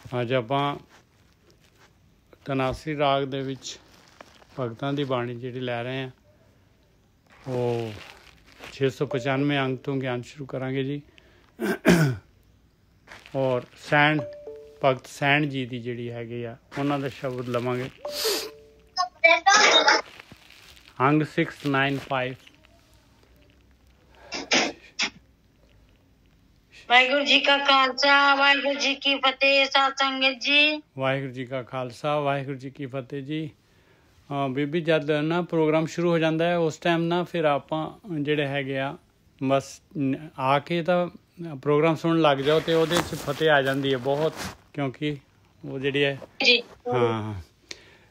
ਅੱਜ ਆਪਾਂ ਧਨਾਸਰੀ ਰਾਗ ਦੇ ਵਿੱਚ ਭਗਤਾਂ ਦੀ ਬਾਣੀ ਜਿਹੜੀ ਲੈ ਰਹੇ ਹਾਂ ਉਹ 695 ਅੰਕ ਤੋਂ ਗਿਆਨ ਸ਼ੁਰੂ ਕਰਾਂਗੇ ਜੀ। ਔਰ ਸੈਣ ਭਗਤ ਸੈਣ ਜੀ ਦੀ ਜਿਹੜੀ ਹੈਗੀ ਆ ਉਹਨਾਂ ਦਾ ਸ਼ਬਦ ਲਵਾਂਗੇ। ਅੰਗ 695। ਵਾਹਿਗੁਰੂ ਜੀ ਕਾ ਖਾਲਸਾ ਵਾਹਿਗੁਰੂ ਜੀ ਕੀ ਫਤਿਹ। ਸਾਧ ਸੰਗਤ ਜੀ, ਵਾਹਿਗੁਰੂ ਜੀ ਕਾ ਖਾਲਸਾ ਵਾਹਿਗੁਰੂ ਜੀ ਕੀ ਫਤਿਹ ਜੀ। ਬੀਬੀ ਜਦ ਨਾ ਪ੍ਰੋਗਰਾਮ ਸ਼ੁਰੂ ਹੋ ਜਾਂਦਾ ਹੈ ਉਸ ਟਾਈਮ ਨਾ ਫਿਰ ਆਪਾਂ ਜਿਹੜੇ ਹੈਗੇ ਆ ਬਸ ਆ ਕੇ ਤਾਂ ਪ੍ਰੋਗਰਾਮ ਸੁਣਨ ਲੱਗ ਜਾਓ ਤੇ ਉਹਦੇ 'ਚ ਫਤਿਹ ਆ ਜਾਂਦੀ ਹੈ ਬਹੁਤ, ਕਿਉਂਕਿ ਉਹ ਜਿਹੜੀ ਹੈ ਹਾਂ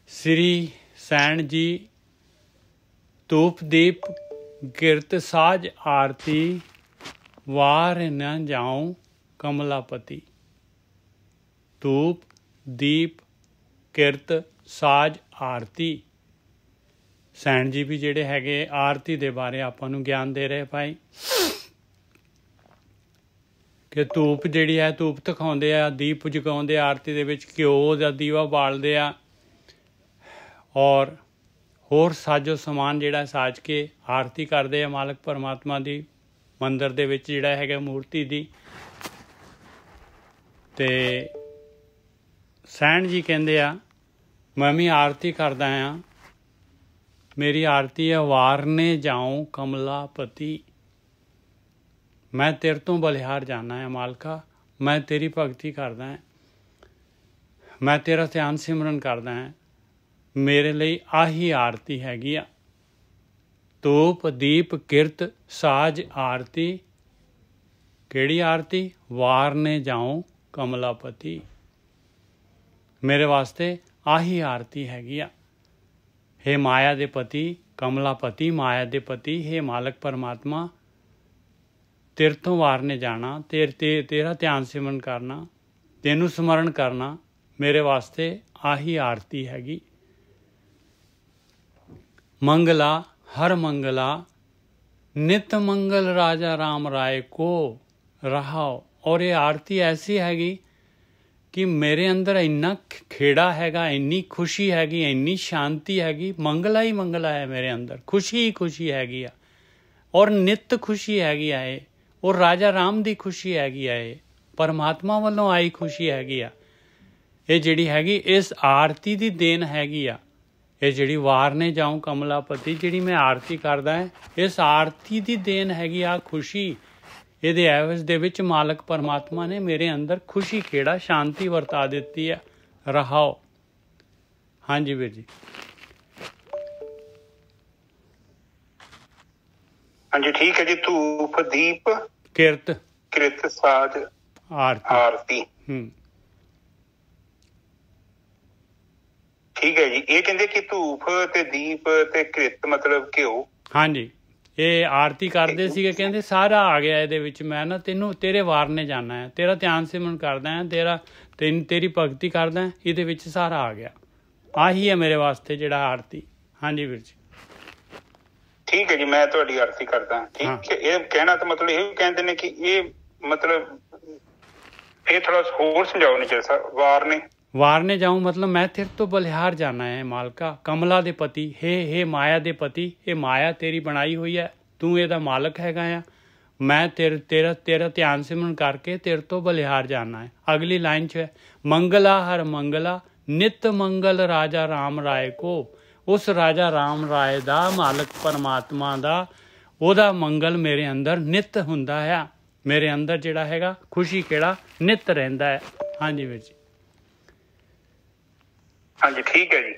ਸ੍ਰੀ ਸੈਣ ਜੀ ਧੂਪ ਦੀਪ ਕਿਰਤ ਸਾਜ ਆਰਤੀ ਵਾਰ न जाऊं कमलापति। धूप दीप किरत साज आरती। सैन जी भी ਜਿਹੜੇ ਹੈਗੇ ਆਰਤੀ ਦੇ ਬਾਰੇ ਆਪਾਂ ਨੂੰ ਗਿਆਨ ਦੇ ਰਹੇ ਭਾਈ ਕਿ ਧੂਪ ਜਿਹੜੀ ਹੈ ਧੂਪ ਦਿਖਾਉਂਦੇ ਆ, ਦੀਪ ਜਗਾਉਂਦੇ ਆ, ਆਰਤੀ ਦੇ ਵਿੱਚ ਘਿਓ ਦਾ ਦੀਵਾ ਬਾਲਦੇ ਆ ਔਰ ਹੋਰ ਸਾਜੋ ਸਮਾਨ ਜਿਹੜਾ ਸਾਜ ਕੇ ਆਰਤੀ ਕਰਦੇ ਆ ਮਾਲਕ ਪਰਮਾਤਮਾ ਦੀ ਮੰਦਰ ਦੇ ਵਿੱਚ ਜਿਹੜਾ ਹੈਗਾ ਮੂਰਤੀ ਦੀ। ਤੇ ਸੈਣ ਜੀ ਕਹਿੰਦੇ ਆ ਮੈਂ ਵੀ ਆਰਤੀ ਕਰਦਾ ਆ, ਮੇਰੀ ਆਰਤੀ ਹੈ ਵਾਰਨੇ ਜਾਉ ਕਮਲਾਪਤੀ। ਮੈਂ ਤੇਰੇ ਤੋਂ ਬਲਿਹਾਰ ਜਾਣਾ ਹੈ ਮਾਲਕਾ, ਮੈਂ ਤੇਰੀ ਭਗਤੀ ਕਰਦਾ ਹਾਂ, ਮੈਂ ਤੇਰਾ ਧਿਆਨ ਸਿਮਰਨ ਕਰਦਾ ਹਾਂ, ਮੇਰੇ ਲਈ ਆਹੀ ਆਰਤੀ ਹੈਗੀ ਆ। ਧੂਪ ਦੀਪ ਕਿਰਤ ਸਾਜ ਆਰਤੀ। ਕਿਹੜੀ ਆਰਤੀ? ਵਾਰਨੇ ਜਾਉ ਕਮਲਾਪਤੀ। ਮੇਰੇ ਵਾਸਤੇ ਆਹੀ ਆਰਤੀ ਹੈਗੀ ਆ। ਹੇ ਮਾਇਆ ਦੇ ਪਤੀ ਕਮਲਾਪਤੀ, ਮਾਇਆ ਦੇ ਪਤੀ, ਹੇ ਮਾਲਕ ਪਰਮਾਤਮਾ ਤੇਰੇ ਤੋਂ ਵਾਰਨੇ ਜਾਣਾ, ਤੇਰਾ ਧਿਆਨ ਸਿਮਰਨ ਕਰਨਾ, ਤੈਨੂੰ ਸਮਰਨ ਕਰਨਾ ਮੇਰੇ ਵਾਸਤੇ ਆਹੀ ਆਰਤੀ ਹੈਗੀ। ਮੰਗਲਾ हर मंगला नित मंगल राजा राम राय को रहाओ। और ये आरती ऐसी हैगी कि मेरे अंदर इन्ना खेड़ा हैगा, इन्नी खुशी हैगी, इन्नी शांति हैगी, मंगला ही मंगला है मेरे अंदर, खुशी ही खुशी हैगी आ और नित खुशी हैगी आए और राजा राम दी खुशी हैगी आए, परमात्मा वालों आई खुशी हैगी आ। ये जिहड़ी हैगी इस आरती दी देन हैगी आ। ਇਹ ਜਿਹੜੀ ਵਾਰਨੇ ਜਾਉ ਕਮਲਾਪਤੀ ਜਿਹੜੀ ਮੈਂ ਆਰਤੀ ਕਰਦਾ ਹੈ ਇਸ ਆਰਤੀ ਦੀ ਦੇਣ ਹੈਗੀ ਆ ਖੁਸ਼ੀ। ਇਹਦੇ ਐਵਜ ਦੇ ਵਿੱਚ ਮਾਲਕ ਪਰਮਾਤਮਾ ਨੇ ਮੇਰੇ ਅੰਦਰ ਖੁਸ਼ੀ ਖੇੜਾ ਸ਼ਾਂਤੀ ਵਰਤਾ ਦਿੱਤੀ ਹੈ। ਰਹਾਓ। ਹਾਂਜੀ ਵੀਰ ਜੀ। ਹਾਂਜੀ ਠੀਕ ਹੈ ਜੀ। ਧੂਪ ਦੀਪ ਕਿਰਤ ਕਿਰਤ ਸਾਜ ਆਰਤੀ। ਠੀਕ ਹੈ ਜੀ। ਇਹ ਕਹਿੰਦੇ ਕਿ ਧੂਪ ਤੇ ਦੀਪ ਤੇ ਕਿਰਤ ਮਤਲਬ ਘਿਓ। ਹਾਂਜੀ ਇਹ ਆਰਤੀ ਕਰਦੇ ਸੀਗੇ, ਕਹਿੰਦੇ ਸਾਰਾ ਆ ਗਿਆ ਇਹਦੇ ਵਿੱਚ। ਮੈਂ ਨਾ ਤੈਨੂੰ ਤੇਰੇ ਵਾਰਨੇ ਜਾਣਾ ਹੈ, ਤੇਰਾ ਧਿਆਨ ਸਿਮਰਨ ਕਰਦਾ ਹੈ, ਤੇਰੀ ਭਗਤੀ ਕਰਦਾ, ਇਹਦੇ ਵਿੱਚ ਸਾਰਾ ਆ ਗਿਆ। ਆਹੀ ਹੈ ਮੇਰੇ ਵਾਸਤੇ ਜਿਹੜਾ ਆਰਤੀ। ਹਾਂਜੀ ਵੀਰ ਜੀ। ਠੀਕ ਹੈ ਜੀ। ਮੈਂ ਤੁਹਾਡੀ ਆਰਤੀ ਕਰਦਾ। ਠੀਕ ਹੈ। ਇਹ ਕਹਿਣਾ ਤਾਂ ਮਤਲਬ ਇਹ ਕਹਿੰਦੇ ਨੇ ਕਿ ਇਹ ਮਤਲਬ ਇਹ ਥੋੜਾ ਹੋਰ ਸਮਝਾਓ ਨਹੀਂ ਚਾਹੀਦਾ। ਵਾਰਨੇ ਜਾਊਂ ਮਤਲਬ ਮੈਂ ਤੇਰੇ ਤੋਂ ਬਲਿਹਾਰ ਜਾਣਾ ਹੈ ਮਾਲਕਾ, ਕਮਲਾ ਦੇ ਪਤੀ, ਹੇ ਮਾਇਆ ਦੇ ਪਤੀ। ਇਹ ਮਾਇਆ ਤੇਰੀ ਬਣਾਈ ਹੋਈ ਹੈ, ਤੂੰ ਇਹਦਾ ਮਾਲਕ ਹੈਗਾ ਆ। ਮੈਂ ਤੇਰਾ ਧਿਆਨ ਸਿਮਰਨ ਕਰਕੇ ਤੇਰੇ ਤੋਂ ਬਲਿਹਾਰ ਜਾਣਾ ਹੈ। ਅਗਲੀ ਲਾਈਨ 'ਚ ਹੈ ਮੰਗਲਾ ਹਰ ਮੰਗਲਾ ਨਿਤ ਮੰਗਲ ਰਾਜਾ ਰਾਮ ਰਾਏ ਕੋ। ਉਸ ਰਾਜਾ ਰਾਮ ਰਾਏ ਦਾ ਮਾਲਕ ਪਰਮਾਤਮਾ ਦਾ ਉਹਦਾ ਮੰਗਲ ਮੇਰੇ ਅੰਦਰ ਨਿਤ ਹੁੰਦਾ ਹੈ। ਮੇਰੇ ਅੰਦਰ ਜਿਹੜਾ ਹੈਗਾ ਖੁਸ਼ੀ ਕਿਹੜਾ ਨਿਤ ਰਹਿੰਦਾ ਹੈ। ਹਾਂਜੀ ਵੀਰ ਜੀ। ਹਾਂਜੀ ਠੀਕ ਹੈ ਜੀ।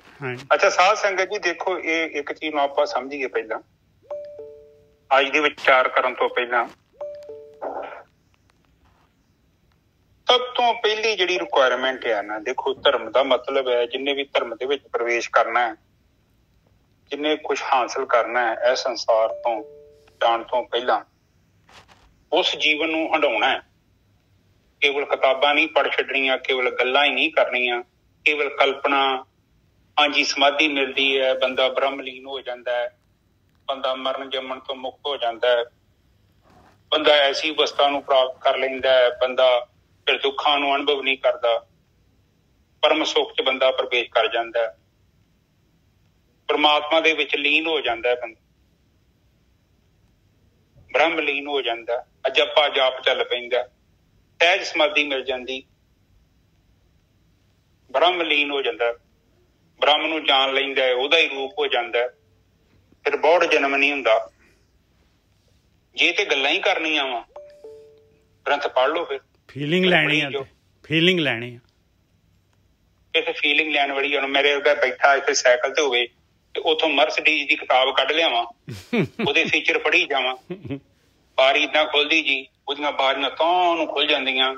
ਅੱਛਾ ਸਾਧ ਸੰਗਤ ਜੀ ਦੇਖੋ, ਇਹ ਇੱਕ ਚੀਜ਼ ਨੂੰ ਆਪਾਂ ਸਮਝੀਏ ਪਹਿਲਾਂ, ਅੱਜ ਦੇ ਵਿਚਾਰ ਕਰਨ ਤੋਂ ਪਹਿਲਾਂ ਸਭ ਤੋਂ ਪਹਿਲੀ ਜਿਹੜੀ ਰਿਕੁਆਇਰਮੈਂਟ ਹੈ ਨਾ, ਦੇਖੋ ਧਰਮ ਦਾ ਮਤਲਬ ਹੈ ਜਿੰਨੇ ਵੀ ਧਰਮ ਦੇ ਵਿੱਚ ਪ੍ਰਵੇਸ਼ ਕਰਨਾ ਹੈ, ਜਿੰਨੇ ਕੁਛ ਹਾਸਲ ਕਰਨਾ ਹੈ ਇਸ ਸੰਸਾਰ ਤੋਂ ਜਾਣ ਤੋਂ ਪਹਿਲਾਂ ਉਸ ਜੀਵਨ ਨੂੰ ਹੰਡਾਉਣਾ ਹੈ। ਕੇਵਲ ਕਿਤਾਬਾਂ ਨਹੀਂ ਪੜ੍ਹ ਛੱਡਣੀਆਂ, ਕੇਵਲ ਗੱਲਾਂ ਹੀ ਨਹੀਂ ਕਰਨੀਆਂ, ਕੇਵਲ ਕਲਪਨਾ। ਹਾਂਜੀ ਸਮਾਧੀ ਮਿਲਦੀ ਹੈ, ਬੰਦਾ ਬ੍ਰਹਮਲੀਨ ਹੋ ਜਾਂਦਾ ਹੈ, ਬੰਦਾ ਮਰਨ ਜੰਮਣ ਤੋਂ ਮੁਕਤ ਹੋ ਜਾਂਦਾ ਹੈ, ਬੰਦਾ ਐਸੀ ਅਵਸਥਾ ਨੂੰ ਪ੍ਰਾਪਤ ਕਰ ਲੈਂਦਾ ਹੈ, ਬੰਦਾ ਫਿਰ ਦੁੱਖਾਂ ਨੂੰ ਅਨੁਭਵ ਨਹੀਂ ਕਰਦਾ। परम सुख च बंदा प्रवेश कर जाता है, परमात्मा दे विच लीन हो जाता है, बंदा ब्रह्म लीन हो जाता, अजपा जाप चल पैंदा, सहज समाधि मिल जाती, ब्रह्म लीन हो जाता, ब्रह्म नूं जान लैंदा है, उहदा ही रूप हो जाता है, फिर बौड़ जन्म नहीं हुंदा। जे ते गल्लां ही करनियां वा ग्रंथ पढ़ लो, फिर फीलिंग लैनी है, फीलिंग लैनी है, इत्थे फीलिंग लैन वाली। हुण मेरे अगे बैठा इत्थे साइकिल ते होवे ते उथों मर्सिडीज दी किताब कढ लियावां, ओहदे फीचर पढ़ी जावां, बारी इदां खुलदी जी, ओहदियां बारियां तां नूं खुल जांदियां,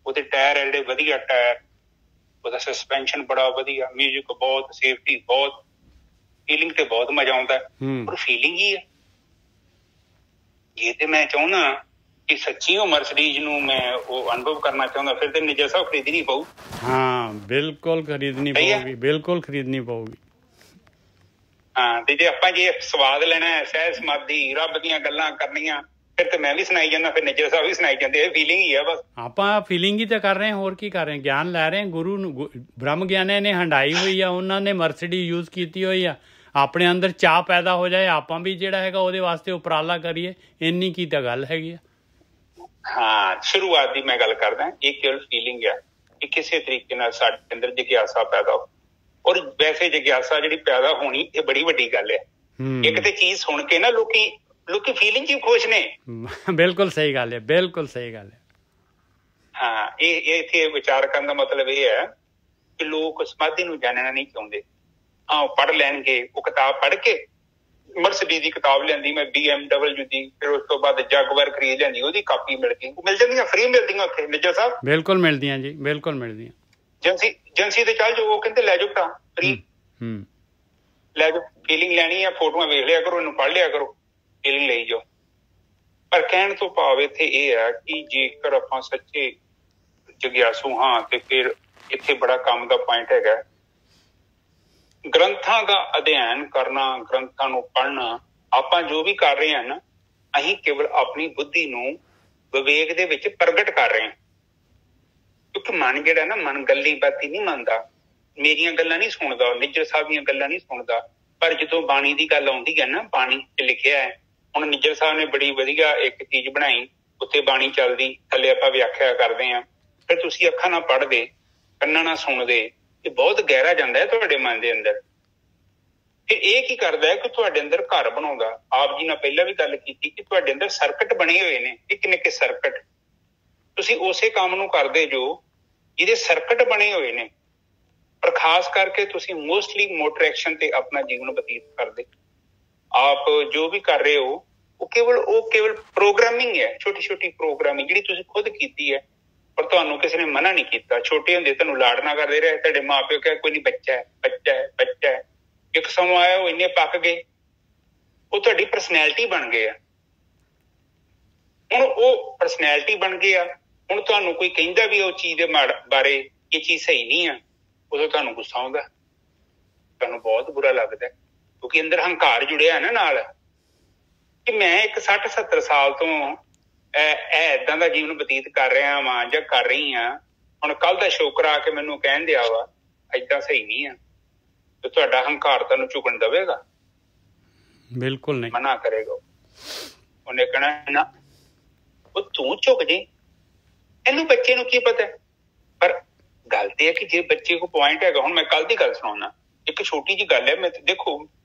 ओहदे टायर एडे वधिया टायर, ओहदा सस्पेंशन बड़ा वधिया, म्यूजिक बहुत, सेफ्टी बहुत, फीलिंग ते बहुत मजा आउंदा है। पर फीलिंग ही है। जे ते मैं चाहुंदा कि सच्ची हो मर्सिडीज नूं मैं वो अनुभव करना चाहुंदा, फिर ते निजर साहब खरीदनी पऊ। हाँ बिल्कुल खरीदनी पऊगी, बिल्कुल खरीदनी पऊगी। हाँ ते जे आपां जे स्वाद लेना है, सहज समाधि, रब दीयां गल्लां करनियां, फिर ते मैं भी सुनाई जाना, फिर निजर साहब भी सुनाई जांदे, फीलिंग ही है बस। ਆਪਾਂ ਫੀਲਿੰਗ ਹੀ ਤਾਂ ਕਰ ਰਹੇ ਹਾਂ, ਹੋਰ ਕੀ ਕਰ ਰਹੇ ਹਾਂ, ਗਿਆਨ ਲੈ ਰਹੇ ਹਾਂ। ਗੁਰੂ ਨੂੰ ਬ੍ਰਹਮ ਗਿਆਨੀ ਨੇ ਹੰਡਾਈ ਹੋਈ ਆ, ਉਹਨਾਂ ਨੇ ਮਰਸਿਡੀ ਯੂਜ਼ ਕੀਤੀ ਹੋਈ ਆ, ਆਪਣੇ ਅੰਦਰ ਚਾਹ ਪੈਦਾ ਹੋ ਜਾਏ, ਆਪਾਂ ਵੀ ਜਿਹੜਾ ਹੈਗਾ ਉਹਦੇ ਵਾਸਤੇ ਉਪਰਾਲਾ ਕਰੀਏ, ਇੰਨੀ ਕੀ ਤਾਂ ਗੱਲ ਹੈਗੀ ਆ। ਹਾਂ ਸ਼ੁਰੂਆਤ ਦੀ ਮੈਂ ਗੱਲ ਕਰਦਾ, ਇਹ ਕੇਵਲ ਫੀਲਿੰਗ ਹੈ ਕਿ ਕਿਸੇ ਤਰੀਕੇ ਨਾਲ ਸਾਡੇ ਅੰਦਰ ਜਿਗਿਆਸਾ ਪੈਦਾ ਹੋ, ਔਰ ਵੈਸੇ ਜਿਗਿਆਸਾ ਜਿਹੜੀ ਪੈਦਾ ਹੋਣੀ ਇਹ ਬੜੀ ਵੱਡੀ ਗੱਲ ਹੈ। ਇੱਕ ਤੇ ਚੀਜ਼ ਸੁਣ ਕੇ ਨਾ ਲੋਕੀ ਫੀਲਿੰਗ ਚ ਖੁਸ਼ ਨੇ। ਬਿਲਕੁਲ ਸਹੀ ਗੱਲ ਹੈ, ਬਿਲਕੁਲ ਸਹੀ ਗੱਲ ਹੈ। ਹਾਂ ਇਹ ਇੱਥੇ ਵਿਚਾਰ ਕਰਨ ਦਾ ਮਤਲਬ ਇਹ ਹੈ ਕਿ ਲੋਕ ਸਮਾਧੀ ਨੂੰ ਜਾਣਨਾ ਨਹੀਂ ਚਾਹੁੰਦੇ। ਹਾਂ ਪੜ੍ਹ ਲੈਣਗੇ, ਉਹ ਕਿਤਾਬ ਪੜ੍ਹ ਕੇ ਮਰਸਿਡੀਜ਼ ਦੀ ਕਿਤਾਬ ਲਿਆਂਦੀ ਮੈਂ, BMW ਦੀ, ਫਿਰ ਉਸ ਤੋਂ ਬਾਅਦ ਜਗਵਰ ਖਰੀਦ ਲਿਆਂਦੀ, ਉਹਦੀ ਕਾਪੀ ਮਿਲ ਗਈ, ਮਿਲ ਜਾਂਦੀਆਂ, ਫ੍ਰੀ ਮਿਲਦੀਆਂ ਉੱਥੇ ਨਿੱਜਰ ਸਾਹਿਬ। ਬਿਲਕੁਲ ਮਿਲਦੀਆਂ ਜੀ, ਬਿਲਕੁਲ ਮਿਲਦੀਆਂ। ਏਜੰਸੀ ਤੇ ਚੱਲ ਜਾਓ, ਉਹ ਕਹਿੰਦੇ ਲੈ ਜਾਓ ਤਾਂ ਫ੍ਰੀ, ਲੈ ਜਾਓ। ਫੀਲਿੰਗ ਲੈਣੀ ਆ, ਫੋਟੋਆਂ ਵੇਖ ਲਿਆ ਕਰੋ, ਇਹਨੂੰ ਪੜ੍ਹ ਲਿਆ ਕਰੋ, ਫੀਲਿੰਗ ਲਈ ਜਾਓ। ਪਰ ਕਹਿਣ ਤੋਂ ਭਾਵ ਇੱਥੇ ਇਹ ਹੈ ਕਿ ਜੇਕਰ ਆਪਾਂ ਸੱਚੇ ਜਗਿਆਸੂ ਹਾਂ ਤੇ ਫਿਰ ਇੱਥੇ ਬੜਾ ਕੰਮ ਦਾ ਪੁਆਇੰਟ ਹੈਗਾ, ਗ੍ਰੰਥਾਂ ਦਾ ਅਧਿਐਨ ਕਰਨਾ, ਗ੍ਰੰਥਾਂ ਨੂੰ ਪੜ੍ਹਨਾ। ਆਪਾਂ ਜੋ ਵੀ ਕਰ ਰਹੇ ਹਾਂ ਨਾ, ਅਸੀਂ ਕੇਵਲ ਆਪਣੀ ਬੁੱਧੀ ਨੂੰ ਵਿਵੇਕ ਦੇ ਵਿੱਚ ਪ੍ਰਗਟ ਕਰ ਰਹੇ ਹਾਂ, ਕਿਉਂਕਿ ਮਨ ਜਿਹੜਾ ਨਾ, ਮਨ ਗੱਲੀ ਬਾਤੀ ਨਹੀਂ ਮੰਨਦਾ, ਮੇਰੀਆਂ ਗੱਲਾਂ ਨਹੀਂ ਸੁਣਦਾ, ਨਿੱਜਰ ਸਾਹਿਬ ਦੀਆਂ ਗੱਲਾਂ ਨਹੀਂ ਸੁਣਦਾ। ਪਰ ਜਦੋਂ ਬਾਣੀ ਦੀ ਗੱਲ ਆਉਂਦੀ ਹੈ ਨਾ, ਬਾਣੀ ਚ ਲਿਖਿਆ ਹੈ, ਹੁਣ ਨਿੱਜਰ ਸਾਹਿਬ ਨੇ ਬੜੀ ਵਧੀਆ ਇੱਕ ਚੀਜ਼ ਬਣਾਈ, ਉੱਤੇ ਬਾਣੀ ਚੱਲਦੀ, ਥੱਲੇ ਆਪਾਂ ਵਿਆਖਿਆ ਕਰਦੇ ਹਾਂ। ਫਿਰ ਤੁਸੀਂ ਅੱਖਾਂ ਨਾਲ ਪੜ੍ਹਦੇ, ਕੰਨਾਂ ਨਾਲ ਸੁਣਦੇ, ਇਹ ਬਹੁਤ ਗਹਿਰਾ ਜਾਂਦਾ ਹੈ ਤੁਹਾਡੇ ਮਨ ਦੇ ਅੰਦਰ। ਤੇ ਇਹ ਕੀ ਕਰਦਾ ਹੈ ਕਿ ਤੁਹਾਡੇ ਅੰਦਰ ਘਰ ਬਣਾਉਂਦਾ। ਆਪ ਜੀ ਨਾਲ ਪਹਿਲਾਂ ਵੀ ਗੱਲ ਕੀਤੀ ਕਿ ਤੁਹਾਡੇ ਅੰਦਰ ਸਰਕਟ ਬਣੇ ਹੋਏ ਨੇ, ਨਿੱਕੇ ਨਿੱਕੇ ਸਰਕਟ। ਤੁਸੀਂ ਉਸੇ ਕੰਮ ਨੂੰ ਕਰਦੇ ਜੋ ਜਿਹਦੇ ਸਰਕਟ ਬਣੇ ਹੋਏ ਨੇ, ਪਰ ਖਾਸ ਕਰਕੇ ਤੁਸੀਂ ਮੋਸਟਲੀ ਮੋਟਰ ਐਕਸ਼ਨ ਤੇ ਆਪਣਾ ਜੀਵਨ ਬਤੀਤ ਕਰਦੇ। ਆਪ ਜੋ ਵੀ ਕਰ ਰਹੇ ਹੋ ਉਹ ਕੇਵਲ ਪ੍ਰੋਗਰਾਮਿੰਗ ਹੈ, ਛੋਟੀ ਛੋਟੀ ਪ੍ਰੋਗਰਾਮਿੰਗ ਜਿਹੜੀ ਤੁਸੀਂ ਖੁਦ ਕੀਤੀ ਹੈ, ਪਰ ਤੁਹਾਨੂੰ ਕਿਸੇ ਨੇ ਮਨਾ ਨਹੀਂ ਕੀਤਾ। ਛੋਟੇ ਹੁੰਦੇ ਤੁਹਾਨੂੰ ਲਾਡਨਾ ਕਰਦੇ ਰਹੇ, ਤੁਹਾਡੇ ਮਾਂ ਪਿਓ ਕਿਹਾ ਕੋਈ ਨਹੀਂ, ਬੱਚਾ ਹੈ, ਬੱਚਾ ਹੈ, ਬੱਚਾ ਹੈ। ਇੱਕ ਸਮਾਂ ਆਇਆ ਉਹ ਇੰਨੇ ਪੱਕ ਗਏ, ਉਹ ਤੁਹਾਡੀ ਪਰਸਨੈਲਿਟੀ ਬਣ ਗਏ ਆ। ਹੁਣ ਉਹ ਪਰਸਨੈਲਿਟੀ ਬਣ ਗਏ ਆ, ਹੁਣ ਤੁਹਾਨੂੰ ਕੋਈ ਕਹਿੰਦਾ ਵੀ ਉਹ ਚੀਜ਼ ਦੇ ਬਾਰੇ ਇਹ ਚੀਜ਼ ਸਹੀ ਨਹੀਂ ਆ, ਉਦੋਂ ਤੁਹਾਨੂੰ ਗੁੱਸਾ ਆਉਂਦਾ, ਤੁਹਾਨੂੰ ਬਹੁਤ ਬੁਰਾ ਲੱਗਦਾ, ਕਿਉਂਕਿ ਅੰਦਰ ਹੰਕਾਰ ਜੁੜਿਆ ਨਾ ਨਾਲ ਕਿ ਮੈਂ ਇੱਕ 60-70 ਸਾਲ ਤੋਂ ਏਦਾਂ ਦਾ ਜੀਵਨ ਬਤੀਤ ਕਰ ਰਿਹਾ ਵਾਂ ਜਾਂ ਕਰ ਰਹੀ ਹਾਂ। ਹੁਣ ਕੱਲ ਦਾ ਸ਼ੋਕਰ ਆ ਕੇ ਮੈਨੂੰ ਕਹਿਣ ਦਿਆ ਵਾ ਏਦਾਂ ਸਹੀ ਨਹੀਂ ਆ, ਤੇ ਤੁਹਾਡਾ ਹੰਕਾਰ ਤੁਹਾਨੂੰ ਝੁਕਣ ਦੇਵੇਗਾ? ਬਿਲਕੁਲ ਨਹੀਂ, ਮਨਾ ਕਰੇਗਾ। ਉਹਨੇ ਕਹਿਣਾ ਨਾ ਉਹ ਤੂੰ ਝੁਕ ਜੇ, ਇਹਨੂੰ ਬੱਚੇ ਨੂੰ ਕੀ ਪਤਾ। ਪਰ ਗੱਲ ਤੇ ਹੈ ਕਿ ਜੇ ਬੱਚੇ ਕੋਲ ਪੁਆਇੰਟ ਹੈਗਾ, ਹੁਣ ਮੈਂ ਕੱਲ ਦੀ ਗੱਲ ਸੁਣਾਉਣਾ, ਇੱਕ ਛੋਟੀ ਜਿਹੀ ਗੱਲ ਹੈ। ਮੈਂ ਦੇਖੋ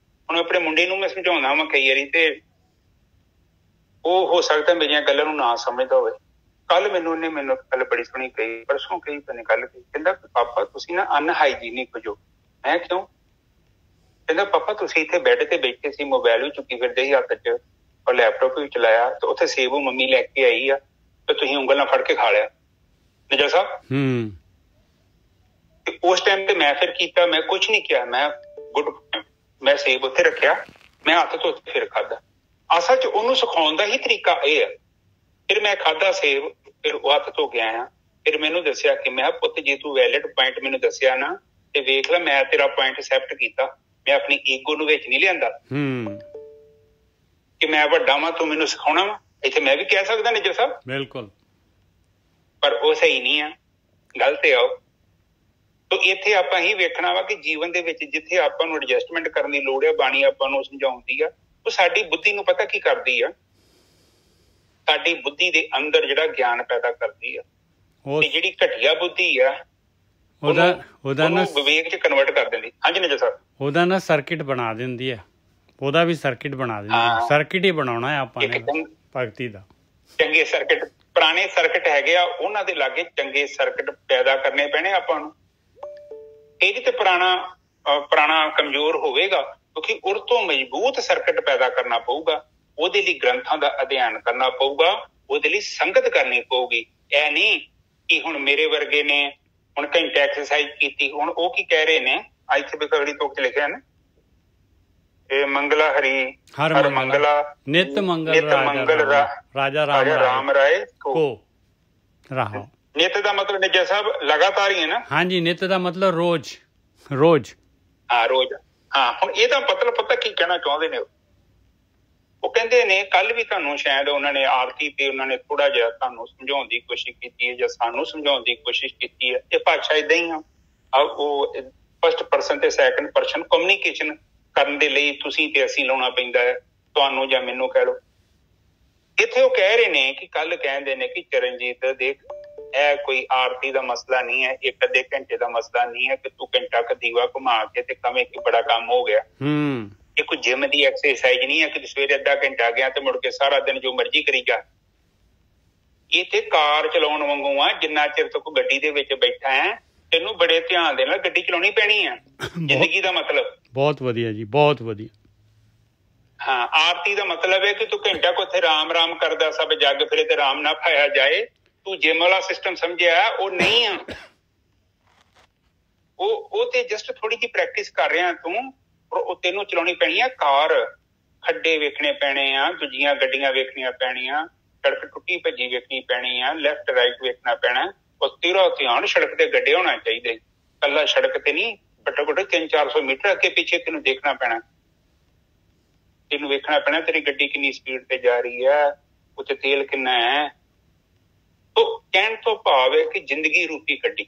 ਹੁਣ ਆਪਣੇ ਮੁੰਡੇ ਨੂੰ ਮੈਂ ਸਮਝਾਉਂਦਾ ਵਾਂ ਕਈ ਵਾਰੀ, ਤੇ ਉਹ ਹੋ ਸਕਦਾ ਮੇਰੀਆਂ ਗੱਲਾਂ ਨੂੰ ਨਾ ਸਮਝਦਾ ਹੋਵੇ। ਕੱਲ ਮੈਨੂੰ ਗੱਲ ਬੜੀ ਸੋਹਣੀ ਕਹੀ, ਪਰਸੋਂ ਕਹੀ, ਪਤਾ ਗੱਲ ਕਹੀ, ਕਹਿੰਦਾ ਪਾਪਾ ਤੁਸੀਂ ਨਾ ਅਨਹਾਈਜੀਨਿਕ ਜੋ। ਮੈਂ ਕਿਉਂ? ਕਹਿੰਦਾ ਪਾਪਾ ਤੁਸੀਂ ਇੱਥੇ ਬੈੱਡ ਤੇ ਬੈਠੇ ਸੀ, ਮੋਬਾਇਲ ਵੀ ਚੁੱਕੀ ਫਿਰਦੇ ਸੀ ਹੱਥ 'ਚ, ਔਰ ਲੈਪਟਾਪ ਵੀ ਚਲਾਇਆ, ਤੇ ਉੱਥੇ ਸੇਬ ਮੰਮੀ ਲੈ ਕੇ ਆਈ ਆ, ਤੇ ਤੁਸੀਂ ਉਂਗਲ ਨਾਲ ਫੜ ਕੇ ਖਾ ਲਿਆ। ਨਿਜਰ ਸਾਹਿਬ ਤੇ ਉਸ ਟਾਈਮ ਤੇ ਮੈਂ ਫਿਰ ਕੀਤਾ, ਮੈਂ ਕੁਛ ਨਹੀਂ ਕਿਹਾ, ਮੈਂ ਸੇਬ ਉੱਥੇ ਰੱਖਿਆ, ਮੈਂ ਹੱਥ ਧੋ ਕੇ ਫਿਰ ਖਾਧਾ। ਅਸਲ 'ਚ ਉਹਨੂੰ ਸਿਖਾਉਣ ਦਾ ਹੀ ਤਰੀਕਾ ਇਹ ਹੈ। ਫਿਰ ਮੈਂ ਖਾਧਾ ਸੇਬ, ਫਿਰ ਉਹ ਹੱਥ ਧੋ ਕੇ ਆਇਆ, ਫਿਰ ਮੈਨੂੰ ਦੱਸਿਆ ਕਿ ਮੈਂ ਪੁੱਤ ਜੇ ਤੂੰ ਵੈਲਿਡ ਪੁਆਇੰਟ ਮੈਨੂੰ ਦੱਸਿਆ ਨਾ, ਤੇ ਵੇਖ ਲੈ ਮੈਂ ਤੇਰਾ ਪੁਆਇੰਟ ਐਕਸੈਪਟ ਕੀਤਾ, ਮੈਂ ਆਪਣੀ ਈਗੋ ਨੂੰ ਵਿੱਚ ਨਹੀਂ ਲਿਆਂਦਾ ਕਿ ਮੈਂ ਵੱਡਾ ਵਾਂ, ਤੂੰ ਮੈਨੂੰ ਸਿਖਾਉਣਾ ਵਾ। ਇੱਥੇ ਮੈਂ ਵੀ ਕਹਿ ਸਕਦਾ ਨਿੱਜਰ ਸਾਹਿਬ, ਬਿਲਕੁਲ, ਪਰ ਉਹ ਸਹੀ ਨਹੀਂ ਆ, ਗਲਤ ਆ ਉਹ। ਤੋ ਇੱਥੇ ਆਪਾਂ ਹੀ ਵੇਖਣਾ ਵਾ ਕਿ ਜੀਵਨ ਦੇ ਵਿੱਚ ਜਿੱਥੇ ਆਪਾਂ ਨੂੰ ਐਡਜਸਟਮੈਂਟ ਕਰਨ ਦੀ ਲੋੜ ਹੈ, ਬਾਣੀ ਆਪਾਂ ਨੂੰ ਸਮਝਾਉਂਦੀ ਆ, ਉਹ ਸਾਡੀ ਬੁੱਧੀ ਨੂੰ ਪਤਾ ਕੀ ਕਰਦੀ ਆ, ਸਾਡੀ ਬੁੱਧੀ ਦੇ ਅੰਦਰ ਜਿਹੜਾ ਗਿਆਨ ਪੈਦਾ ਕਰਦੀ ਆ। ਤੇ ਜਿਹੜੀ ਘਟੀਆ ਬੁੱਧੀ ਆ ਉਹਦਾ ਨਾ ਵਿਵੇਕ ਚ ਕਨਵਰਟ ਕਰ ਦਿੰਦੀ। ਹਾਂਜੀ ਨਿਜਰ ਸਾਹਿਬ, ਉਹਦਾ ਨਾ ਸਰਕਿਟ ਬਣਾ ਦਿੰਦੀ ਹੈ, ਉਹਦਾ ਵੀ ਸਰਕਿਟ ਬਣਾ ਦਿੰਦੀ ਹੈ। ਸਰਕਿਟ ਹੀ ਬਣਾਉਣਾ ਹੈ ਆਪਾਂ ਨੇ ਭਗਤੀ ਦਾ। ਚੰਗੇ ਸਰਕਿਟ, ਪੁਰਾਣੇ ਸਰਕਿਟ ਹੈਗੇ ਆ, ਉਹਨਾਂ ਦੇ ਲਾਗੇ ਚੰਗੇ ਸਰਕਿਟ ਪੈਦਾ ਕਰਨੇ ਪੈਣੇ ਆਪਾਂ ਨੂੰ। ਇਹ ਤੇ ਪੁਰਾਣਾ ਕਮਜ਼ੋਰ ਹੋਵੇਗਾ, ਕਿਉਂਕਿ ਉਹ ਤੋਂ ਮਜ਼ਬੂਤ ਸਰਕਿਟ ਪੈਦਾ ਕਰਨਾ ਪਊਗਾ। ਉਹਦੇ ਲਈ ਗ੍ਰੰਥਾਂ ਦਾ ਅਧਿਐਨ ਕਰਨਾ ਪਊਗਾ, ਉਹਦੇ ਲਈ ਸੰਗਤ ਕਰਨੀ ਪਊਗੀ। ਇਹ ਨਹੀਂ ਕਿ ਹੁਣ ਮੇਰੇ ਵਰਗੇ ਨੇ ਹੁਣ ਘੰਟਾ ਐਕਸਰਸਾਈਜ਼ ਕੀਤੀ, ਹੁਣ ਉਹ ਕੀ ਕਹਿ ਰਹੇ ਨੇ, ਇੱਥੇ ਬਿਕੜੀ ਤੋਂ ਲਿਖਿਆ ਨਾ, ਇਹ ਮੰਗਲਾ ਹਰੀ ਹਰ ਮੰਗਲਾ ਨਿਤ ਮੰਗਲ ਰਾਜਾ ਰਾਮ ਰਾਏ ਕੋ ਰਾਹੋ। ਨਿਤ ਦਾ ਮਤਲਬ ਨਿਜਰ ਸਾਹਿਬ ਲਗਾਤਾਰ ਹੀ ਹੈ ਨਾ। ਹਾਂਜੀ, ਨਿਤ ਦਾ ਮਤਲਬ ਰੋਜ਼। ਹਾਂ ਰੋਜ਼। ਹਾਂ, ਹੁਣ ਇਹਦਾ ਮਤਲਬ ਪਤਾ ਕੀ ਕਹਿਣਾ ਚਾਹੁੰਦੇ ਨੇ ਉਹ ਕਹਿੰਦੇ ਨੇ, ਕੱਲ ਵੀ ਤੁਹਾਨੂੰ ਸ਼ਾਇਦ ਉਹਨਾਂ ਨੇ ਆਰਤੀ ਤੇ ਉਹਨਾਂ ਨੇ ਥੋੜਾ ਜਿਹਾ ਤੁਹਾਨੂੰ ਸਮਝਾਉਣ ਦੀ ਕੋਸ਼ਿਸ਼ ਕੀਤੀ ਹੈ ਜਾਂ ਸਾਨੂੰ ਸਮਝਾਉਣ ਦੀ ਕੋਸ਼ਿਸ਼ ਕੀਤੀ ਹੈ। ਇਹ ਭਾਸ਼ਾ ਏਦਾਂ ਹੀ ਆ, ਉਹ ਫਸਟ ਪਰਸਨ ਤੇ ਸੈਕੰਡ ਪਰਸਨ ਕਮਿਊਨੀਕੇਸ਼ਨ ਕਰਨ ਦੇ ਲਈ ਤੁਸੀਂ ਤੇ ਅਸੀਂ ਲਾਉਣਾ ਪੈਂਦਾ ਹੈ, ਤੁਹਾਨੂੰ ਜਾਂ ਮੈਨੂੰ ਕਹਿ ਲਓ। ਇੱਥੇ ਉਹ ਕਹਿ ਰਹੇ ਨੇ ਕਿ ਕੱਲ ਕਹਿੰਦੇ ਨੇ ਕਿ ਚਰਨਜੀਤ ਦੇਖ, ਇਹ ਕੋਈ ਆਰਤੀ ਦਾ ਮਸਲਾ ਨਹੀਂ ਹੈ, ਇੱਕ ਅੱਧੇ ਘੰਟੇ ਦਾ ਮਸਲਾ ਨਹੀਂ ਹੈ ਕਿ ਤੂੰ ਘੰਟਾ ਕ ਦੀਵਾ ਘੁਮਾ ਕੇ ਤੇ ਕਵੇਂ ਕਿ ਬੜਾ ਕੰਮ ਹੋ ਗਿਆ। ਇਹ ਕੋਈ ਜਿਮ ਦੀ ਐਕਸਰਸਾਈਜ਼ ਨਹੀਂ ਹੈ ਕਿ ਸਵੇਰੇ ਅੱਧਾ ਘੰਟਾ ਗਿਆ ਤੇ ਮੁੜ ਕੇ ਸਾਰਾ ਦਿਨ ਜੋ ਮਰਜ਼ੀ ਕਰੀ ਜਾ। ਇਹ ਤੇ ਕਾਰ ਚਲਾਉਣ ਵਾਂਗੂ ਆ, ਜਿੰਨਾ ਚਿਰ ਤੱਕ ਗੱਡੀ ਦੇ ਵਿੱਚ ਬੈਠਾ ਹੈ ਤੈਨੂੰ ਬੜੇ ਧਿਆਨ ਦੇ ਨਾਲ ਗੱਡੀ ਚਲਾਉਣੀ ਪੈਣੀ ਆ। ਜ਼ਿੰਦਗੀ ਦਾ ਮਤਲਬ ਬਹੁਤ ਵਧੀਆ ਜੀ, ਬਹੁਤ ਵਧੀਆ। ਹਾਂ, ਆਰਤੀ ਦਾ ਮਤਲਬ ਹੈ ਕਿ ਤੂੰ ਘੰਟਾ ਕੋ ਉੱਥੇ ਰਾਮ ਰਾਮ ਕਰਦਾ, ਸਭ ਜੱਗ ਫਿਰੇ ਤੇ ਰਾਮ ਨਾ ਖਾਇਆ ਜਾਏ। ਤੂੰ ਜਿਮ ਵਾਲਾ ਸਿਸਟਮ ਸਮਝਿਆ, ਉਹ ਨਹੀਂ ਆ। ਉਹ ਤੇ ਜਸਟ ਥੋੜੀ ਜਿਹੀ ਪ੍ਰੈਕਟਿਸ ਕਰ ਰਿਹਾ ਤੂੰ, ਪਰ ਉਹ ਤੈਨੂੰ ਚਲਾਉਣੀ ਪੈਣੀ ਆ ਕਾਰ। ਖੱਡੇ ਵੇਖਣੇ ਪੈਣੇ ਆ, ਦੂਜੀਆਂ ਗੱਡੀਆਂ ਵੇਖਣੀਆਂ ਪੈਣੀਆਂ, ਸੜਕ ਟੁੱਟੀ ਭੱਜੀ ਵੇਖਣੀ ਪੈਣੀ ਆ, ਲੈਫਟ ਰਾਈਟ ਵੇਖਣਾ ਪੈਣਾ। ਉਹ ਤੇਰਾ ਧਿਆਨ ਸੜਕ ਤੇ ਗੱਡੇ ਹੋਣਾ ਚਾਹੀਦੇ, ਕੱਲਾ ਸੜਕ ਤੇ ਨਹੀਂ, ਘੱਟੋ ਘੱਟ 300-400 ਮੀਟਰ ਅੱਗੇ ਪਿੱਛੇ ਤੈਨੂੰ ਦੇਖਣਾ ਪੈਣਾ। ਤੈਨੂੰ ਵੇਖਣਾ ਪੈਣਾ ਤੇਰੀ ਗੱਡੀ ਕਿੰਨੀ ਸਪੀਡ ਤੇ ਜਾ ਰਹੀ ਹੈ, ਉੱਥੇ ਤੇਲ ਕਿੰਨਾ ਹੈ। ਉਹ ਕਹਿਣ ਤੋਂ ਭਾਵ ਹੈ ਕਿ ਜ਼ਿੰਦਗੀ ਰੂਪੀ ਗੱਡੀ,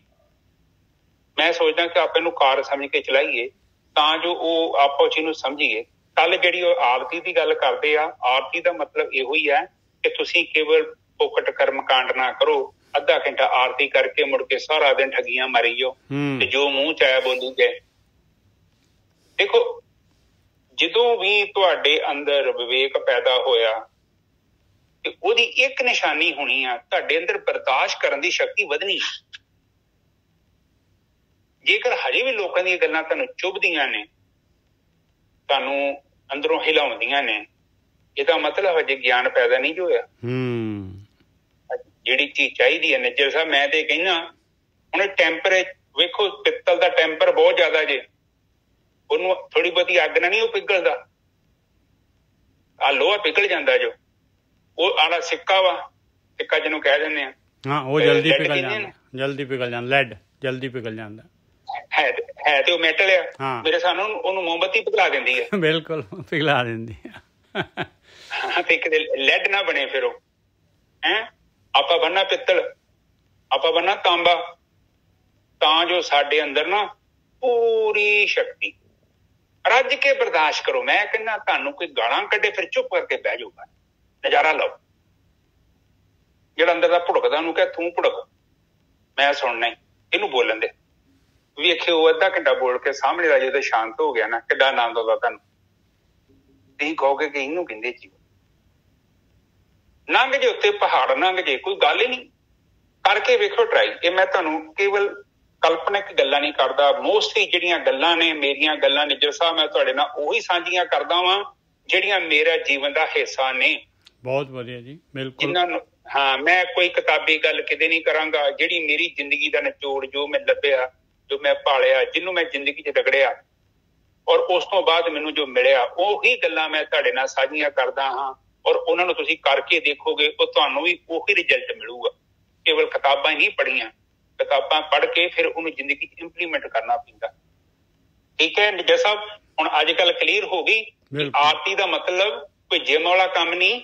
ਮੈਂ ਸੋਚਦਾ ਕਿ ਆਪਾਂ ਇਹਨੂੰ ਕਾਰ ਸਮਝ ਕੇ ਚਲਾਈਏ ਤਾਂ ਜੋ ਉਹ ਆਪੋ ਚ ਇਹਨੂੰ ਸਮਝੀਏ। ਕੱਲ ਜਿਹੜੀ ਉਹ ਆਰਤੀ ਦੀ ਗੱਲ ਕਰਦੇ ਆ, ਆਰਤੀ ਦਾ ਮਤਲਬ ਇਹੋ ਹੀ ਹੈ ਕਿ ਤੁਸੀਂ ਕੇਵਲ ਫੋਕਟ ਕਰਮ ਕਾਂਡ ਨਾ ਕਰੋ, ਅੱਧਾ ਘੰਟਾ ਆਰਤੀ ਕਰਕੇ ਮੁੜ ਕੇ ਸਾਰਾ ਦਿਨ ਠੱਗੀਆਂ ਮਾਰੀ ਜਾਓ ਤੇ ਜੋ ਮੂੰਹ ਚ ਆਇਆ ਬੋਲੀ ਗਏ। ਦੇਖੋ, ਜਦੋਂ ਵੀ ਤੁਹਾਡੇ ਅੰਦਰ ਵਿਵੇਕ ਪੈਦਾ ਹੋਇਆ ਤੇ ਉਹਦੀ ਇੱਕ ਨਿਸ਼ਾਨੀ ਹੋਣੀ ਆ, ਤੁਹਾਡੇ ਅੰਦਰ ਬਰਦਾਸ਼ਤ ਕਰਨ ਦੀ ਸ਼ਕਤੀ ਵਧਣੀ। ਜੇਕਰ ਹਜੇ ਵੀ ਲੋਕਾਂ ਦੀਆਂ ਗੱਲਾਂ ਤੁਹਾਨੂੰ ਚੁੱਭਦੀਆਂ ਨੇ, ਤੁਹਾਨੂੰ ਅੰਦਰੋਂ ਹਿਲਾਉਂਦੀਆਂ ਨੇ, ਇਹਦਾ ਮਤਲਬ ਹਜੇ ਗਿਆਨ ਪੈਦਾ ਨਹੀਂ ਹੋਇਆ। ਜਿਹੜੀ ਚੀਜ਼ ਚਾਹੀਦੀ ਹੈ ਨਿੱਜਰ ਸਾਹਿਬ, ਮੈਂ ਤੇ ਕਹਿੰਦਾ ਹੁਣ ਟੈਂਪਰੇਚਰ ਵੇਖੋ, ਪਿੱਤਲ ਦਾ ਟੈਂਪਰ ਬਹੁਤ ਜ਼ਿਆਦਾ ਜੇ, ਉਹਨੂੰ ਥੋੜੀ ਬਹੁਤੀ ਅੱਗ ਨਾਲ ਨਹੀਂ ਉਹ ਪਿਘਲਦਾ। ਆਹ ਲੋਹਾ ਪਿਘਲ ਜਾਂਦਾ ਜੋ, ਉਹ ਆਲਾ ਸਿੱਕਾ ਵਾ, ਸਿੱਕਾ ਜਿਹਨੂੰ ਕਹਿ ਦਿੰਦੇ ਆ। ਹਾਂ, ਉਹ ਜਲਦੀ ਪਿਘਲ ਜਾਂਦਾ, ਜਲਦੀ ਪਿਘਲ ਜਾਂਦਾ, ਲੈਡ ਜਲਦੀ ਪਿਘਲ ਜਾਂਦਾ ਹੈ ਤੇ ਉਹ ਮੈਟਲ ਆ। ਮੇਰੇ ਸਾਨੂੰ ਉਹਨੂੰ ਮੋਮਬੱਤੀ ਪਿਘਲਾ ਦਿੰਦੀ ਹੈ। ਬਿਲਕੁਲ ਪਿਘਲਾ ਦਿੰਦੀ ਆ। ਤੇ ਕਿਤੇ ਲੈਡ ਨਾ ਬਣੇ ਫਿਰ ਉਹ ਹੈਂ। ਆਪਾਂ ਬੰਨਾ ਪਿੱਤਲ, ਆਪਾਂ ਬੰਨਾ ਤਾਂਬਾ, ਤਾਂ ਜੋ ਸਾਡੇ ਅੰਦਰ ਨਾ ਪੂਰੀ ਸ਼ਕਤੀ ਰੱਜ ਕੇ ਬਰਦਾਸ਼ਤ ਕਰੋ। ਮੈਂ ਕਹਿੰਦਾ ਤੁਹਾਨੂੰ ਕੋਈ ਗਾਲਾਂ ਕੱਢੇ ਫਿਰ ਚੁੱਪ ਕਰਕੇ ਬਹਿ ਜਾਊਗਾ, ਨਜ਼ਾਰਾ ਲਓ। ਜਿਹੜਾ ਅੰਦਰ ਦਾ ਭੁੜਕਦਾ ਉਹਨੂੰ ਕਹਿ ਤੂੰ ਭੁੜਕ, ਮੈਂ ਸੁਣਨਾ, ਇਹਨੂੰ ਬੋਲਣ ਦੇ। ਵੇਖਿਓ ਉਹ ਅੱਧਾ ਘੰਟਾ ਬੋਲ ਕੇ ਸਾਹਮਣੇ ਦਾ ਜਦੋਂ ਸ਼ਾਂਤ ਹੋ ਗਿਆ ਨਾ, ਕਿੱਡਾ ਆਨੰਦ ਆਉਂਦਾ ਤੁਹਾਨੂੰ। ਤੁਸੀਂ ਕਹੋਗੇ ਕਿ ਇਹਨੂੰ ਕਹਿੰਦੇ ਜੀ ਲੰਘ ਜੇ ਉੱਤੇ ਪਹਾੜ, ਲੰਘ ਜੇ, ਕੋਈ ਗੱਲ ਹੀ ਨਹੀਂ। ਕਰਕੇ ਵੇਖੋ ਟਰਾਈ। ਇਹ ਮੈਂ ਤੁਹਾਨੂੰ ਕੇਵਲ ਕਲਪਨਿਕ ਗੱਲਾਂ ਨਹੀਂ ਕਰਦਾ, ਮੋਸਟਲੀ ਜਿਹੜੀਆਂ ਗੱਲਾਂ ਨੇ ਮੇਰੀਆਂ ਗੱਲਾਂ ਨਿੱਜਰ ਸਾਹਿਬ, ਮੈਂ ਤੁਹਾਡੇ ਨਾਲ ਉਹੀ ਸਾਂਝੀਆਂ ਕਰਦਾ ਵਾਂ ਜਿਹੜੀਆਂ ਮੇਰਾ ਜੀਵਨ ਦਾ ਹਿੱਸਾ ਨੇ। ਬਹੁਤ ਵਧੀਆ ਜੀ, ਬਿਲਕੁਲ। ਜਿਨ੍ਹਾਂ ਨੂੰ ਮੈਂ ਕੋਈ ਕਿਤਾਬੀ ਗੱਲ ਕਿਤੇ ਨਹੀਂ ਕਰਾਂਗਾ। ਜਿਹੜੀ ਮੇਰੀ ਜ਼ਿੰਦਗੀ ਦਾ ਨਿਚੋੜ, ਜੋ ਮੈਂ ਲੱਭਿਆ, ਜੋ ਮੈਂ ਪਾਲਿਆ, ਜਿਹਨੂੰ ਮੈਂ ਜ਼ਿੰਦਗੀ 'ਚ ਰਗੜਿਆ, ਔਰ ਉਸ ਤੋਂ ਬਾਅਦ ਮੈਨੂੰ ਜੋ ਮਿਲਿਆ, ਉਹੀ ਗੱਲਾਂ ਮੈਂ ਤੁਹਾਡੇ ਨਾਲ ਸਾਂਝੀਆਂ ਕਰਦਾ ਹਾਂ। ਔਰ ਉਹਨਾਂ ਨੂੰ ਤੁਸੀਂ ਕਰਕੇ ਦੇਖੋਗੇ, ਉਹ ਤੁਹਾਨੂੰ ਵੀ ਉਹੀ ਰਿਜ਼ਲਟ ਮਿਲੂਗਾ। ਕੇਵਲ ਕਿਤਾਬਾਂ ਹੀ ਨਹੀਂ ਪੜ੍ਹੀਆਂ, ਕਿਤਾਬਾਂ ਪੜ੍ਹ ਕੇ ਫਿਰ ਉਹਨੂੰ ਜ਼ਿੰਦਗੀ 'ਚ ਇੰਪਲੀਮੈਂਟ ਕਰਨਾ ਪੈਂਦਾ। ਠੀਕ ਹੈ ਨਿੱਜਰ ਸਾਹਿਬ, ਹੁਣ ਅੱਜ ਕੱਲ ਕਲੀਅਰ ਹੋ ਗਈ। ਆਰਤੀ ਦਾ ਮਤਲਬ ਕੋਈ ਜਿਮ ਵਾਲਾ ਕੰਮ ਨਹੀਂ।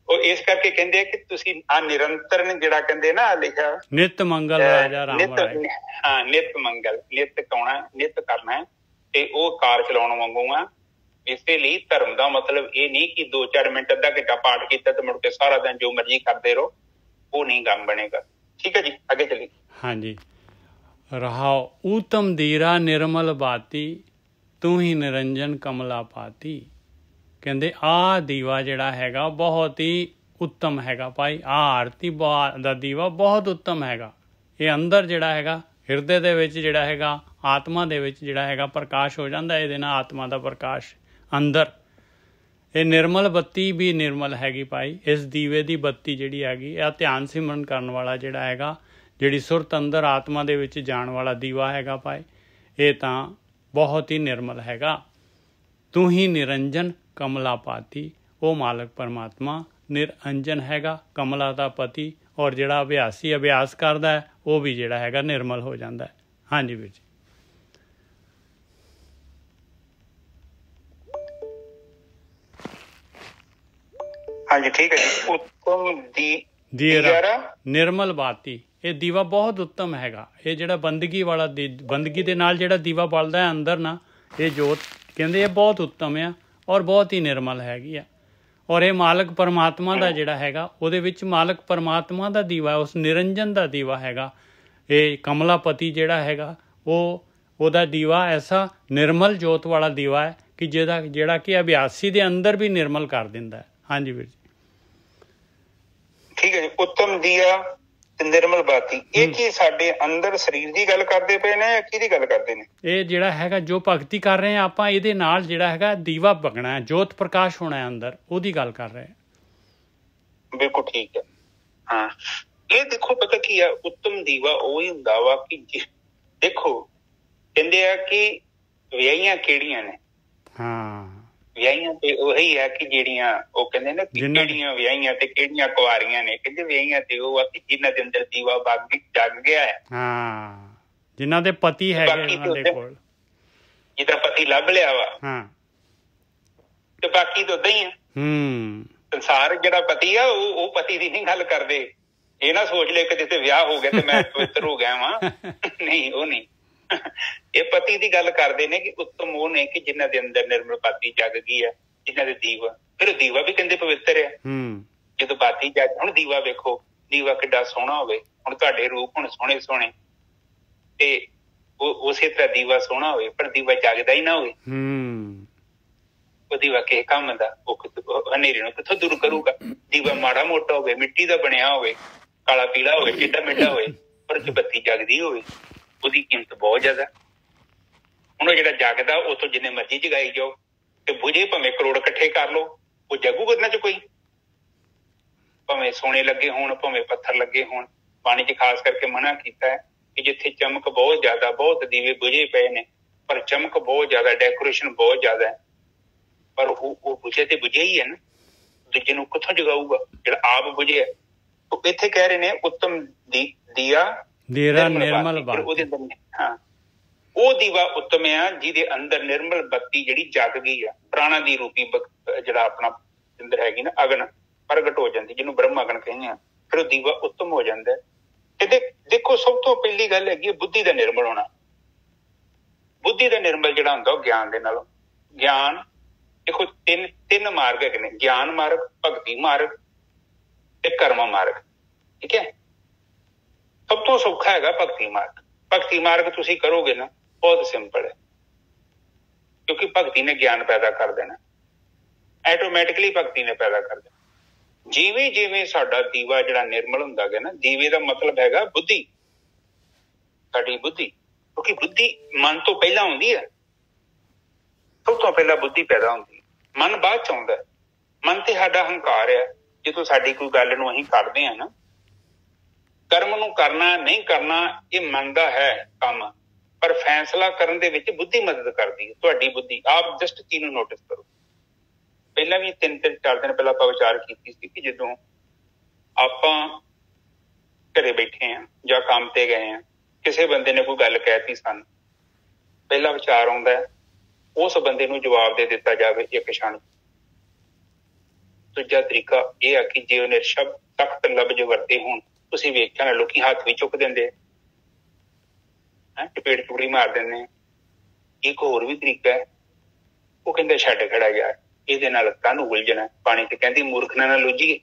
ਉਹ ਇਸ ਕਰਕੇ ਕਹਿੰਦੇ ਕਿ ਤੁਸੀਂ ਆ ਨਿਰੰਤਰ ਜਿਹੜਾ ਕਹਿੰਦੇ ਨਾ ਲਿਖਿਆ, ਨਿਤ ਮੰਗਲ ਰਾਜਾ ਰਾਮ हाँ नित मंगल, नित गाउणा, नित करना है ते वो कार चलाउण वांगू आ। इसे लिए धर्म का मतलब ये नहीं कि 2-4 मिनट अद्धा घंटा पाठ किया तो मुड़ के सारा दिन जो मर्जी करते रहो, वो नहीं काम बनेगा। ठीक है जी, आगे चलिए। हाँ जी। रहाओ ऊतम धीरा निर्मल बाती, तू ही निरंजन कमला पाती। कहते आ दीवा जिहड़ा हैगा बहुत ही उत्तम हैगा भाई। आ आरती दा दीवा बहुत उत्तम हैगा। ये अंदर जिहड़ा हैगा हिरदे दे विच जिहड़ा हैगा आत्मा दे विच जिहड़ा हैगा प्रकाश हो जाता है। इहदे नाल आत्मा दा प्रकाश अंदर। ये निर्मल बत्ती भी निर्मल हैगी भाई। इस दीवे की बत्ती जिहड़ी हैगी आ ध्यान सिमरन करन वाला जिहड़ा हैगा, जिहड़ी सुरत अंदर आत्मा दे विच जाण वाला दीवा हैगा भाई, ये तां बहुत ही निर्मल हैगा। तू ही निरंजन कमला पाती। वो मालक परमात्मा निरंजन हैगा, कमला दा पति। और जिहड़ा अभ्यासी अभ्यास करदा है वो भी जिहड़ा हैगा निर्मल हो जाता है। हाँ जी वीर जी। हाँ जी ठीक है जी। उत्तम दीरा निर्मल बाती। ये दीवा बहुत उत्तम हैगा। ये जिहड़ा बंदगी वाला बंदगी दे नाल जिहड़ा दीवा बलदा है अंदर ना, ये जोत कहंदे ये बहुत उत्तम है और बहुत ही निर्मल हैगी आ। और ये मालक परमात्मा दा जिहड़ा हैगा उहदे विच मालक परमात्मा दा दीवा है, उस निरंजन दा दीवा हैगा। ये कमलापति जिहड़ा हैगा वो उहदा दीवा ऐसा निर्मल जोत वाला दीवा है कि जिहड़ा कि अभ्यासी दे अंदर भी निर्मल कर दिंदा है। हाँ जी वीर जी। ठीक है जी। उत्तम दिया ते निर्मल बाती, ये की साडे अंदर शरीर की गल करते पे ने या किहदी गल करते ने? ये जिहड़ा हैगा जो भगती कर रहे हैं आपां, इहदे नाल जिहड़ा हैगा दीवा भगना है, जोत प्रकाश होना है अंदर, ओहदी गल कर रहे हैं। बिल्कुल ठीक है। हाँ ये देखो पता की है, उत्तम दीवा वो ही हुंदा वा कि देखो कहंदे आ कि विआहियां किहड़ियां ने। हाँ विआहियां ते ਉਹੀ है कि ਜਿਹੜੀਆਂ ਉਹ ਕਹਿੰਦੇ ਨੇ ਕਿ ਕਿਹੜੀਆਂ ਵਿਆਹੀਆਂ ਤੇ ਕਿਹੜੀਆਂ ਕੁਆਰੀਆਂ ਨੇ। ਕਹਿੰਦੇ ਵਿਆਹੀਆਂ ਤੇ ਉਹ ਆ ਕਿ ਜਿਨ੍ਹਾਂ ਦੇ ਅੰਦਰ ਦੀਵਾ ਜਗ ਗਿਆ ਹੈ। ਹਾਂ ਜਿਨ੍ਹਾਂ ਦੇ ਪਤੀ ਹੈਗੇ ਉਹਨਾਂ ਦੇ ਕੋਲ, ਜਿਹਦਾ ਪਤੀ ਲੱਭ ਲਿਆ ਵਾ। ਹਾਂ ਤੇ ਬਾਕੀ ਤਾਂ ਉਦਾਂ ਹੀ ਆ। ਸੰਸਾਰ ਜਿਹੜਾ ਪਤੀ ਆ ਉਹ ਪਤੀ ਦੀ ਨਹੀਂ ਗੱਲ ਕਰਦੇ। ਇਹ ਨਾ ਸੋਚ ਲੈ ਕਿ ਜਿੱਥੇ ਵਿਆਹ ਹੋ ਗਿਆ ਤੇ ਮੈਂ ਪਵਿੱਤਰ ਹੋ ਗਿਆ ਵਾਂ। ਨਹੀਂ ਉਹ ਨਹੀਂ। ਇਹ ਪਤੀ ਦੀ ਗੱਲ ਕਰਦੇ ਨੇ ਕਿ ਉੱਤਮ ਉਹ ਨੇ ਕਿ ਜਿਨ੍ਹਾਂ ਦੇ ਅੰਦਰ ਨਿਰਮਲ ਬਾਤੀ ਜਗ ਗਈ ਹੈ, ਜਿਨ੍ਹਾਂ ਦੇ ਦੀਵਾ। ਫਿਰ ਦੀਵਾ ਵੀ ਕਹਿੰਦੇ ਪਵਿੱਤਰ ਹੈ। ਜਦੋਂ ਬਾਤੀ ਜਗ, ਹੁਣ ਦੀਵਾ ਵੇਖੋ, ਦੀਵਾ ਕਿੱਡਾ ਸੋਹਣਾ ਹੋਵੇ। ਹੁਣ ਤੁਹਾਡੇ ਰੂਪ ਹੁਣ ਸੋਹਣੇ ਸੋਹਣੇ ਤੇ ਉਸੇ ਤਰ੍ਹਾਂ ਦੀਵਾ ਸੋਹਣਾ ਹੋਵੇ ਪਰ ਦੀਵਾ ਜਗਦਾ ਹੀ ਨਾ ਹੋਵੇ। ਉਹ ਦੀਵਾ ਕਿਸੇ ਕੰਮ ਦਾ, ਉਹ ਹਨੇਰੇ ਨੂੰ ਕਿੱਥੋਂ ਦੂਰ ਕਰੂਗਾ। ਦੀਵਾ ਮਾੜਾ ਮੋਟਾ ਹੋਵੇ, ਮਿੱਟੀ ਦਾ ਬਣਿਆ ਹੋਵੇ, ਕਾਲਾ ਪੀਲਾ ਹੋਵੇ, ਟੇਢਾ ਮੇਢਾ ਹੋਵੇ, ਪਰ ਜੇ ਬੱਤੀ ਜਗਦੀ ਹੋਵੇ ਉਹਦੀ ਕੀਮਤ ਬਹੁਤ ਜ਼ਿਆਦਾ। ਹੁਣ ਉਹ ਜਿਹੜਾ ਜਗਦਾ ਉੱਥੋਂ ਜਿੰਨੇ ਮਰਜ਼ੀ ਜਗਾਈ ਜਾਓ ਤੇ ਬੁਝੇ, ਭਾਵੇਂ ਕਰੋੜ ਇਕੱਠੇ ਕਰ ਲਓ, ਉਹ ਜਗੂਗਾ ਇਹਨਾਂ ਚ ਕੋਈ। ਭਾਵੇਂ ਸੋਨੇ ਲੱਗੇ ਹੋਣ, ਭਾਵੇਂ ਪੱਥਰ ਲੱਗੇ ਹੋਣ। ਪਾਣੀ ਚ ਖਾਸ ਕਰਕੇ ਮਨਾ ਕੀਤਾ ਹੈ ਕਿ ਜਿੱਥੇ ਚਮਕ ਬਹੁਤ ਜ਼ਿਆਦਾ, ਬਹੁਤ ਦੀਵੇ ਬੁਝੇ ਪਏ ਨੇ ਪਰ ਚਮਕ ਬਹੁਤ ਜ਼ਿਆਦਾ, ਡੈਕੋਰੇਸ਼ਨ ਬਹੁਤ ਜ਼ਿਆਦਾ ਹੈ, ਪਰ ਉਹ ਬੁਝੇ ਤੇ ਬੁਝੇ ਹੀ ਹੈ ਨਾ। ਦੂਜੇ ਨੂੰ ਕਿੱਥੋਂ ਜਗਾਊਗਾ ਜਿਹੜਾ ਆਪ ਬੁਝਿਆ। ਇੱਥੇ ਕਹਿ ਰਹੇ ਨੇ ਉੱਤਮ ਦੀਆ निर्मल हाँ ਉਹ ਦੀਵਾ ਉੱਤਮ ਆ ਜਿਹਦੇ ਅੰਦਰ ਨਿਰਮਲ ਬੱਤੀ ਜਿਹੜੀ ਜਗ ਗਈ ਆ, ਪ੍ਰਾਣਾ ਦੀ ਰੂਪੀ ਜਿਹੜਾ ਆਪਣਾ ਅੰਦਰ ਹੈਗੀ ਨਾ ਅਗਨ ਪ੍ਰਗਟ ਹੋ ਜਾਂਦੀ, ਜਿਹਨੂੰ ਬ੍ਰਹਮ ਅਗਨ ਕਹਿੰਦੇ ਆ। ਫਿਰ ਉਹ ਦੀਵਾ ਉੱਤਮ ਹੋ ਜਾਂਦਾ। ਤੇ ਦੇਖੋ ਸਭ ਤੋਂ ਪਹਿਲੀ ਗੱਲ ਹੈਗੀ ਬੁੱਧੀ ਦਾ ਨਿਰਮਲ ਹੋਣਾ। ਬੁੱਧੀ ਦਾ ਨਿਰਮਲ ਜਿਹੜਾ ਹੁੰਦਾ ਉਹ ਗਿਆਨ ਦੇ ਨਾਲੋਂ। ਗਿਆਨ ਦੇਖੋ ਤਿੰਨ ਮਾਰਗ ਹੈਗੇ ਨੇ, ਗਿਆਨ ਮਾਰਗ, ਭਗਤੀ ਮਾਰਗ ਤੇ ਕਰਮ ਮਾਰਗ। ਠੀਕ ਹੈ। ਸਭ ਤੋਂ ਸੌਖਾ ਹੈਗਾ ਭਗਤੀ ਮਾਰਗ। ਭਗਤੀ ਮਾਰਗ ਤੁਸੀਂ ਕਰੋਗੇ ਨਾ, ਬਹੁਤ ਸਿੰਪਲ ਹੈ, ਕਿਉਂਕਿ ਭਗਤੀ ਨੇ ਗਿਆਨ ਪੈਦਾ ਕਰ ਦੇਣਾ। ਆਟੋਮੈਟਿਕਲੀ ਭਗਤੀ ਨੇ ਪੈਦਾ ਕਰ ਦੇਣਾ। ਜਿਵੇਂ ਜਿਵੇਂ ਸਾਡਾ ਦੀਵਾ ਜਿਹੜਾ ਨਿਰਮਲ ਹੁੰਦਾ ਗਿਆ ਨਾ, ਦੀਵੇ ਦਾ ਮਤਲਬ ਹੈਗਾ ਬੁੱਧੀ, ਸਾਡੀ ਬੁੱਧੀ। ਕਿਉਂਕਿ ਬੁੱਧੀ ਮਨ ਤੋਂ ਪਹਿਲਾਂ ਹੁੰਦੀ ਹੈ। ਸਭ ਤੋਂ ਪਹਿਲਾਂ ਬੁੱਧੀ ਪੈਦਾ ਹੁੰਦੀ, ਮਨ ਬਾਅਦ ਚ ਆਉਂਦਾ। ਮਨ ਤੇ ਸਾਡਾ ਹੰਕਾਰ ਹੈ। ਜਦੋਂ ਸਾਡੀ ਕੋਈ ਗੱਲ ਨੂੰ ਅਸੀਂ ਕਰਦੇ ਹਾਂ ਨਾ, ਕਰਮ ਨੂੰ ਕਰਨਾ ਨਹੀਂ ਕਰਨਾ ਇਹ ਮਨ ਦਾ ਹੈ ਕੰਮ, ਪਰ ਫੈਸਲਾ ਕਰਨ ਦੇ ਵਿੱਚ ਬੁੱਧੀ ਮਦਦ ਕਰਦੀ ਹੈ। ਤੁਹਾਡੀ ਬੁੱਧੀ ਆਪ ਜਸਟ ਚੀਜ਼ ਨੂੰ ਨੋਟਿਸ ਕਰੋ। ਪਹਿਲਾਂ ਵੀ 3-4 ਦਿਨ ਪਹਿਲਾਂ ਆਪਾਂ ਵਿਚਾਰ ਕੀਤੀ ਸੀ ਕਿ ਜਦੋਂ ਆਪਾਂ ਘਰੇ ਬੈਠੇ ਹਾਂ ਜਾਂ ਕੰਮ ਤੇ ਗਏ ਹਾਂ, ਕਿਸੇ ਬੰਦੇ ਨੇ ਕੋਈ ਗੱਲ ਕਹਿਤੀ ਸਾਨੂੰ, ਪਹਿਲਾ ਵਿਚਾਰ ਆਉਂਦਾ ਹੈ ਉਸ ਬੰਦੇ ਨੂੰ ਜਵਾਬ ਦੇ ਦਿੱਤਾ ਜਾਵੇ ਇੱਕ ਛਣ। ਦੂਜਾ ਤਰੀਕਾ ਇਹ ਆ ਕਿ ਜੇ ਉਹਨੇ ਸ਼ਬਦ ਸਖਤ ਲਫ਼ਜ਼ ਵਰਤੇ ਹੋਣ, ਤੁਸੀਂ ਵੇਖਿਆ ਨਾ ਲੋਕੀ ਹੱਥ ਵੀ ਚੁੱਕ ਦਿੰਦੇ। ਚਪੇੜ ਚੁਪੜੀ ਮਾਰ ਦਿੰਦੇ। ਇੱਕ ਹੋਰ ਵੀ ਤਰੀਕਾ ਹੈ, ਉਹ ਕਹਿੰਦਾ ਛੱਡ ਖੜਾ ਯਾਰ, ਇਹਦੇ ਨਾਲ ਕਾਹਨੂੰ ਉਲਝਣਾ, ਪਾਣੀ ਤੇ ਕਹਿੰਦੀ ਮੂਰਖ ਨਾਲ ਲੁੱਝੀਏ।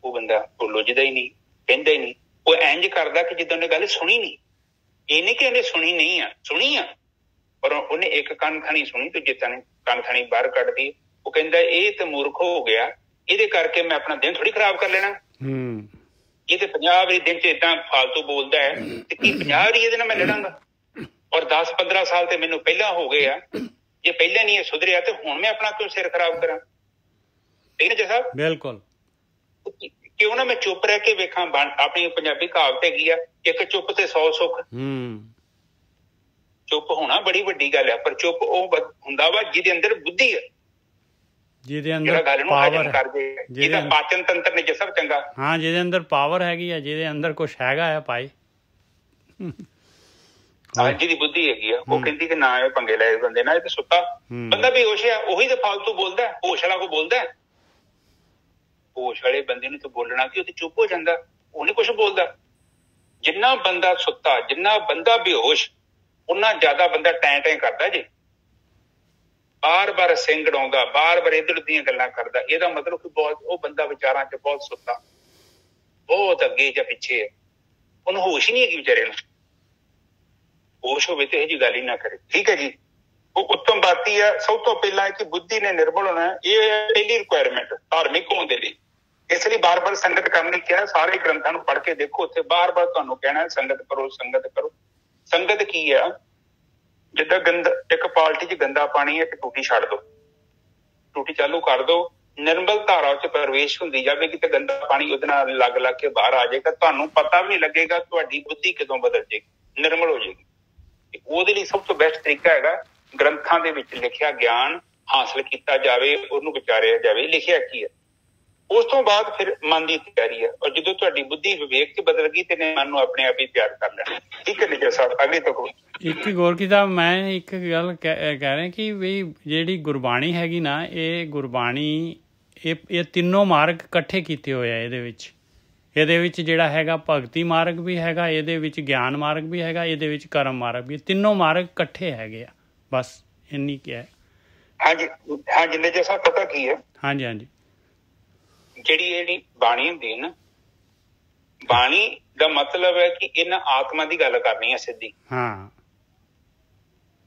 ਉਹ ਬੰਦਾ ਉਹ ਲੁੱਝਦਾ ਹੀ ਨਹੀਂ, ਕਹਿੰਦਾ ਹੀ ਨਹੀਂ। ਉਹ ਇੰਝ ਕਰਦਾ ਕਿ ਜਿੱਦਾਂ ਉਹਨੇ ਗੱਲ ਸੁਣੀ ਨਹੀਂ। ਇਹ ਨਹੀਂ ਕਿ ਉਹਨੇ ਸੁਣੀ ਨਹੀਂ ਆ, ਸੁਣੀ ਆ, ਪਰ ਉਹਨੇ ਇੱਕ ਕੰਨ ਥਾਣੀ ਸੁਣੀ ਤੇ ਜਿੱਦਾਂ ਨੇ ਕੰਨ ਥਾਣੀ ਬਾਹਰ ਕੱਢਦੀ। ਉਹ ਕਹਿੰਦਾ ਇਹ ਤੇ ਮੂਰਖ ਹੋ ਗਿਆ, ਇਹਦੇ ਕਰਕੇ ਮੈਂ ਆਪਣਾ ਦਿਨ ਥੋੜੀ ਖਰਾਬ ਕਰ ਲੈਣਾ। ਇਹ ਤੇ 50 ਵਾਰੀ ਦਿਨ ਚ ਏਦਾਂ ਫਾਲਤੂ ਬੋਲਦਾ ਹੈ ਤੇ ਕੀ 50 ਵਾਰੀ ਇਹਦੇ ਨਾਲ ਮੈਂ ਲੜਾਂਗਾ? ਔਰ 10-15 ਸਾਲ ਤੇ ਮੈਨੂੰ ਪਹਿਲਾਂ ਹੋ ਗਏ ਆ। ਜੇ ਪਹਿਲਾਂ ਨਹੀਂ ਇਹ ਸੁਧਰਿਆ ਤੇ ਹੁਣ ਮੈਂ ਆਪਣਾ ਕਿਉਂ ਸਿਰ ਖਰਾਬ ਕਰਾਂ? ਠੀਕ ਹੈ ਜੀ ਸਾਹਿਬ, ਬਿਲਕੁਲ। ਕਿਉਂ ਨਾ ਮੈਂ ਚੁੱਪ ਰਹਿ ਕੇ ਵੇਖਾਂ। ਆਪਣੀ ਪੰਜਾਬੀ ਕਹਾਵਤ ਹੈਗੀ ਆ, ਇੱਕ ਚੁੱਪ ਤੇ 100 ਸੁੱਖ। ਚੁੱਪ ਹੋਣਾ ਬੜੀ ਵੱਡੀ ਗੱਲ ਹੈ, ਪਰ ਚੁੱਪ ਉਹ ਹੁੰਦਾ ਵਾ ਜਿਹਦੇ ਅੰਦਰ ਬੁੱਧੀ ਹੈ, ਜਿਹਦੇ ਅੰਦਰ ਗੱਲ ਨੂੰ ਹਜਮ ਕਰ ਜੇ, ਜਿਹਦਾ ਪਾਚਨ ਤੰਤਰ ਨੇ ਸਭ ਚੰਗਾ। ਹਾਂ, ਜਿਹਦੇ ਅੰਦਰ ਪਾਵਰ ਹੈਗੀ ਆ, ਜਿਹਦੇ ਅੰਦਰ ਕੁਛ ਹੈਗਾ ਆ ਭਾਈ, ਜਿਹਦੀ ਬੁੱਧੀ ਹੈਗੀ ਆ। ਉਹ ਕਹਿੰਦੀ ਕਿ ਨਾ ਇਹ ਪੰਗੇ ਲੈ ਬੰਦੇ ਨਾਲ, ਇਹ ਤੇ ਸੁੱਤਾ ਬੰਦਾ ਬੇਹੋਸ਼ ਆ, ਉਹੀ ਤੇ ਫਾਲਤੂ ਬੋਲਦਾ। ਹੋਸ਼ ਵਾਲਾ ਕੋ ਬੋਲਦਾ, ਹੋਸ਼ ਵਾਲੇ ਬੰਦੇ ਨੂੰ ਤਾਂ ਬੋਲਣਾ ਕਿ ਉਹ ਤੇ ਚੁੱਪ ਹੋ ਜਾਂਦਾ, ਉਹ ਨੀ ਕੁਛ ਬੋਲਦਾ। ਜਿੰਨਾ ਬੰਦਾ ਸੁੱਤਾ, ਜਿੰਨਾ ਬੰਦਾ ਬੇਹੋਸ਼, ਉਹਨਾਂ ਜ਼ਿਆਦਾ ਬੰਦਾ ਟੈਂ ਟੈਂ ਕਰਦਾ ਜੇ, ਬਾਰ-ਬਾਰ ਸਿੰਘ ਅੜਾਉਂਦਾ, ਬਾਰ-ਬਾਰ ਇੱਧਰ ਦੀਆਂ ਗੱਲਾਂ ਕਰਦਾ। ਇਹਦਾ ਮਤਲਬ ਕਿ ਬਹੁਤ ਉਹ ਬੰਦਾ ਵਿਚਾਰਾਂ ਚ ਬਹੁਤ ਸੁੱਤਾ, ਬਹੁਤ ਅੱਗੇ ਜਾਂ ਪਿੱਛੇ ਹੈ, ਉਹਨੂੰ ਹੋਸ਼ ਹੀ ਨਹੀਂ ਹੈਗੀ ਵਿਚਾਰੇ ਨੂੰ। ਹੋਸ਼ ਹੋਵੇ ਤੇ ਇਹ ਜਿਹੀ ਗੱਲ ਹੀ ਨਾ ਕਰੇ। ਠੀਕ ਹੈ ਜੀ। ਉਹ ਉੱਤਮ ਬਾਤੀ ਹੈ। ਸਭ ਤੋਂ ਪਹਿਲਾਂ ਕਿ ਬੁੱਧੀ ਨੇ ਨਿਰਮਲ ਹੋਣਾ, ਇਹ ਪਹਿਲੀ ਰਿਕੁਆਇਰਮੈਂਟ ਧਾਰਮਿਕ ਹੋਣ ਦੇ ਲਈ। ਇਸ ਲਈ ਬਾਰ-ਬਾਰ ਸੰਗਤ ਕਰਨ ਲਈ ਕਿਹਾ। ਸਾਰੇ ਗ੍ਰੰਥਾਂ ਨੂੰ ਪੜ੍ਹ ਕੇ ਦੇਖੋ, ਉੱਥੇ ਬਾਰ-ਬਾਰ ਤੁਹਾਨੂੰ ਕਹਿਣਾ ਸੰਗਤ ਕਰੋ, ਸੰਗਤ ਕਰੋ। ਸੰਗਤ ਕੀ ਆ? ਜਿੱਦਾਂ ਇੱਕ ਬਾਲਟੀ ਚ ਗੰਦਾ ਪਾਣੀ ਹੈ ਤੇ ਟੂਟੀ ਛੱਡ ਦੋ, ਟੂਟੀ ਚਾਲੂ ਕਰ ਦੋ, ਨਿਰਮਲ ਧਾਰਾ ਚ ਪ੍ਰਵੇਸ਼ ਹੁੰਦੀ ਜਾਵੇਗੀ ਤੇ ਗੰਦਾ ਪਾਣੀ ਉਹਦੇ ਨਾਲ ਲੱਗ ਲੱਗ ਕੇ ਬਾਹਰ ਆ ਜਾਏਗਾ। ਤੁਹਾਨੂੰ ਪਤਾ ਵੀ ਨਹੀਂ ਲੱਗੇਗਾ ਤੁਹਾਡੀ ਬੁੱਧੀ ਕਦੋਂ ਬਦਲ ਜਾਏਗੀ, ਨਿਰਮਲ ਹੋ ਜਾਏਗੀ। ਉਹਦੇ ਲਈ ਸਭ ਤੋਂ ਬੈਸਟ ਤਰੀਕਾ ਹੈਗਾ ਗ੍ਰੰਥਾਂ ਦੇ ਵਿੱਚ ਲਿਖਿਆ ਗਿਆਨ ਹਾਸਲ ਕੀਤਾ ਜਾਵੇ, ਉਹਨੂੰ ਵਿਚਾਰਿਆ ਜਾਵੇ ਲਿਖਿਆ ਕੀ ਹੈ। ਉਸ ਤੋਂ ਬਾਅਦ ਫਿਰ ਮਨ ਦੀ ਤਿਆਰੀ ਹੈ। ਔਰ ਜਦੋਂ ਤੁਹਾਡੀ ਬੁੱਧੀ ਵਿਵੇਕ ਚ ਬਦਲ ਗਈ ਤੇ ਮਨ ਨੂੰ ਆਪਣੇ ਆਪ ਹੀ ਤਿਆਰ ਕਰ ਲੈਣਾ। ਠੀਕ ਹੈ ਨਿਜਰ ਸਾਹਿਬ, ਅਗਲੀ ਤੋਂ ਇੱਕ ਗੋਰਖੀ ਸਾਹਿਬ, ਮੈਂ ਇੱਕ ਗੱਲ ਕਹਿ ਰਿਹਾ ਕਿ ਵੀ ਜਿਹੜੀ ਗੁਰਬਾਣੀ ਹੈਗੀ ਨਾ, ਇਹ ਗੁਰਬਾਣੀ ਇਹ ਤਿੰਨੋਂ ਮਾਰਗ ਇਕੱਠੇ ਕੀਤੇ ਹੋਏ ਆ ਇਹਦੇ ਵਿੱਚ। ਇਹਦੇ ਵਿੱਚ ਜਿਹੜਾ ਹੈਗਾ ਭਗਤੀ ਮਾਰਗ ਵੀ ਹੈਗਾ, ਇਹਦੇ ਵਿੱਚ ਗਿਆਨ ਮਾਰਗ ਵੀ ਹੈਗਾ, ਇਹਦੇ ਵਿੱਚ ਕਰਮ ਮਾਰਗ ਵੀ, ਤਿੰਨੋਂ ਮਾਰਗ ਇਕੱਠੇ ਹੈਗੇ ਆ। ਬਸ ਇੰਨੀ ਕਿਹਾ। ਹਾਂਜੀ ਹਾਂਜੀ ਨਿਜਰ ਸਾਹਿਬ, ਪਤਾ ਕੀ ਹੈ? ਹਾਂਜੀ ਹਾਂਜੀ, ਜਿਹੜੀ ਬਾਣੀ ਹੁੰਦੀ ਹੈ ਨਾ, ਬਾਣੀ ਦਾ ਮਤਲਬ ਹੈ ਕਿ ਇਹਨਾਂ ਆਤਮਾ ਦੀ ਗੱਲ ਕਰਨੀ ਹੈ ਸਿੱਧੀ। ਹਾਂ,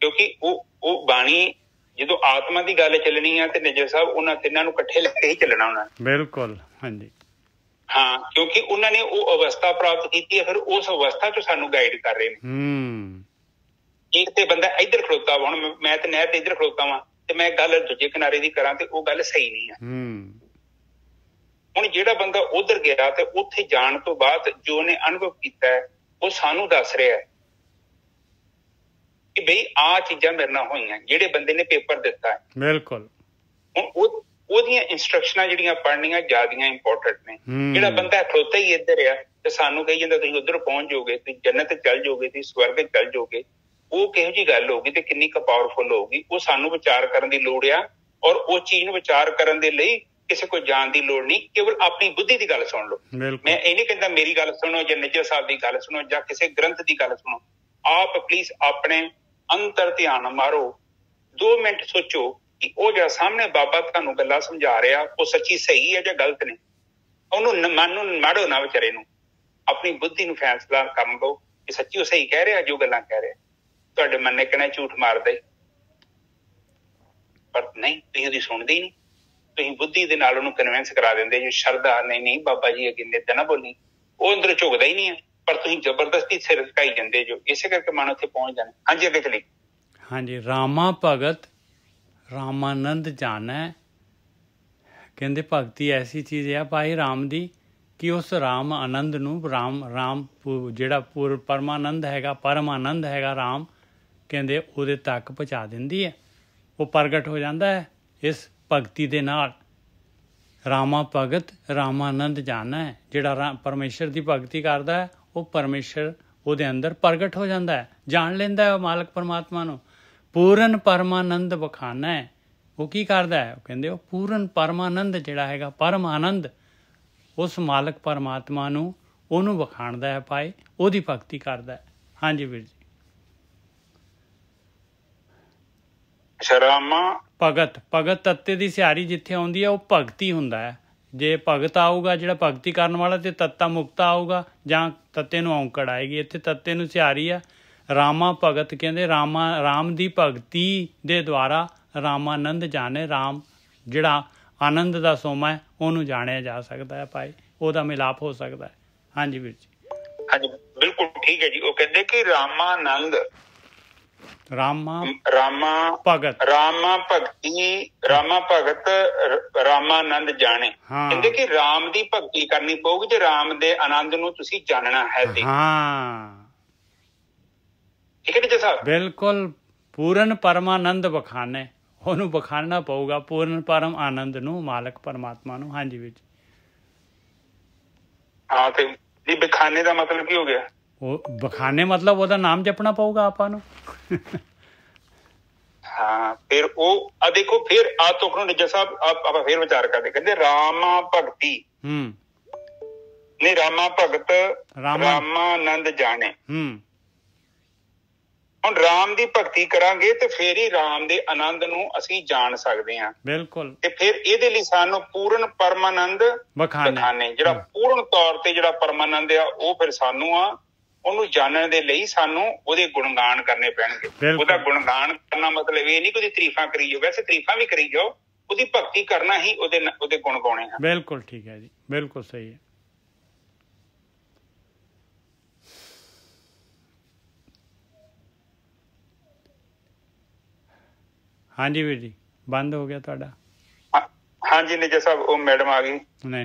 ਕਿਉਂਕਿ ਉਹ ਬਾਣੀ ਜਦੋਂ ਆਤਮਾ ਦੀ ਗੱਲ ਚੱਲਣੀ ਆ ਤੇ ਨਿਜਰ ਸਾਹਿਬ ਉਹਨਾਂ ਤਿੰਨਾਂ ਨੂੰ ਇਕੱਠੇ ਲੈ ਕੇ ਹੀ ਚੱਲਣਾ ਉਹਨਾਂ ਨੇ। ਬਿਲਕੁਲ, ਹਾਂਜੀ ਹਾਂ, ਕਿਉਂਕਿ ਉਹਨਾਂ ਨੇ ਉਹ ਅਵਸਥਾ ਪ੍ਰਾਪਤ ਕੀਤੀ ਹੈ, ਫਿਰ ਉਸ ਅਵਸਥਾ ਚ ਸਾਨੂੰ ਗਾਈਡ ਕਰ ਰਹੇ ਨੇ। ਇੱਕ ਤੇ ਬੰਦਾ ਇੱਧਰ ਖਲੋਤਾ ਵਾ, ਹੁਣ ਮੈਂ ਤੇ ਨਹਿਰ ਤੇ ਇੱਧਰ ਖਲੋਤਾ ਵਾਂ ਤੇ ਮੈਂ ਗੱਲ ਦੂਜੇ ਕਿਨਾਰੇ ਦੀ ਕਰਾਂ ਤੇ ਉਹ ਗੱਲ ਸਹੀ ਨਹੀਂ ਆ। ਹੁਣ ਜਿਹੜਾ ਬੰਦਾ ਉੱਧਰ ਗਿਆ ਤੇ ਉੱਥੇ ਜਾਣ ਤੋਂ ਬਾਅਦ ਜੋ ਉਹਨੇ ਅਨੁਭਵ ਕੀਤਾ ਹੈ ਉਹ ਸਾਨੂੰ ਦੱਸ ਰਿਹਾ ਕਿ ਬਈ ਆਹ ਚੀਜ਼ਾਂ ਮੇਰੇ ਨਾਲ ਹੋਈਆਂ। ਜਿਹੜੇ ਬੰਦੇ ਨੇ ਪੇਪਰ ਦਿੱਤਾ ਹੈ, ਬਿਲਕੁਲ, ਹੁਣ ਉਹਦੀਆਂ ਇੰਸਟਰਕਸ਼ਨਾਂ ਜਿਹੜੀਆਂ ਪੜ੍ਹਨੀਆਂ ਜ਼ਿਆਦੀਆਂ ਇੰਪੋਰਟੈਂਟ ਨੇ। ਜਿਹੜਾ ਬੰਦਾ ਖਲੋਤਾ ਹੀ ਇੱਧਰ ਆ ਤੇ ਸਾਨੂੰ ਕਹੀ ਜਾਂਦਾ ਤੁਸੀਂ ਉੱਧਰ ਪਹੁੰਚ ਜਾਓਗੇ, ਤੁਸੀਂ ਜੰਨਤ ਚੱਲ ਜਾਓਗੇ, ਤੁਸੀਂ ਸਵਰਗ ਚੱਲ ਜਾਓਗੇ, ਉਹ ਕਿਹੋ ਜਿਹੀ ਗੱਲ ਹੋਊਗੀ ਤੇ ਕਿੰਨੀ ਕੁ ਪਾਵਰਫੁਲ ਹੋਊਗੀ। ਉਹ ਸਾਨੂੰ ਵਿਚਾਰ ਕਰਨ ਦੀ ਲੋੜ ਆ। ਔਰ ਉਹ ਚੀਜ਼ ਨੂੰ ਵਿਚਾਰ ਕਰਨ ਦੇ ਲਈ ਕਿਸੇ ਕੋਲ ਜਾਣ ਦੀ ਲੋੜ ਨਹੀਂ, ਕੇਵਲ ਆਪਣੀ ਬੁੱਧੀ ਦੀ ਗੱਲ ਸੁਣ ਲਓ। ਮੈਂ ਇਹ ਨਹੀਂ ਕਹਿੰਦਾ ਮੇਰੀ ਗੱਲ ਸੁਣੋ ਜਾਂ ਨਿਜਰ ਸਾਹਿਬ ਦੀ ਗੱਲ ਸੁਣੋ ਜਾਂ ਕਿਸੇ ਗ੍ਰੰਥ ਦੀ ਗੱਲ ਸੁਣੋ। ਆਪ ਪਲੀਜ਼ ਆਪਣੇ ਅੰਤਰ ਧਿਆਨ ਮਾਰੋ, 2 ਮਿੰਟ ਸੋਚੋ ਕਿ ਉਹ ਜਿਹੜਾ ਸਾਹਮਣੇ ਬਾਬਾ ਤੁਹਾਨੂੰ ਗੱਲਾਂ ਸਮਝਾ ਰਿਹਾ ਉਹ ਸੱਚੀ ਸਹੀ ਹੈ ਜਾਂ ਗਲਤ ਨੇ। ਉਹਨੂੰ ਮਨ ਨੂੰ ਮਾੜੋ ਨਾ, ਵਿਚਾਰੇ ਨੂੰ ਆਪਣੀ ਬੁੱਧੀ ਨੂੰ ਫੈਸਲਾ ਕਰਨ ਦਿਓ ਕਿ ਸੱਚੀ ਉਹ ਸਹੀ ਕਹਿ ਰਿਹਾ ਜੋ ਗੱਲਾਂ ਕਹਿ ਰਿਹਾ। ਤੁਹਾਡੇ ਮਨ ਨੇ ਕਹਿਣਾ ਝੂਠ ਮਾਰਦਾ, ਪਰ ਨਹੀਂ, ਤੁਸੀਂ ਉਹਦੀ ਸੁਣਦੇ ਹੀ ਨਹੀਂ। ਤੁਸੀਂ ਬੁੱਧੀ ਦੇ ਨਾਲ ਉਹਨੂੰ ਕਨਵਿੰਸ ਕਰਾ ਦਿੰਦੇ ਜੋ ਸ਼ਰਧਾ ਨਹੀਂ ਬਾਬਾ ਜੀ ਅੱਗੇ ਏਦਾਂ ਨਾ ਬੋਲੀ, ਉਹ ਅੰਦਰ ਝੁਕਦਾ ਹੀ ਨਹੀਂ ਹੈ, ਪਰ ਤੁਸੀਂ ਜ਼ਬਰਦਸਤੀ ਸਿਰ ਝੁਕਾਈ ਜਾਂਦੇ ਜੋ, ਇਸੇ ਕਰਕੇ ਮਨ ਉੱਥੇ ਪਹੁੰਚ ਜਾਣਾ। ਹਾਂਜੀ ਅੱਗੇ ਚਲੀ। ਹਾਂਜੀ, ਰਾਮਾ ਭਗਤ ਰਾਮਾਨੰਦ ਜਾਣੈ। ਕਹਿੰਦੇ ਭਗਤੀ ਐਸੀ ਚੀਜ਼ ਆ ਭਾਈ ਰਾਮ ਦੀ ਕਿ ਉਸ ਰਾਮ ਆਨੰਦ ਨੂੰ ਰਾਮ ਜਿਹੜਾ ਪਰਮਾਨੰਦ ਹੈਗਾ, ਪਰਮ ਆਨੰਦ ਹੈਗਾ ਰਾਮ, ਕਹਿੰਦੇ ਉਹਦੇ ਤੱਕ ਪਹੁੰਚਾ ਦਿੰਦੀ ਹੈ। ਉਹ ਪ੍ਰਗਟ ਹੋ ਜਾਂਦਾ ਹੈ ਇਸ ਭਗਤੀ ਦੇ ਨਾਲ। ਰਾਮਾ ਭਗਤ ਰਾਮਾਨੰਦ ਜਾਣੈ। ਜਿਹੜਾ ਪਰਮੇਸ਼ਰ ਦੀ ਭਗਤੀ ਕਰਦਾ ਹੈ ਉਹ ਪਰਮੇਸ਼ਰ ਉਹਦੇ ਅੰਦਰ ਪ੍ਰਗਟ ਹੋ ਜਾਂਦਾ ਹੈ, ਜਾਣ ਲੈਂਦਾ ਹੈ ਉਹ ਮਾਲਕ ਪਰਮਾਤਮਾ ਨੂੰ। ਪੂਰਨ ਪਰਮਾਨੰਦ ਵਖਾਨਾ ਹੈ। ਉਹ ਕੀ ਕਰਦਾ ਹੈ? ਉਹ ਕਹਿੰਦੇ ਉਹ ਪੂਰਨ ਪਰਮਾਨੰਦ ਜਿਹੜਾ ਹੈਗਾ, ਪਰਮ ਆਨੰਦ, ਉਸ ਮਾਲਕ ਪਰਮਾਤਮਾ ਨੂੰ ਉਹਨੂੰ ਵਿਖਾਣਦਾ ਹੈ ਭਾਈ, ਉਹਦੀ ਭਗਤੀ ਕਰਦਾ ਹੈ। ਹਾਂਜੀ ਵੀਰ ਜੀ। ਅੱਛਾ ਰਾਮਾ ਭਗਤ ਭਗਤ ਤੱਤੇ ਦੀ ਸਿਹਾਰੀ ਜਿੱਥੇ ਆਉਂਦੀ ਹੈ ਉਹ ਭਗਤੀ ਹੁੰਦਾ ਹੈ। ਜੇ ਭਗਤ ਆਊਗਾ ਜਿਹੜਾ ਭਗਤੀ ਕਰਨ ਵਾਲਾ ਤੇ ਤੱਤਾ ਮੁਕਤਾ ਆਊਗਾ ਜਾਂ ਤੱਤੇ ਨੂੰ ਔਂਕੜ ਆਏਗੀ। ਇੱਥੇ ਤੱਤੇ ਨੂੰ ਸਿਹਾਰੀ ਆ। ਰਾਮਾ ਭਗਤ ਕਹਿੰਦੇ ਰਾਮ ਦੀ ਭਗਤੀ ਦੇ ਦੁਆਰਾ ਰਾਮਾਨੰਦ ਜਾਣੇ। ਰਾਮ ਜਿਹੜਾ ਆਨੰਦ ਦਾ ਸੋਮਾ ਹੈ ਉਹਨੂੰ ਜਾਣਿਆ ਜਾ ਸਕਦਾ ਹੈ ਭਾਈ, ਉਹਦਾ ਮਿਲਾਪ ਹੋ ਸਕਦਾ ਹੈ। ਹਾਂਜੀ ਵੀਰ ਜੀ। ਹਾਂਜੀ ਬਿਲਕੁਲ ਠੀਕ ਹੈ ਜੀ। ਉਹ ਕਹਿੰਦੇ ਕਿ ਰਾਮਾਨੰਦ ਰਾਮਾ ਭਗਤ ਰਾਮਾਨੰਦ ਜਾਣੇ। ਕਹਿੰਦੇ ਕਿ ਰਾਮ ਦੀ ਭਗਤੀ ਕਰਨੀ ਪਊਗੀ ਤੇ ਰਾਮ ਦੇ ਆਨੰਦ ਨੂੰ ਤੁਸੀਂ ਜਾਣਨਾ ਹੈ। ਠੀਕ ਹੈ ਜੀ ਸਾਹਿਬ। ਬਿਲਕੁਲ ਪੂਰਨ ਪਰਮਾਨੰਦ ਬਖਾਨੇ, ਉਹਨੂੰ ਬਖਾਨਣਾ ਪਊਗਾ ਪੂਰਨ ਪਰਮ ਆਨੰਦ ਨੂੰ, ਮਾਲਕ ਪਰਮਾਤਮਾ ਨੂੰ। ਹਾਂਜੀ ਵੀਰ ਜੀ। ਹਾਂ ਤੇ ਜੀ ਬਖਾਨੇ ਦਾ ਮਤਲਬ ਕੀ ਹੋ ਗਿਆ? ਉਹ ਬਖਾਨੇ ਮਤਲਬ ਉਹਦਾ ਨਾਮ ਜਪਣਾ ਪਊਗਾ ਆਪਾਂ ਨੂੰ। ਹਾਂ ਫਿਰ ਉਹ ਆ ਦੇਖੋ ਫਿਰ ਆ ਤੁਕ ਨੂੰ ਨਿੱਜਾ ਸਾਹਿਬ ਆਪਾਂ ਫਿਰ ਵਿਚਾਰ ਕਰਦੇ। ਕਹਿੰਦੇ ਰਾਮਾ ਭਗਤੀ ਨਹੀਂ ਰਾਮਾ ਭਗਤ ਰਾਮਾਨੰਦ ਜਾਣੇ। ਹੁਣ ਰਾਮ ਦੀ ਭਗਤੀ ਕਰਾਂਗੇ ਤੇ ਫਿਰ ਹੀ ਰਾਮ ਦੇ ਆਨੰਦ ਨੂੰ ਅਸੀਂ ਜਾਣ ਸਕਦੇ ਹਾਂ। ਬਿਲਕੁਲ। ਤੇ ਫਿਰ ਇਹਦੇ ਲਈ ਸਾਨੂੰ ਪੂਰਨ ਪਰਮਾਨੰਦ ਬਖਾਨੇ, ਜਿਹੜਾ ਪੂਰਨ ਤੌਰ ਤੇ ਜਿਹੜਾ ਪਰਮਾਨੰਦ ਆ ਉਹ ਫਿਰ ਸਾਨੂੰ ਆ ਉਹਨੂੰ ਜਾਣਨ ਦੇ ਲਈ ਸਾਨੂੰ ਉਹਦੇ ਗੁਣਗਾਨ ਕਰਨੇ ਪੈਣਗੇ। ਉਹਦਾ ਗੁਣਗਾਨ ਕਰਨਾ ਮਤਲਬ ਇਹ ਨਹੀਂ ਕਿ ਉਹਦੀ ਤਾਰੀਫਾਂ ਕਰੀ ਜਾਓ, ਵੈਸੇ ਤਾਰੀਫਾਂ ਵੀ ਕਰੀ ਜਾਓ, ਉਹਦੀ ਭਗਤੀ ਕਰਨਾ ਹੀ ਉਹਦੇ ਗੁਣ ਗਾਉਣੇ ਆ। ਬਿਲਕੁਲ ਠੀਕ ਹੈ ਜੀ, ਬਿਲਕੁਲ ਸਹੀ ਹੈ। ਹਾਂਜੀ ਵੀਰ ਜੀ ਬੰਦ ਹੋ ਗਿਆ ਤੁਹਾਡਾ? ਹਾਂਜੀ ਨਿੱਜਾ ਸਾਹਿਬ ਉਹ ਮੈਡਮ ਆ ਗਈ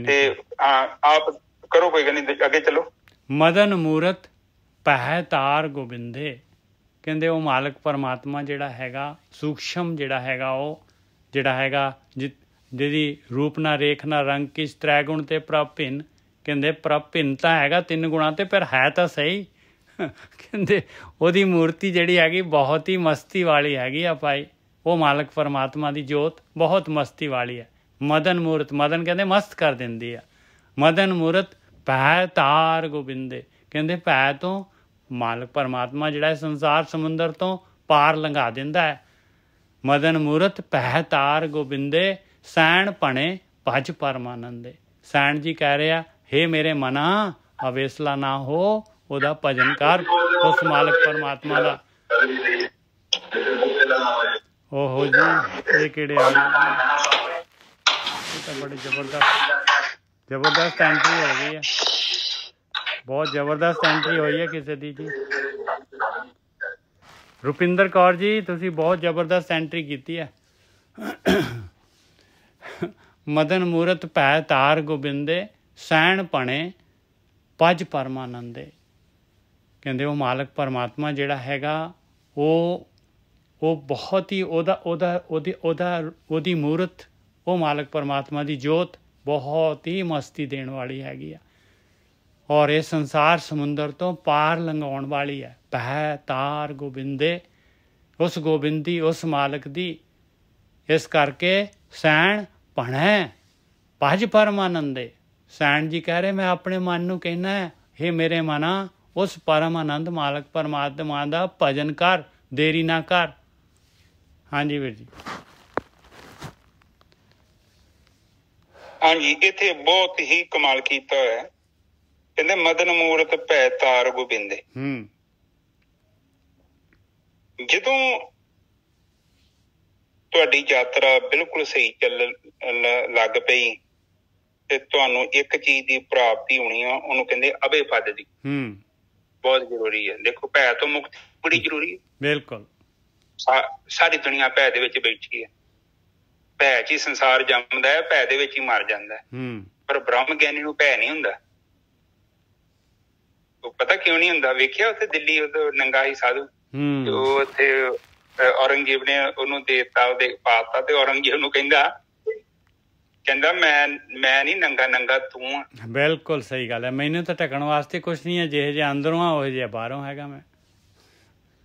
ਤੇ ਆਪ ਕਰੋ, ਕੋਈ ਗੱਲ ਨਹੀਂ, ਅੱਗੇ ਚਲੋ। ਮਦਨ ਮੂਰਤ ਪਹਿ ਤਾਰ ਗੋਬਿੰਦੇ। ਕਹਿੰਦੇ ਉਹ ਮਾਲਕ ਪਰਮਾਤਮਾ ਜਿਹੜਾ ਹੈਗਾ ਸੂਖਸ਼ਮ ਜਿਹੜਾ ਹੈਗਾ ਉਹ ਜਿਹੜਾ ਹੈਗਾ ਜਿਹਦੀ ਰੂਪ ਨਾ ਰੇਖ ਨਾ ਰੰਗ ਕਿਸ ਤ੍ਰੈ ਗੁਣ ਤੇ ਪ੍ਰਭ ਭਿੰਨ। ਕਹਿੰਦੇ ਪ੍ਰਭ ਭਿੰਨ ਤਾਂ ਹੈਗਾ 3 ਗੁਣਾਂ ਤੇ, ਪਰ ਹੈ ਤਾਂ ਸਹੀ। ਕਹਿੰਦੇ ਉਹਦੀ ਮੂਰਤੀ ਜਿਹੜੀ ਹੈਗੀ ਬਹੁਤ ਹੀ ਮਸਤੀ ਵਾਲੀ ਹੈਗੀ ਆ ਭਾਈ। ਉਹ ਮਾਲਕ ਪਰਮਾਤਮਾ ਦੀ ਜੋਤ ਬਹੁਤ ਮਸਤੀ ਵਾਲੀ ਹੈ। ਮਦਨ ਮੂਰਤ, ਮਦਨ ਕਹਿੰਦੇ ਮਸਤ ਕਰ ਦਿੰਦੀ ਆ। ਮਦਨ ਮੂਰਤ ਭੈ ਤਾਰ ਗੋਬਿੰਦੇ। ਕਹਿੰਦੇ ਭੈ ਤੋਂ ਮਾਲਕ ਪਰਮਾਤਮਾ ਜਿਹੜਾ ਸੰਸਾਰ ਸਮੁੰਦਰ ਤੋਂ ਪਾਰ ਲੰਘਾ ਦਿੰਦਾ ਹੈ। ਮਦਨ ਮੂਰਤ ਭੈ ਤਾਰ ਗੋਬਿੰਦੇ ਸੈਣ ਭਣੇ ਭਜ ਪਰਮਾਨੰਦੇ। ਸੈਣ ਜੀ ਕਹਿ ਰਿਹਾ ਹੇ ਮੇਰੇ ਮਨਾ ਅਵੇਸਲਾ ਨਾ ਹੋ, ਉਹਦਾ ਭਜਨ ਕਰ ਉਸ ਮਾਲਕ ਪਰਮਾਤਮਾ ਦਾ। ਓਹੋ ਜੀ ਇਹ ਕਿਹੜੇ ਆ ਗਏ? ਇਹ ਤਾਂ ਬੜੀ ਜ਼ਬਰਦਸਤ ਐਂਟਰੀ ਹੋ ਗਈ ਹੈ, ਬਹੁਤ ਜ਼ਬਰਦਸਤ ਐਂਟਰੀ ਹੋਈ ਹੈ ਕਿਸੇ ਦੀ ਜੀ। ਰੁਪਿੰਦਰ ਕੌਰ ਜੀ ਤੁਸੀਂ ਬਹੁਤ ਜ਼ਬਰਦਸਤ ਐਂਟਰੀ ਕੀਤੀ ਹੈ। ਮਦਨ ਮੂਰਤ ਭੈ ਤਾਰ ਗੋਬਿੰਦੇ ਸੈਣ ਭਣੇ ਭਜ ਪਰਮਾਨੰਦੇ। ਕਹਿੰਦੇ ਉਹ ਮਾਲਕ ਪਰਮਾਤਮਾ ਜਿਹੜਾ ਹੈਗਾ ਉਹ ਬਹੁਤ ਹੀ ਉਹਦੀ ਮੂਰਤ, ਉਹ ਮਾਲਕ ਪਰਮਾਤਮਾ ਦੀ ਜੋਤ ਬਹੁਤ ਹੀ ਮਸਤੀ ਦੇਣ ਵਾਲੀ ਹੈਗੀ ਆ ਔਰ ਇਹ ਸੰਸਾਰ ਸਮੁੰਦਰ ਤੋਂ ਪਾਰ ਲੰਘਾਉਣ ਵਾਲੀ ਹੈ। ਭੈ ਤਾਰ ਗੋਬਿੰਦੇ, ਉਸ ਗੋਬਿੰਦੀ ਉਸ ਮਾਲਕ ਦੀ। ਇਸ ਕਰਕੇ ਸੈਣ ਭਣੈ ਭਜ ਪਰਮਾਨੰਦੇ। ਸੈਣ ਜੀ ਕਹਿ ਰਹੇ ਮੈਂ ਆਪਣੇ ਮਨ ਨੂੰ ਕਹਿਣਾ ਹੈ ਹੇ ਮੇਰੇ ਮਨਾ ਉਸ ਪਰਮ ਆਨੰਦ ਮਾਲਕ ਪਰਮਾਤਮਾ ਦਾ ਭਜਨ ਕਰ, ਦੇਰੀ ਨਾ ਕਰ। ਹਾਂਜੀ ਵੀਰ ਜੀ। ਹਾਂਜੀ ਇੱਥੇ ਬਹੁਤ ਹੀ ਕਮਾਲ ਕੀਤਾ ਹੋਇਆ। ਕਹਿੰਦੇ ਮਦਨ ਮੂਰਤ ਭੈ ਤਾਰ ਗੋਬਿੰਦੇ। ਜਦੋਂ ਤੁਹਾਡੀ ਯਾਤਰਾ ਬਿਲਕੁਲ ਸਹੀ ਚੱਲਣ ਲੱਗ ਪਈ ਤੇ ਤੁਹਾਨੂੰ ਇੱਕ ਚੀਜ਼ ਦੀ ਪ੍ਰਾਪਤੀ ਹੋਣੀ ਆ, ਉਹਨੂੰ ਕਹਿੰਦੇ ਅਭੈ ਪਦ ਦੀ। ਬਹੁਤ ਜ਼ਰੂਰੀ ਹੈ। ਦੇਖੋ ਭੈ ਤੋਂ ਮੁਕਤੀ ਬੜੀ ਜ਼ਰੂਰੀ ਹੈ। ਬਿਲਕੁਲ। ਸਾਰੀ ਦੁਨੀਆ ਭੈ ਦੇ ਵਿੱਚ ਬੈਠੀ ਹੈ। ਭੈ ਚ ਹੀ ਸੰਸਾਰ ਜੰਮਦਾ ਹੈ, ਭੈ ਦੇ ਵਿੱਚ ਹੀ ਮਰ ਜਾਂਦਾ ਹੈ। ਪਰ ਬ੍ਰਹਮ ਗਿਆਨੀ ਨੂੰ ਭੈ ਨਹੀਂ ਹੁੰਦਾ। ਉਹ ਪਤਾ ਕਿਉਂ ਨਹੀਂ ਹੁੰਦਾ? ਵੇਖਿਆ ਉੱਥੇ ਦਿੱਲੀ ਉਹ ਨੰਗਾ ਹੀ ਸਾਧੂ, ਉਹ ਉੱਥੇ ਔਰੰਗਜ਼ੇਬ ਨੇ ਉਹਨੂੰ ਦੇ ਦਿੱਤਾ, ਉਹਦੇ ਪਾਤਾ ਤੇ ਔਰੰਗਜ਼ੇਬ ਨੂੰ ਕਹਿੰਦਾ ਮੈਂ ਨਹੀਂ ਨੰਗਾ, ਨੰਗਾ ਤੂੰ ਆ। ਬਿਲਕੁਲ ਸਹੀ ਗੱਲ ਹੈ। ਮੈਨੂੰ ਤਾਂ ਢਕਣ ਵਾਸਤੇ ਕੁਛ ਨਹੀਂ ਹੈ, ਜਿਹੇ ਜਿਹੇ ਅੰਦਰੋਂ ਆ ਉਹ ਜਿਹੇ ਬਾਹਰੋਂ ਹੈਗਾ ਮੈਂ।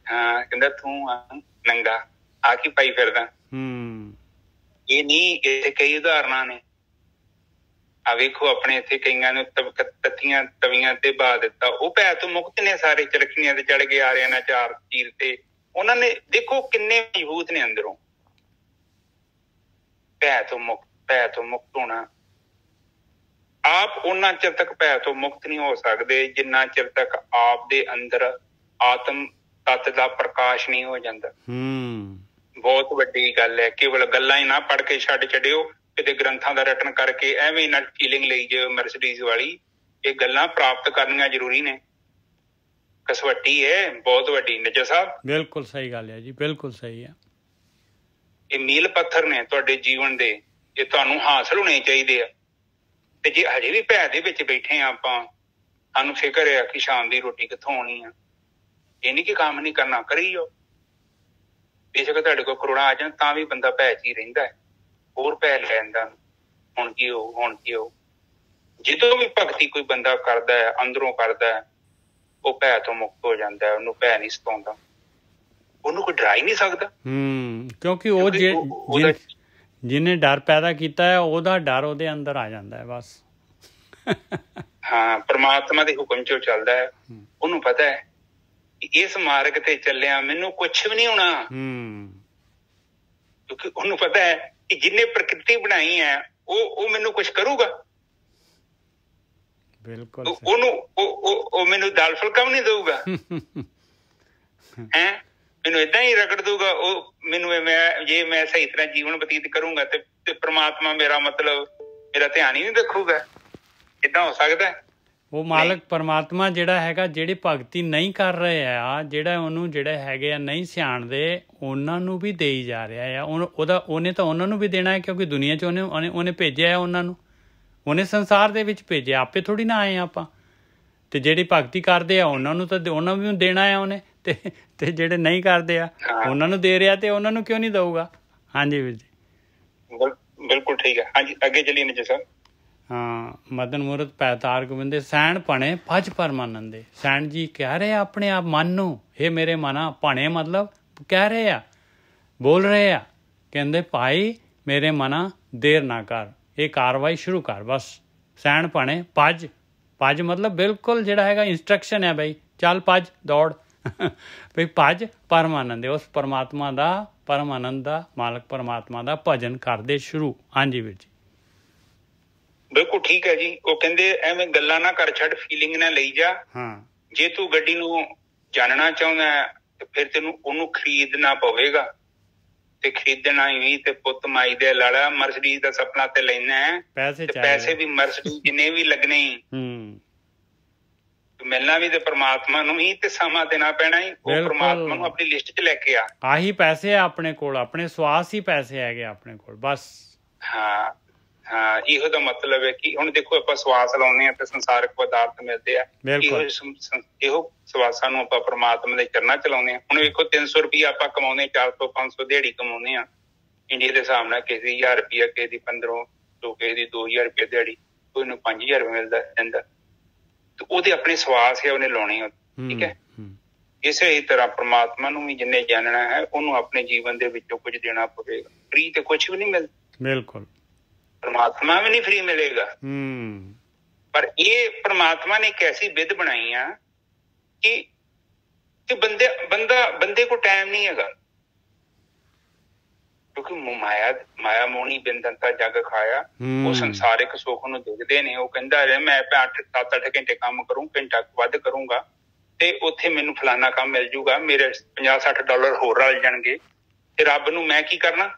ਹਾਂ ਕਹਿੰਦਾ ਤੂੰ ਆ ਨੰਗਾ, ਆ ਕੀ ਪਾਈ ਫਿਰਦਾ। ਇਹ ਨਹੀਂ, ਇਹ ਕਈ ਉਦਾਹਰਨਾਂ ਨੇ। ਆ ਵੇਖੋ ਆਪਣੇ ਇੱਥੇ ਕਈਆਂ ਨੂੰ ਤੱਥੀਆਂ ਤਵੀਆਂ ਤੇ ਬਹਾ ਦਿੱਤਾ। ਉਹ ਭੈ ਤੋਂ ਮੁਕਤ ਨੇ ਸਾਰੇ, ਚਰਖੀਆਂ ਤੇ ਚੜ ਗਏ, ਆਰਿਆਂ ਨਾਲ ਚਾਰ ਚੀਰ ਤੇ। ਉਹਨਾਂ ਨੇ ਦੇਖੋ ਕਿੰਨੇ ਮਜ਼ਬੂਤ ਨੇ ਅੰਦਰੋਂ। ਭੈ ਤੋਂ ਮੁਕਤ ਹੋਣਾ। ਆਪ ਉਹਨਾਂ ਚਿਰ ਤੱਕ ਭੈ ਤੋਂ ਮੁਕਤ ਨਹੀਂ ਹੋ ਸਕਦੇ ਜਿੰਨਾ ਚਿਰ ਤੱਕ ਆਪ ਦੇ ਅੰਦਰ ਆਤਮ ਤੱਤ ਦਾ ਪ੍ਰਕਾਸ਼ ਨਹੀਂ ਹੋ ਜਾਂਦਾ। ਬਹੁਤ ਵੱਡੀ ਗੱਲ ਹੈ। ਕੇਵਲ ਗੱਲਾਂ ਹੀ ਨਾ ਪੜ੍ਹ ਕੇ ਛੱਡ ਛੱਡਿਓ, ਕਿਤੇ ਗ੍ਰੰਥਾਂ ਦਾ ਰਟਨ ਕਰਕੇ ਐਵੇਂ ਨਾ ਫੀਲਿੰਗ ਲਈ ਜਾਓ ਮਰਸਡੀਜ਼ ਵਾਲੀ। ਇਹ ਗੱਲਾਂ ਪ੍ਰਾਪਤ ਕਰਨੀਆਂ ਜ਼ਰੂਰੀ ਨੇ। ਕਸਵੱਟੀ ਹੈ ਬਹੁਤ ਵੱਡੀ। ਨਿੱਜਰ ਸਾਹਿਬ ਬਿਲਕੁਲ ਸਹੀ ਗੱਲ ਹੈ ਜੀ, ਬਿਲਕੁਲ ਸਹੀ ਹੈ। ਇਹ ਮੀਲ ਪੱਥਰ ਨੇ ਤੁਹਾਡੇ ਜੀਵਨ ਦੇ, ਇਹ ਤੁਹਾਨੂੰ ਹਾਸਲ ਹੋਣੇ ਚਾਹੀਦੇ ਆ। ਤੇ ਜੇ ਹਜੇ ਵੀ ਭੈ ਦੇ ਵਿੱਚ ਬੈਠੇ ਆ ਆਪਾਂ, ਸਾਨੂੰ ਫਿਕਰ ਆ ਕਿ ਸ਼ਾਮ ਦੀ ਰੋਟੀ ਕਿੱਥੋਂ ਆਉਣੀ ਆ, ਇਹ ਨਹੀਂ ਕਿ ਕੰਮ ਨਹੀਂ ਕਰਨਾ, ਕਰੀ ਜਾਓ। ਬੇਸ਼ੱਕ ਤੁਹਾਡੇ ਕੋਲ ਕਰੋੜਾਂ ਆ ਜਾਣ ਤਾਂ ਵੀ ਬੰਦਾ ਭੈ ਚ ਹੀ ਰਹਿੰਦਾ ਹੈ, ਹੋਰ ਭੈ ਲੈ ਜਾਂਦਾ। ਹੁਣ ਕੀ ਹੋ, ਹੁਣ ਕੀ ਹੋ। ਜਦੋਂ ਵੀ ਭਗਤੀ ਕੋਈ ਬੰਦਾ ਕਰਦਾ ਹੈ, ਅੰਦਰੋਂ ਕਰਦਾ ਹੈ, ਉਹ ਭੈ ਤੋਂ ਮੁਕਤ ਹੋ ਜਾਂਦਾ ਹੈ। ਉਹਨੂੰ ਭੈ ਨਹੀਂ ਸਤਾਉਂਦਾ, ਉਹਨੂੰ ਕੋਈ ਡਰਾ ਹੀ ਨਹੀਂ ਸਕਦਾ। ਕਿਉਂਕਿ ਉਹ ਜਿਹਨੇ ਡਰ ਪੈਦਾ ਕੀਤਾ ਹੈ ਉਹਦਾ ਡਰ ਉਹਦੇ ਅੰਦਰ ਆ ਜਾਂਦਾ ਹੈ ਬਸ। ਹਾਂ, ਪ੍ਰਮਾਤਮਾ ਦੇ ਹੁਕਮ ਚੋਂ ਚੱਲਦਾ ਹੈ। ਉਹਨੂੰ ਪਤਾ ਹੈ ਕਿ ਇਸ ਮਾਰਗ ਤੇ ਚੱਲਿਆ ਮੈਨੂੰ ਕੁਛ ਵੀ ਨਹੀਂ ਹੋਣਾ, ਕਿਉਂਕਿ ਉਹਨੂੰ ਪਤਾ ਹੈ ਕਿ ਜਿਹਨੇ ਪ੍ਰਕਿਰਤੀ ਬਣਾਈ ਹੈ ਉਹ ਮੈਨੂੰ ਕੁਛ ਕਰੂਗਾ। ਬਿਲਕੁਲ ਉਹ ਮੈਨੂੰ ਦਾਲ ਫੁਲਕਾ ਵੀ ਨਹੀਂ ਦਊਗਾ। ਹੈਂ, ਮੈਨੂੰ ਏਦਾਂ ਹੀ ਰਗੜ ਦਊਗਾ ਉਹ ਮੈਨੂੰ। ਜੇ ਮੈਂ ਸਹੀ ਤਰ੍ਹਾਂ ਜੀਵਨ ਬਤੀਤ ਕਰੂੰਗਾ ਤੇ ਪ੍ਰਮਾਤਮਾ ਮੇਰਾ ਧਿਆਨ ਹੀ ਨਹੀਂ ਰੱਖੂਗਾ। ਏਦਾਂ ਹੋ ਸਕਦਾ? ਉਹ ਮਾਲਕ ਪਰਮਾਤਮਾ ਜਿਹੜਾ ਹੈਗਾ, ਜਿਹੜੀ ਭਗਤੀ ਨਹੀਂ ਕਰ ਰਹੇ ਆ, ਜਿਹੜਾ ਉਹਨੂੰ ਜਿਹੜੇ ਹੈਗੇ ਆ ਨਹੀਂ ਸਿਆਣਦੇ, ਉਹਨਾਂ ਨੂੰ ਵੀ ਦੇਈ ਜਾ ਰਿਹਾ ਆ। ਉਹਨੇ ਤਾਂ ਉਹਨਾਂ ਨੂੰ ਵੀ ਦੇਣਾ ਹੈ, ਕਿਉਂਕਿ ਦੁਨੀਆ 'ਚ ਉਹਨੇ ਭੇਜਿਆ ਹੈ ਉਹਨਾਂ ਨੂੰ। ਉਹਨੇ ਸੰਸਾਰ ਦੇ ਵਿੱਚ ਭੇਜਿਆ, ਆਪੇ ਥੋੜ੍ਹੀ ਨਾ ਆਏ ਆਪਾਂ। ਤੇ ਜਿਹੜੀ ਭਗਤੀ ਕਰਦੇ ਆ ਉਹਨਾਂ ਨੂੰ ਤਾਂ ਉਹਨਾਂ ਨੂੰ ਦੇਣਾ ਆ ਉਹਨੇ, ਤੇ ਜਿਹੜੇ ਨਹੀਂ ਕਰਦੇ ਆ ਉਹਨਾਂ ਨੂੰ ਦੇ ਰਿਹਾ, ਤੇ ਉਹਨਾਂ ਨੂੰ ਕਿਉਂ ਨਹੀਂ ਦਊਗਾ। ਹਾਂਜੀ ਵੀਰ ਜੀ, ਬਿਲਕੁਲ ਠੀਕ ਹੈ। ਹਾਂਜੀ, ਅੱਗੇ ਚੱਲੀਏ ਨਿੱਜਰ ਸਾਹਿਬ। ਹਾਂ, ਮਦਨ ਮੂਰਤ ਪੈ ਤਾਰ ਗੋਬਿੰਦੇ ਸੈਣ ਭਣੇ ਭਜ ਪਰਮਾਨੰਦੇ। ਸੈਣ ਜੀ ਕਹਿ ਰਹੇ ਆ ਆਪਣੇ ਆਪ ਮਨ ਨੂੰ, ਇਹ ਮੇਰੇ ਮਨਾ ਭਣੇ ਮਤਲਬ ਕਹਿ ਰਹੇ ਆ, ਬੋਲ ਰਹੇ ਆ, ਕਹਿੰਦੇ ਭਾਈ ਮੇਰੇ ਮਨਾ ਦੇਰ ਨਾ ਕਰ, ਇਹ ਕਾਰਵਾਈ ਸ਼ੁਰੂ ਕਰ ਬਸ। ਸੈਣ ਭਣੇ ਭਜ, ਭਜ ਮਤਲਬ ਬਿਲਕੁਲ ਜਿਹੜਾ ਹੈਗਾ ਇੰਸਟਰਕਸ਼ਨ ਹੈ ਬਈ, ਚੱਲ ਭੱਜ ਦੌੜ ਬਈ ਭਜ ਪਰਮਾਨੰਦ, ਉਸ ਪਰਮਾਤਮਾ ਦਾ, ਪਰਮ ਆਨੰਦ ਦਾ ਮਾਲਕ ਪਰਮਾਤਮਾ ਦਾ ਭਜਨ ਕਰਦੇ ਸ਼ੁਰੂ। ਹਾਂਜੀ ਵੀਰ ਜੀ, ਬਿਲਕੁਲ ਠੀਕ ਹੈ ਜੀ। ਉਹ ਕਹਿੰਦੇ ਐਵੇਂ ਗੱਲਾਂ ਨਾ ਕਰ ਛੱਡ, ਫੀਲਿੰਗ ਨਾ ਲਈ ਜਾ। ਜੇ ਤੂੰ ਗੱਡੀ ਨੂੰ ਜਾਣਨਾ ਚਾਹੁੰਦਾ ਤੇ ਫਿਰ ਤੈਨੂੰ ਉਹਨੂੰ ਖਰੀਦਣਾ ਪਵੇਗਾ, ਤੇ ਖਰੀਦਣਾ ਹੀ ਤੇ ਪੁੱਤ ਮਾਈ ਦੇ ਲਾਲਾ ਮਰਸਡੀਜ਼ ਦਾ ਸਪਨਾ ਤੇ ਲੈਣਾ ਹੈ। ਪੈਸੇ ਵੀ ਮਰਸਡੀਜ਼ ਜਿੰਨੇ ਵੀ ਲੱਗਣੇ ਹੀ, ਮਿਲਣਾ ਵੀ ਤੇ ਪਰਮਾਤਮਾ ਨੂੰ ਹੀ, ਤੇ ਸਮਾਂ ਦੇਣਾ ਪੈਣਾ ਹੀ। ਉਹ ਪਰਮਾਤਮਾ ਨੂੰ ਆਪਣੀ ਲਿਸਟ 'ਚ ਲੈ ਕੇ ਆ। ਆਹੀ ਪੈਸੇ ਆ ਆਪਣੇ ਕੋਲ, ਆਪਣੇ ਸਵਾਸ ਹੀ ਪੈਸੇ ਹੈਗੇ ਆਪਣੇ ਕੋਲ ਬਸ। ਹਾਂ, ਇਹੋ ਦਾ ਮਤਲਬ ਹੈ ਕਿ ਹੁਣ ਦੇਖੋ ਆਪਾਂ ਸਵਾਸ ਲਾਉਂਦੇ ਹਾਂ ਤੇ ਸੰਸਾਰਕ ਪਦਾਰਥ ਮਿਲਦੇ ਆ। ਇਹੋ ਸਵਾਸਾਂ ਨੂੰ ਆਪਾਂ ਪਰਮਾਤਮਾ ਦੇ ਚਰਨਾਂ ਚ ਲਾਉਂਦੇ ਹਾਂ। ਹੁਣ ਵੇਖੋ 300 ਰੁਪਇਆ ਆਪਾਂ ਕਮਾਉਂਦੇ, 400-500 ਦਿਹਾੜੀ ਕਮਾਉਂਦੇ ਆ ਇੰਡੀਆ ਦੇ ਹਿਸਾਬ ਨਾਲ। ਕਿਸੇ ਦੀ 1000 ਰੁਪਇਆ, ਕਿਸੇ ਦੀ 1500, ਕਿਸੇ ਦੀ 2000 ਰੁਪਇਆ ਦਿਹਾੜੀ, ਕੋਈ ਨੂੰ 5000 ਮਿਲਦਾ ਰਹਿੰਦਾ। ਤੇ ਉਹਦੇ ਆਪਣੇ ਸਵਾਸ ਹੈ, ਉਹਨੇ ਲਾਉਣੇ ਆ। ਠੀਕ ਹੈ, ਇਸੇ ਹੀ ਤਰ੍ਹਾਂ ਪਰਮਾਤਮਾ ਨੂੰ ਵੀ ਜਿੰਨੇ ਜਾਣਨਾ ਹੈ ਉਹਨੂੰ ਆਪਣੇ ਜੀਵਨ ਦੇ ਵਿੱਚੋਂ ਕੁਝ ਦੇਣਾ ਪਵੇਗਾ। ਫ੍ਰੀ ਤੇ ਕੁਛ ਵੀ ਨਹੀਂ ਮਿਲਦਾ। ਬਿਲਕੁਲ, ਪਰਮਾਤਮਾ ਵੀ ਨਹੀਂ ਫ੍ਰੀ ਮਿਲੇਗਾ। ਪਰ ਇਹ ਪਰਮਾਤਮਾ ਨੇ ਇੱਕ ਐਸੀ ਵਿਧ ਬਣਾਈ ਆ ਕਿ ਬੰਦੇ ਕੋਲ ਟਾਈਮ ਨਹੀਂ ਹੈਗਾ, ਕਿਉਂਕਿ ਮਾਇਆ ਮੋਹਣੀ ਬਿੰਦੰਤਾ ਜੱਗ ਖਾਇਆ। ਉਹ ਸੰਸਾਰਿਕ ਸੁੱਖ ਨੂੰ ਦੇਖਦੇ ਨੇ। ਉਹ ਕਹਿੰਦਾ ਮੈਂ 7-8 ਘੰਟੇ ਕੰਮ ਕਰੂੰ, ਘੰਟਾ ਵੱਧ ਕਰੂੰਗਾ ਤੇ ਉੱਥੇ ਮੈਨੂੰ ਫਲਾਨਾ ਕੰਮ ਮਿਲ ਜੂਗਾ, ਮੇਰੇ $50-60 ਹੋਰ ਰਲ ਜਾਣਗੇ, ਤੇ ਰੱਬ ਨੂੰ ਮੈਂ ਕੀ ਕਰਨਾ,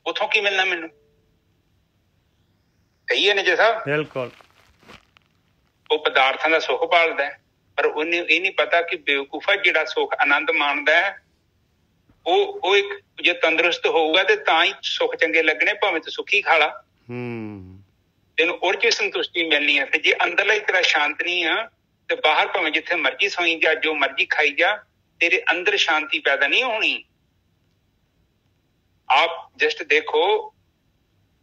ਉੱਥੋਂ ਕੀ ਮਿਲਣਾ ਮੈਨੂੰ। ਸਹੀ ਹੈ ਨਿੱਜਰ ਸਾਹਿਬ? ਬਿਲਕੁਲ। ਉਹ ਪਦਾਰਥਾਂ ਦਾ ਸੁੱਖ ਭਾਲਦਾ, ਪਰ ਉਹਨੇ ਇਹ ਨਹੀਂ ਪਤਾ ਕਿ ਬੇਵਕੂਫਾ ਜਿਹੜਾ ਸੁੱਖ ਆਨੰਦ ਮਾਣਦਾ ਹੈ ਉਹ ਇੱਕ ਜੇ ਤੰਦਰੁਸਤ ਹੋਊਗਾ ਤੇ ਤਾਂ ਹੀ ਸੁੱਖ ਚੰਗੇ ਲੱਗਣੇ, ਭਾਵੇਂ ਤੂੰ ਸੁੱਖੀ ਖਾ ਲਾ, ਤੈਨੂੰ ਉਹਦੇ ਚ ਸੰਤੁਸ਼ਟੀ ਮਿਲਣੀ ਹੈ। ਤੇ ਜੇ ਅੰਦਰਲਾ ਹੀ ਤੇਰਾ ਸ਼ਾਂਤ ਨਹੀਂ ਆ ਤੇ ਬਾਹਰ ਭਾਵੇਂ ਜਿੱਥੇ ਮਰਜ਼ੀ ਸੋਈ ਜਾ, ਜੋ ਮਰਜ਼ੀ ਖਾਈ ਜਾ, ਤੇਰੇ ਅੰਦਰ ਸ਼ਾਂਤੀ ਪੈਦਾ ਨਹੀਂ ਹੋਣੀ। ਆਪ ਜਸਟ ਦੇਖੋ,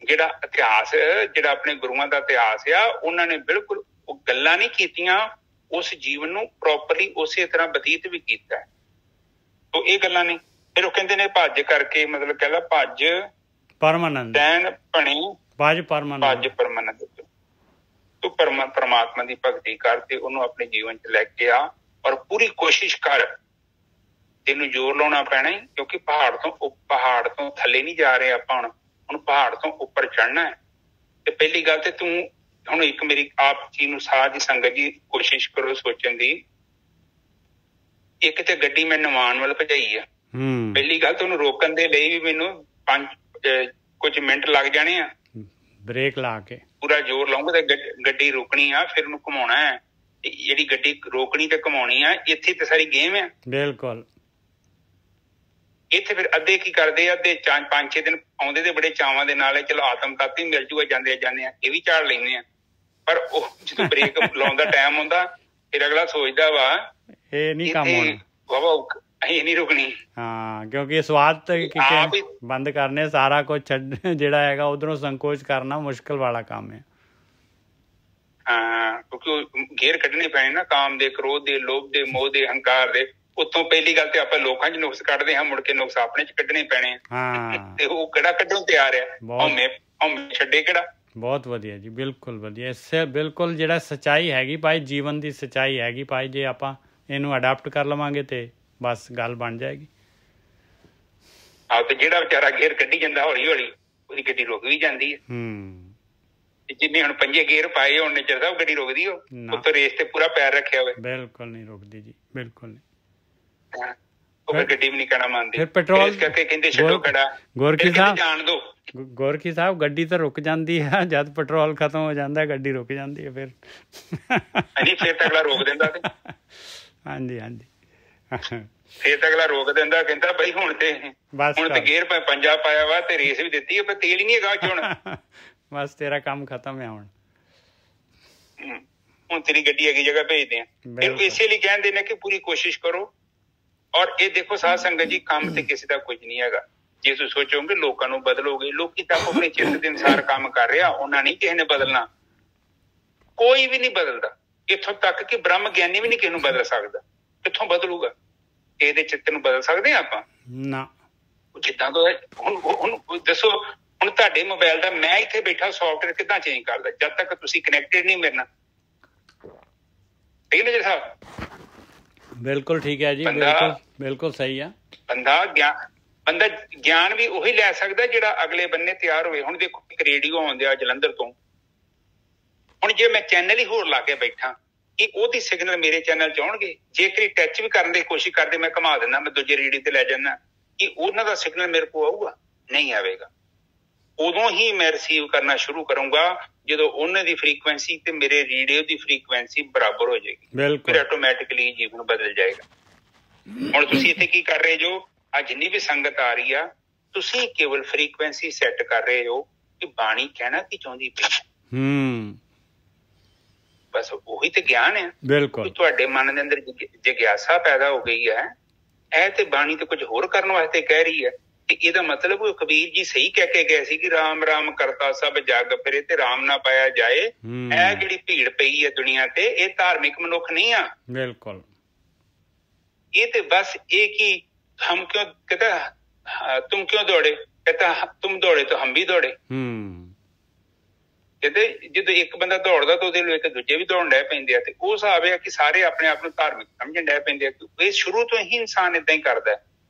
ਜਿਹੜਾ ਇਤਿਹਾਸ, ਜਿਹੜਾ ਆਪਣੇ ਗੁਰੂਆਂ ਦਾ ਇਤਿਹਾਸ ਆ, ਉਹਨਾਂ ਨੇ ਬਿਲਕੁਲ ਉਹ ਗੱਲਾਂ ਨਹੀਂ ਕੀਤੀਆਂ, ਉਸ ਜੀਵਨ ਨੂੰ ਪ੍ਰੋਪਰਲੀ ਉਸੇ ਤਰ੍ਹਾਂ ਬਤੀਤ ਵੀ ਕੀਤਾ। ਉਹ ਇਹ ਗੱਲਾਂ ਨਹੀਂ। ਫਿਰ ਉਹ ਕਹਿੰਦੇ ਨੇ ਭੱਜ ਕਰਕੇ, ਮਤਲਬ ਕਹਿੰਦਾ ਭੱਜ ਪਰਮਾਨੰਦ, ਤੈਨ ਭਣੀ ਭੱਜ ਪਰਮਾਨੰਦ। ਤੂੰ ਪਰਮਾਤਮਾ ਦੀ ਭਗਤੀ ਕਰ ਤੇ ਉਹਨੂੰ ਆਪਣੇ ਜੀਵਨ ਚ ਲੈ ਕੇ ਆ, ਔਰ ਪੂਰੀ ਕੋਸ਼ਿਸ਼ ਕਰ। ਤੈਨੂੰ ਜ਼ੋਰ ਲਾਉਣਾ ਪੈਣਾ, ਕਿਉਂਕਿ ਪਹਾੜ ਤੋਂ ਥੱਲੇ ਨਹੀਂ ਜਾ ਰਹੇ ਆਪਾਂ। ਹੁਣ ਪਹਾੜ ਤੋਂ ਉੱਪਰ ਚੜ੍ਹਨਾ ਹੈ ਤੇ ਪਹਿਲੀ ਗੱਲ ਤੇ ਤੂੰ ਹੁਣ ਇੱਕ ਮੇਰੀ ਆਪ ਜੀ ਨੂੰ ਸਾਧ ਦੀ ਸੰਗਤ ਜੀ ਕੋਸ਼ਿਸ਼ ਕਰੋ ਸੋਚਣ ਦੀ। ਇੱਕ ਤੇ ਗੱਡੀ ਮੈਂ ਨਵਾਉਣ ਵੱਲ ਭਜਾਈ ਆ। ਪਹਿਲੀ ਗੱਲ ਤੁਹਾਨੂੰ ਰੋਕਣ ਦੇ ਲਈ ਵੀ ਮੈਨੂੰ 5 ਮਿੰਟ ਲੱਗ ਜਾਣੇ ਆ। ਬ੍ਰੇਕ ਲਾ ਕੇ ਪੂਰਾ ਜ਼ੋਰ ਲਾਉਂਗਾ ਤੇ ਗੱਡੀ ਰੋਕਣੀ ਆ, ਫਿਰ ਉਹਨੂੰ ਘੁਮਾਉਣਾ ਹੈ। ਜਿਹੜੀ ਗੱਡੀ ਰੋਕਣੀ ਤੇ ਘੁਮਾਉਣੀ ਆ, ਇੱਥੇ ਤੇ ਸਾਰੀ ਗੇਮ ਆ। ਬਿਲਕੁਲ। ਇੱਥੇ ਫਿਰ ਅੱਧੇ ਕੀ ਕਰਦੇ ਆ, ਅੱਧੇ 5-6 ਦਿਨ ਆਉਂਦੇ ਤੇ ਬੜੇ ਚਾਵਾਂ ਦੇ ਨਾਲ ਚਲੋ ਆਤਮ ਤੱਤ ਹੀ ਮਿਲ ਜੂਗਾ, ਜਾਂਦੇ ਆ ਇਹ ਵੀ ਝਾੜ ਲੈਂਦੇ ਆ। ਪਰ ਉਹ ਜਦੋਂ ਬ੍ਰੇਕ ਲਾਉਣ ਦਾ ਟਾਈਮ ਹੁੰਦਾ ਫਿਰ ਅਗਲਾ ਸੋਚਦਾ ਵਾ ਇਹ ਨਹੀਂ ਕੰਮ ਹੋਣਾ, ਬਾਬਾ ਅਸੀਂ ਨਹੀਂ ਰੁਕਣੀ। ਹਾਂ, ਕਿਉਂਕਿ ਸਵਾਦ ਤੇ ਬੰਦ ਕਰਨੇ ਸਾਰਾ ਕੁਝ ਛੱਡ ਜਿਹੜਾ ਹੈਗਾ ਉਧਰੋਂ ਸੰਕੋਚ ਕਰਨਾ ਮੁਸ਼ਕਿਲ ਵਾਲਾ ਕੰਮ ਹੈ। ਹਾਂ, ਕਿਉਂਕਿ ਗੇਰ ਕੱਢਣੇ ਪੈਣੇ ਨਾ, ਕਾਮ ਦੇ, ਕ੍ਰੋਧ ਦੇ, ਲੋਭ ਦੇ, ਮੋਹ ਦੇ, ਹੰਕਾਰ ਦੇ। ਉੱਥੋਂ ਪਹਿਲੀ ਗੱਲ ਤੇ ਆਪਾਂ ਲੋਕਾਂ 'ਚ ਨੁਕਸ ਕੱਢਦੇ ਹਾਂ, ਮੁੜ ਕੇ ਨੁਕਸ ਆਪਣੇ 'ਚ ਕੱਢਣੇ ਪੈਣੇ ਆ। ਤੇ ਉਹ ਕਿਹੜਾ ਕੱਢਣ ਤਿਆਰ ਆ? ਹਉਮੈ ਛੱਡੇ ਕਿਹੜਾ। ਬਹੁਤ ਵਧੀਆ ਜੀ, ਬਿਲਕੁਲ ਵਧੀਆ। ਇਸੇ ਬਿਲਕੁਲ ਜਿਹੜਾ ਸੱਚਾਈ ਹੈਗੀ ਭਾਈ, ਜੀਵਨ ਦੀ ਸੱਚਾਈ ਹੈਗੀ ਭਾਈ, ਜੇ ਆਪਾਂ ਇਹਨੂੰ ਅਡਾਪਟ ਕਰ ਲਵਾਂਗੇ ਤੇ ਬਸ ਗੱਲ ਬਣ ਜਾਏਗੀ। ਆਹ ਤੇ ਜਿਹੜਾ ਵਿਚਾਰਾ ਗੇਰ ਕੱਢੀ ਜਾਂਦਾ ਹੌਲੀ ਹੌਲੀ, ਉਹਦੀ ਗੱਡੀ ਰੁਕ ਵੀ ਜਾਂਦੀ ਹੈ। ਜਿੰਨੇ ਹੁਣ 5 ਗੇਅਰ ਪਾਏ ਉਹਨੇ ਚਿਰ ਦਾ ਗੱਡੀ ਰੁਕਦੀ ਉੱਥੇ ਰੇਸ ਤੇ ਪੂਰਾ ਪੈਰ ਰੱਖਿਆ ਹੋਵੇ, ਬਿਲਕੁਲ ਨਹੀਂ ਰੁਕਦੀ ਜੀ, ਬਿਲਕੁਲ ਨਹੀਂ। ਉਹ ਫਿਰ ਗੱਡੀ ਵੀ ਨਹੀਂ ਕਹਿਣਾ ਮੰਨਦੀ। ਫਿਰ ਪੈਟਰੋਲ ਕਰਕੇ ਕਹਿੰਦੇ ਛੱਡੋ ਖੜਾ। ਗੋਰਖੀ ਸਾਹਿਬ ਜਾਣ ਦੋ, ਗੋਰਖੀ ਸਾਹਿਬ ਗੱਡੀ ਤਾਂ ਰੁਕ ਜਾਂਦੀ ਹੈ ਜਦ ਪੈਟਰੋਲ ਖਤਮ ਹੋ ਜਾਂਦਾ, ਗੱਡੀ ਰੁਕ ਜਾਂਦੀ ਹੈ ਫਿਰ। ਹਾਂਜੀ, ਫਿਰ ਤਾਂ ਅਗਲਾ ਰੋਕ ਦਿੰਦਾ। ਹਾਂਜੀ ਹਾਂਜੀ, ਫਿਰ ਤਾਂ ਅਗਲਾ ਰੋਕ ਦਿੰਦਾ, ਕਹਿੰਦਾ ਬਈ ਹੁਣ ਤੇ ਗੇਅਰ ਪੰਜਾ ਪਾਇਆ ਵਾ ਤੇ ਰੇਸ ਵੀ ਦਿੱਤੀ, ਪਰ ਤੇਲ ਹੀ ਨਹੀਂ ਹੈਗਾ ਹੁਣ। ਬਸ ਤੇਰਾ ਕੰਮ ਖਤਮ ਹੈ ਹੁਣ ਤੇਰੀ ਗੱਡੀ ਹੈਗੀ ਜਗ੍ਹਾ ਭੇਜਦੇ ਆ। ਇਹਨੂੰ ਇਸੇ ਲਈ ਕਹਿੰਦੇ ਨੇ ਕਿ ਪੂਰੀ ਕੋਸ਼ਿਸ਼ ਕਰੋ। ਔਰ ਇਹ ਦੇਖੋ ਸਾਧ ਸੰਗਤ ਜੀ, ਕੰਮ ਤੇ ਕਿਸੇ ਦਾ ਕੁਝ ਨਹੀਂ ਹੈਗਾ। ਜੇ ਤੁਸੀਂ ਸੋਚੋਗੇ ਲੋਕਾਂ ਨੂੰ ਬਦਲੋਗੇ, ਲੋਕੀ ਤਾਂ ਆਪਣੇ ਚਿੱਤ ਦੇ ਅਨੁਸਾਰ ਕੰਮ ਕਰ ਰਿਹਾ, ਉਹਨਾਂ ਨਹੀਂ ਕਿਸੇ ਨੇ ਬਦਲਣਾ। ਕੋਈ ਵੀ ਨਹੀਂ ਬਦਲਦਾ, ਇੱਥੋਂ ਤੱਕ ਕਿ ਬ੍ਰਹਮ ਗਿਆਨੀ ਵੀ ਨਹੀਂ ਕਿਸੇ ਨੂੰ ਬਦਲ ਸਕਦਾ। ਕਿੱਥੋਂ ਬਦਲੂਗਾ? ਇਹਦੇ ਚਿੱਤ ਨੂੰ ਬਦਲ ਸਕਦੇ ਹਾਂ ਆਪਾਂ? ਨਾ। ਜਿੱਦਾਂ ਦਾ ਹੁਣ ਦੱਸੋ, ਹੁਣ ਤੁਹਾਡੇ ਮੋਬਾਈਲ ਦਾ ਮੈਂ ਇੱਥੇ ਬੈਠਾ ਸੌਫਟਵੇਅਰ ਕਿੱਦਾਂ ਚੇਂਜ ਕਰਦਾ ਜਦ ਤੱਕ ਤੁਸੀਂ ਕਨੈਕਟਡ ਨਹੀਂ ਮੇਰੇ ਨਾਲ? ਠੀਕ ਹੈ ਜੀ ਸਾਹਿਬ? ਬਿਲਕੁਲ ਠੀਕ ਹੈ ਜੀ, ਬਿਲਕੁਲ ਬਿਲਕੁਲ ਸਹੀ ਆ। ਬੰਦਾ ਗਿਆਨ ਵੀ ਉਹੀ ਲੈ ਸਕਦਾ ਜਿਹੜਾ ਅਗਲੇ ਬੰਨੇ ਤਿਆਰ ਹੋਵੇ। ਹੁਣ ਦੇਖੋ, ਇੱਕ ਰੇਡੀਓ ਆਉਂਦੇ ਆ ਜਲੰਧਰ ਤੋਂ। ਹੁਣ ਜੇ ਮੈਂ ਚੈਨਲ ਹੀ ਹੋਰ ਲਾ ਕੇ ਬੈਠਾ, ਕਿ ਉਹਦੀ ਸਿਗਨਲ ਮੇਰੇ ਚੈਨਲ 'ਚ ਆਉਣਗੇ? ਜੇਕਰ ਟੱਚ ਵੀ ਕਰਨ ਦੀ ਕੋਸ਼ਿਸ਼ ਕਰਦੇ, ਮੈਂ ਘੁਮਾ ਦਿੰਦਾ, ਮੈਂ ਦੂਜੇ ਰੇਡੀਓ ਤੇ ਲੈ ਜਾਂਦਾ, ਕਿ ਉਹਨਾਂ ਦਾ ਸਿਗਨਲ ਮੇਰੇ ਕੋਲ ਆਊਗਾ? ਨਹੀਂ ਆਵੇਗਾ। ਉਦੋਂ ਹੀ ਮੈਂ ਰਿਸੀਵ ਕਰਨਾ ਸ਼ੁਰੂ ਕਰੂੰਗਾ ਜਦੋਂ ਉਹਨਾਂ ਦੀ ਫਰੀਕੁਐਂਸੀ ਤੇ ਮੇਰੇ ਰੇਡੀਓ ਦੀ ਫਰੀਕੁਐਂਸੀ ਬਰਾਬਰ ਹੋ ਜਾਏਗੀ। ਫਿਰ ਆਟੋਮੈਟਿਕਲੀ ਜੀਵਨ ਬਦਲ ਜਾਏਗਾ। ਹੁਣ ਤੁਸੀਂ ਇੱਥੇ ਕੀ ਕਰ ਰਹੇ ਜੋ? ਆ ਜਿੰਨੀ ਵੀ ਸੰਗਤ ਆ ਰਹੀ ਆ, ਤੁਸੀਂ ਕੇਵਲ ਫਰੀਕੁਐਂਸੀ ਸੈੱਟ ਕਰ ਰਹੇ ਹੋ ਕਿ ਬਾਣੀ ਕਹਿਣਾ ਕੀ ਚਾਹੁੰਦੀ ਪਈ। ਬਸ ਉਹੀ ਤੇ ਗਿਆਨ ਹੈ। ਬਿਲਕੁਲ। ਤੁਹਾਡੇ ਮਨ ਦੇ ਅੰਦਰ ਜਿਗਿਆਸਾ ਪੈਦਾ ਹੋ ਗਈ ਹੈ, ਇਹ ਤੇ ਬਾਣੀ ਤੇ ਕੁਝ ਹੋਰ ਕਰਨ ਵਾਸਤੇ ਕਹਿ ਰਹੀ ਹੈ। ਤੇ ਇਹਦਾ ਮਤਲਬ ਕਬੀਰ ਜੀ ਸਹੀ ਕਹਿ ਕੇ ਗਏ ਸੀ ਕਿ ਰਾਮ ਰਾਮ ਕਰਤਾ ਸਭ ਜਗ ਫਿਰੇ ਤੇ ਰਾਮ ਨਾ ਪਾਇਆ ਜਾਏ। ਇਹ ਜਿਹੜੀ ਭੀੜ ਪਈ ਹੈ ਦੁਨੀਆ ਤੇ, ਇਹ ਧਾਰਮਿਕ ਮਨੁੱਖ ਨਹੀਂ ਆ। ਬਿਲਕੁਲ। ਇਹ ਤੇ ਬਸ ਇਹ ਕਿ ਹਮ ਕਿਉਂ कहता तुम क्यों दौड़े, कहता तुम दौड़े तो हम भी दौड़े। ਕਹਿੰਦੇ ਜਦੋਂ ਇੱਕ ਬੰਦਾ ਦੌੜਦਾ ਤਾਂ ਉਹਦੇ ਲਈ ਦੂਜੇ ਵੀ ਦੌੜਨ ਡੈ ਪੈਂਦੇ ਆ। ਤੇ ਉਹ ਹਿਸਾਬ ਹੈ ਕਿ ਸਾਰੇ ਆਪਣੇ ਆਪ ਨੂੰ ਧਾਰਮਿਕ ਸਮਝਣ ਡੈ ਪੈਂਦੇ ਆ। ਇਹ ਸ਼ੁਰੂ ਤੋਂ ਹੀ ਇਨਸਾਨ ਏਦਾਂ ਹੀ ਕਰਦਾ।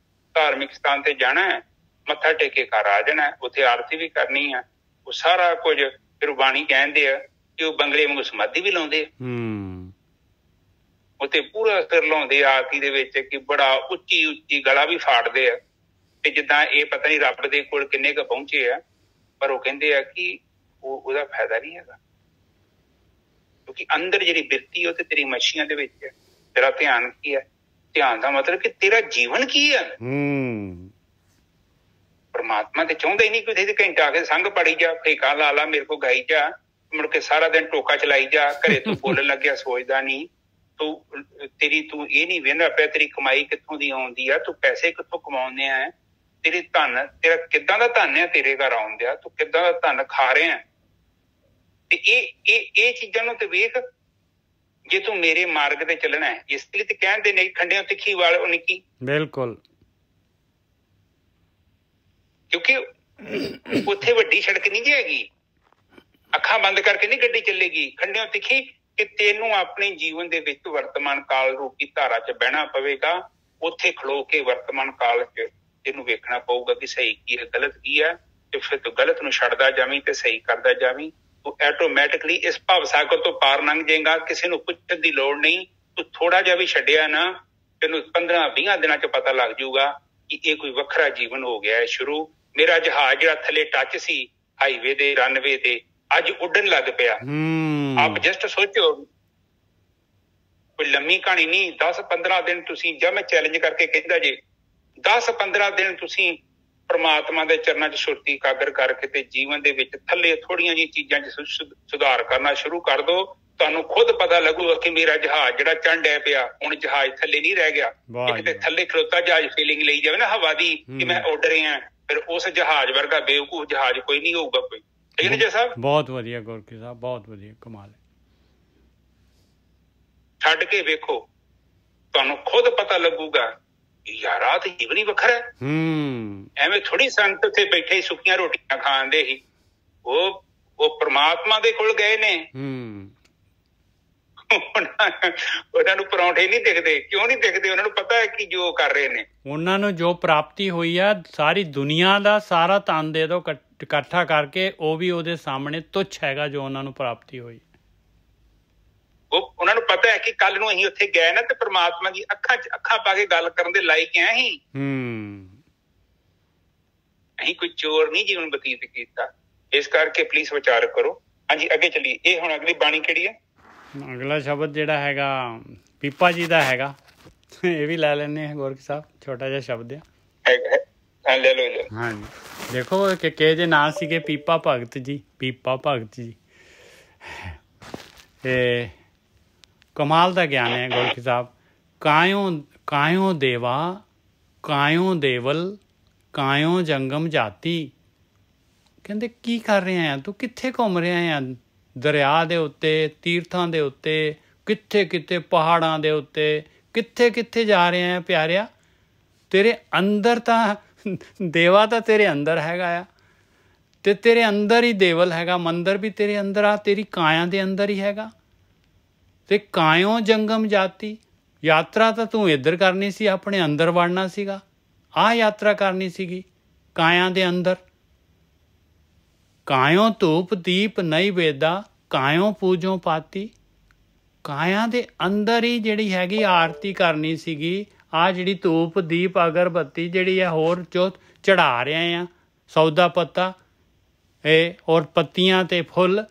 ਧਾਰਮਿਕ ਸਥਾਨ ਤੇ ਜਾਣਾ ਹੈ, ਮੱਥਾ ਟੇਕ ਕੇ ਘਰ ਆ ਜਾਣਾ, ਉੱਥੇ ਆਰਤੀ ਵੀ ਕਰਨੀ ਆ, ਉਹ ਸਾਰਾ ਕੁਝ। ਫਿਰ ਬਾਣੀ ਕਹਿੰਦੇ ਆ ਕਿ ਉਹ ਬੰਗਲੇ ਵਾਂਗੂ ਸਮਾਧੀ ਵੀ ਲਾਉਂਦੇ ਆ, ਉੱਥੇ ਪੂਰਾ ਸਿਰ ਲਾਉਂਦੇ ਆ ਆਰਤੀ ਦੇ ਵਿੱਚ, ਕਿ ਬੜਾ ਉੱਚੀ ਉੱਚੀ ਗਲਾ ਵੀ ਫਾੜਦੇ ਆ। ਤੇ ਜਿੱਦਾਂ ਇਹ ਪਤਾ ਨੀ ਰੱਬ ਦੇ ਕੋਲ ਕਿੰਨੇ ਕੁ ਪਹੁੰਚੇ ਆ, ਪਰ ਉਹ ਕਹਿੰਦੇ ਆ ਕਿ ਉਹਦਾ ਫਾਇਦਾ ਨਹੀਂ ਹੈਗਾ, ਕਿਉਂਕਿ ਅੰਦਰ ਜਿਹੜੀ ਬਿਰਤੀ ਉਹ ਤੇ ਤੇਰੀ ਮੱਛੀਆਂ ਦੇ ਵਿੱਚ ਹੈ। ਤੇਰਾ ਧਿਆਨ ਕੀ ਹੈ? ਧਿਆਨ ਦਾ ਮਤਲਬ ਕਿ ਤੇਰਾ ਜੀਵਨ ਕੀ ਹੈ। ਪਰਮਾਤਮਾ ਤੇ ਚਾਹੁੰਦਾ ਹੀ ਨਹੀਂ ਕਿ ਉਹਦੇ ਘੰਟਾ ਆ ਕੇ ਸੰਗ ਪੜੀ ਜਾ, ਠੇਕਾ ਲਾ ਲਾ, ਮੇਰੇ ਕੋਲ ਗਾਈ ਜਾ, ਮੁੜ ਕੇ ਸਾਰਾ ਦਿਨ ਟੋਕਾ ਚਲਾਈ ਜਾ, ਘਰੇ ਤੂੰ ਬੋਲਣ ਲੱਗਿਆ ਸੋਚਦਾ ਨਹੀਂ, ਤੂੰ ਇਹ ਨਹੀਂ ਵੇਖਦਾ ਪਿਆ ਤੇਰੀ ਕਮਾਈ ਕਿੱਥੋਂ ਦੀ ਆਉਂਦੀ ਆ, ਤੂੰ ਪੈਸੇ ਕਿੱਥੋਂ ਕਮਾਉਂਦੇ ਆ, ਤੇਰੀ ਧਨ, ਤੇਰਾ ਕਿੱਦਾਂ ਦਾ ਧਨ ਹੈ ਤੇਰੇ ਘਰ ਆਉਂਦਿਆ, ਤੂੰ ਕਿੱਦਾਂ ਦਾ ਧਨ ਖਾ ਰਿਹਾ। ਤੇ ਇਹ ਚੀਜ਼ਾਂ ਨੂੰ ਤੇ ਵੇਖ, ਜੇ ਤੂੰ ਮੇਰੇ ਮਾਰਗ ਤੇ ਚੱਲਣਾ ਹੈ। ਇਸ ਲਈ ਤੇ ਕਹਿੰਦੇ ਨੇ ਖੰਡਿਓ ਤਿੱਖੀ ਵਾਲ ਉਹ ਨਿੱਕੀ। ਬਿਲਕੁਲ, ਕਿਉਂਕਿ ਉੱਥੇ ਵੱਡੀ ਸੜਕ ਨਹੀਂ ਜੀ ਹੈਗੀ, ਅੱਖਾਂ ਬੰਦ ਕਰਕੇ ਨਹੀਂ ਗੱਡੀ ਚੱਲੇਗੀ। ਖੰਡਿਓ ਤਿੱਖੀ ਕਿ ਤੈਨੂੰ ਆਪਣੇ ਜੀਵਨ ਦੇ ਵਿੱਚ ਵਰਤਮਾਨ ਕਾਲ ਰੂਪੀ ਧਾਰਾ 'ਚ ਬਹਿਣਾ ਪਵੇਗਾ। ਉੱਥੇ ਖਲੋ ਕੇ ਵਰਤਮਾਨ ਕਾਲ 'ਚ ਤੈਨੂੰ ਵੇਖਣਾ ਪਊਗਾ ਕਿ ਸਹੀ ਕੀ ਹੈ, ਗਲਤ ਕੀ ਹੈ। ਤੇ ਫਿਰ ਤੂੰ ਗਲਤ ਨੂੰ ਛੱਡਦਾ ਜਾਵੀਂ ਤੇ ਸਹੀ ਕਰਦਾ ਜਾਵੀਂ। ਤੂੰ ਆਟੋਮੈਟਿਕਲੀ ਇਸ ਭਵ ਸਾਗਰ ਤੋਂ ਪਾਰ ਲੰਘ ਜਾਏਗਾ। ਕਿਸੇ ਨੂੰ ਪੁੱਛਣ ਦੀ ਲੋੜ ਨਹੀਂ। ਤੂੰ ਥੋੜਾ ਜਿਹਾ ਵੀ ਛੱਡਿਆ ਨਾ, ਤੈਨੂੰ 15-20 ਦਿਨਾਂ ਚ ਪਤਾ ਲੱਗ ਜਾਊਗਾ ਕਿ ਇਹ ਕੋਈ ਵੱਖਰਾ ਜੀਵਨ ਹੋ ਗਿਆ ਹੈ ਸ਼ੁਰੂ। ਮੇਰਾ ਜਹਾਜ਼ ਜਿਹੜਾ ਥੱਲੇ ਟੱਚ ਸੀ ਹਾਈਵੇ ਦੇ, ਰਨਵੇ ਤੇ, ਅੱਜ ਉੱਡਣ ਲੱਗ ਪਿਆ। ਆਪ ਜਸਟ ਸੋਚੋ, ਕੋਈ ਲੰਮੀ ਕਹਾਣੀ ਨਹੀਂ। 10-15 ਦਿਨ ਤੁਸੀਂ, ਜਾਂ ਮੈਂ ਚੈਲੰਜ ਕਰਕੇ ਕਹਿੰਦਾ ਜੇ 10-15 ਦਿਨ ਤੁਸੀਂ ਪ੍ਰਮਾਤਮਾ ਦੇ ਚਰਨਾਂ 'ਚ ਸੁਰਤੀ ਇਕਾਗਰ ਕਰਕੇ ਤੇ ਜੀਵਨ ਦੇ ਵਿੱਚ ਥੱਲੇ ਥੋੜੀਆਂ ਜਿਹੀਆਂ ਚੀਜ਼ਾਂ 'ਚ ਸੁਧਾਰ ਕਰਨਾ ਸ਼ੁਰੂ ਕਰ ਦੋ। ਤੁਹਾਨੂੰ ਖੁਦ ਪਤਾ ਲੱਗੂਗਾ ਕਿ ਮੇਰਾ ਜਹਾਜ਼ ਜਿਹੜਾ ਚੜ੍ਹਨ ਡਿਆ ਪਿਆ, ਹੁਣ ਜਹਾਜ਼ ਥੱਲੇ ਨਹੀਂ ਰਹਿ ਗਿਆ। ਇੱਕ ਤੇ ਥੱਲੇ ਖਲੋਤਾ ਜਹਾਜ਼ ਫੀਲਿੰਗ ਲਈ ਜਾਵੇ ਨਾ ਹਵਾ ਦੀ ਕਿ ਮੈਂ ਉੱਡ ਰਿਹਾ, ਫਿਰ ਉਸ ਜਹਾਜ਼ ਵਰਗਾ ਬੇਵਕੂਫ ਜਹਾਜ਼ ਕੋਈ ਨਹੀਂ ਹੋਊਗਾ ਕੋਈ। ਠੀਕ ਹੈ ਜੀ ਸਾਹਿਬ? ਬਹੁਤ ਵਧੀਆ ਗੁਰਕੀ ਸਾਹਿਬ, ਬਹੁਤ ਵਧੀਆ, ਕਮਾਲ। ਛੱਡ ਕੇ ਵੇਖੋ, ਤੁਹਾਨੂੰ ਖੁਦ ਪਤਾ ਲੱਗੂਗਾ ਯਾਰ ਆਹ ਤੇ ਜੀਵਨ ਹੀ ਵੱਖਰਾ ਹੈ। ਐਵੇਂ ਥੋੜੀ ਸੰਤ ਉੱਥੇ ਬੈਠੇ ਸੁੱਕੀਆਂ ਰੋਟੀਆਂ ਖਾਂਦੇ ਸੀ। ਉਹ ਪ੍ਰਮਾਤਮਾ ਦੇ ਕੋਲ ਗਏ ਨੇ। ਉਹਨਾਂ ਨੂੰ ਪਰੌਂਠੇ ਨਹੀਂ ਦਿਖਦੇ। ਕਿਉਂ ਨਹੀਂ ਦਿਖਦੇ? ਉਹਨਾਂ ਨੂੰ ਪਤਾ ਹੈ ਕਿ ਜੋ ਕਰ ਰਹੇ ਨੇ, ਉਹਨਾਂ ਨੂੰ ਜੋ ਪ੍ਰਾਪਤੀ ਹੋਈ ਆ, ਸਾਰੀ ਦੁਨੀਆ ਦਾ ਸਾਰਾ ਧਨ ਦੇ ਦੋ ਇਕੱਠਾ ਕਰਕੇ, ਉਹ ਵੀ ਉਹਦੇ ਸਾਹਮਣੇ ਤੁੱਛ ਹੈਗਾ ਜੋ ਉਹਨਾਂ ਨੂੰ ਪ੍ਰਾਪਤੀ ਹੋਈ। ਉਹਨਾਂ ਨੂੰ ਪਤਾ ਹੈ ਕਿ ਕੱਲ ਨੂੰ ਅਸੀਂ ਉੱਥੇ ਗਏ ਨਾ ਤੇ ਪ੍ਰਮਾਤਮਾ ਦੀ ਅੱਖਾਂ 'ਚ ਅੱਖਾਂ ਪਾ ਕੇ ਗੱਲ ਕਰਨ ਦੇ ਲਾਇਕ ਐ ਹੀ। ਅਸੀਂ ਕੋਈ ਚੋਰ ਨਹੀਂ ਜੀਵਨ ਬਤੀਤ ਕੀਤਾ। ਇਸ ਕਰਕੇ ਪਲੀਜ਼ ਵਿਚਾਰ ਕਰੋ। ਹਾਂਜੀ, ਅੱਗੇ ਚੱਲੀਏ। ਇਹ ਹੁਣ ਅਗਲੀ ਬਾਣੀ ਕਿਹੜੀ ਹੈ? ਅਗਲਾ ਸ਼ਬਦ ਜਿਹੜਾ ਹੈਗਾ ਪੀਪਾ ਜੀ ਦਾ ਹੈਗਾ। ਇਹ ਵੀ ਲੈ ਲੈਂਦੇ ਹਾਂ ਗੋਰਖ ਸਾਹਿਬ, ਛੋਟਾ ਜਿਹਾ ਸ਼ਬਦ ਆ। ਲੈ ਲਓ। ਹਾਂਜੀ, ਦੇਖੋ ਕਿ ਜੇ ਨਾਂ ਸੀਗੇ ਪੀਪਾ ਭਗਤ ਜੀ, ਪੀਪਾ ਭਗਤ ਜੀ। ਤੇ ਕਮਾਲ ਦਾ ਗਿਆਨ ਹੈ ਗੋਰਖ ਸਾਹਿਬ। ਕਾਇਓ ਦੇਵਾ, ਕਾਇਓ ਦੇਵਲ, ਕਾਇਓ ਜੰਗਮ ਜਾਤੀ। ਕਹਿੰਦੇ ਕੀ ਕਰ ਰਿਹਾ ਆ ਤੂੰ? ਕਿੱਥੇ ਘੁੰਮ ਰਿਹਾ ਆ? ਦਰਿਆ ਦੇ ਉੱਤੇ, ਤੀਰਥਾਂ ਦੇ ਉੱਤੇ, ਕਿੱਥੇ ਕਿੱਥੇ ਪਹਾੜਾਂ ਦੇ ਉੱਤੇ, ਕਿੱਥੇ ਕਿੱਥੇ ਜਾ ਰਿਹਾ ਆ ਪਿਆਰਿਆ? ਤੇਰੇ ਅੰਦਰ ਤਾਂ ਦੇਵਾ ਤਾਂ ਤੇਰੇ ਅੰਦਰ ਹੈਗਾ ਆ, ਤੇ ਤੇਰੇ ਅੰਦਰ ਹੀ ਦੇਵਲ ਹੈਗਾ। ਮੰਦਰ ਵੀ ਤੇਰੇ ਅੰਦਰ ਆ, ਤੇਰੀ ਕਾਇਆ ਦੇ ਅੰਦਰ ਹੀ ਹੈਗਾ। ਤੇ ਕਾਇਓ ਜੰਗਮ ਜਾਤੀ, ਯਾਤਰਾ ਤਾਂ ਤੂੰ ਇੱਧਰ ਕਰਨੀ ਸੀ, ਆਪਣੇ ਅੰਦਰ ਵੜਨਾ ਸੀਗਾ। ਆਹ ਯਾਤਰਾ ਕਰਨੀ ਸੀਗੀ ਕਾਇਆ ਦੇ ਅੰਦਰ। ਕਾਇਓ ਧੂਪ ਦੀਪ ਨਹੀਂ ਵੇਦਾ, ਕਾਇਓ ਪੂਜੋ ਪਾਤੀ। ਕਾਇਆ ਦੇ ਅੰਦਰ ਹੀ ਜਿਹੜੀ ਹੈਗੀ ਆਰਤੀ ਕਰਨੀ ਸੀਗੀ। ਆਹ ਜਿਹੜੀ ਧੂਪ ਦੀਪ ਅਗਰਬੱਤੀ ਜਿਹੜੀ ਹੈ ਹੋਰ ਜੋ ਚੜ੍ਹਾ ਰਹੇ ਆ, ਸੌਦਾ ਪੱਤਾ ਇਹ ਔਰ ਪੱਤੀਆਂ ਤੇ ਫੁੱਲ,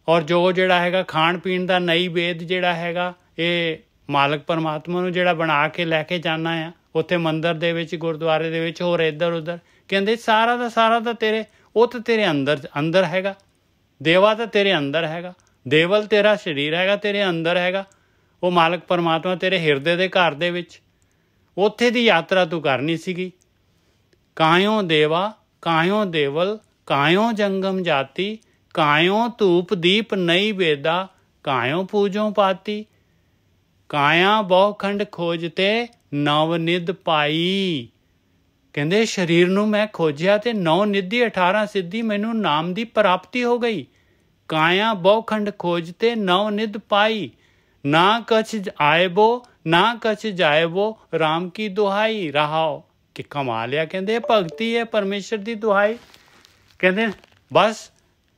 ਔਰ ਜੋ ਜਿਹੜਾ ਹੈਗਾ ਖਾਣ ਪੀਣ ਦਾ ਨੈਵੇਦ ਜਿਹੜਾ ਹੈਗਾ, ਇਹ ਮਾਲਕ ਪਰਮਾਤਮਾ ਨੂੰ ਜਿਹੜਾ ਬਣਾ ਕੇ ਲੈ ਕੇ ਜਾਣਾ ਆ ਉੱਥੇ ਮੰਦਿਰ ਦੇ ਵਿੱਚ, ਗੁਰਦੁਆਰੇ ਦੇ ਵਿੱਚ, ਹੋਰ ਇੱਧਰ ਉੱਧਰ। ਕਹਿੰਦੇ ਸਾਰਾ ਦਾ ਸਾਰਾ ਤਾਂ ਤੇਰੇ, ਉਹ ਤਾਂ ਤੇਰੇ ਅੰਦਰ ਹੈਗਾ। ਦੇਵਾ ਤਾਂ ਤੇਰੇ ਅੰਦਰ ਹੈਗਾ। ਦੇਵਲ ਤੇਰਾ ਸਰੀਰ ਹੈਗਾ, ਤੇਰੇ ਅੰਦਰ ਹੈਗਾ। ਉਹ ਮਾਲਕ ਪਰਮਾਤਮਾ ਤੇਰੇ ਹਿਰਦੇ ਦੇ ਘਰ ਦੇ ਵਿੱਚ, ਉੱਥੇ ਦੀ ਯਾਤਰਾ ਤੂੰ ਕਰਨੀ ਸੀਗੀ। ਕਾਇਓ ਦੇਵਾ, ਕਾਇਓ ਦੇਵਲ, ਕਾਇਓ ਜੰਗਮ ਜਾਤੀ, ਕਾਇਓ ਧੂਪ ਦੀਪ ਨਹੀਂ ਵੇਦਾ, ਕਾਇਓ ਪੂਜੋ ਪਾਤੀ। ਕਾਇਆ ਬਹੁ ਖੰਡ ਖੋਜਤੇ ਨਵ ਨਿਧ ਪਾਈ। ਕਹਿੰਦੇ ਸਰੀਰ ਨੂੰ ਮੈਂ ਖੋਜਿਆ ਤੇ 9 ਨਿਧੀ 18 ਸਿੱਧੀ ਮੈਨੂੰ ਨਾਮ ਦੀ ਪ੍ਰਾਪਤੀ ਹੋ ਗਈ। ਕਾਇਆ ਬਹੁ ਖੰਡ ਖੋਜਤੇ ਨਵ ਨਿਧ ਪਾਈ, ਨਾ ਕਛ ਆਇਬੋ ਨਾ ਕਛ ਜਾਇਬੋ, ਰਾਮ ਕੀ ਦੁਹਾਈ ਰਹਾਓ। ਕਿ ਕਮਾਲ ਆ। ਕਹਿੰਦੇ ਭਗਤੀ ਹੈ ਪਰਮੇਸ਼ਰ ਦੀ ਦੁਹਾਈ। ਕਹਿੰਦੇ ਬਸ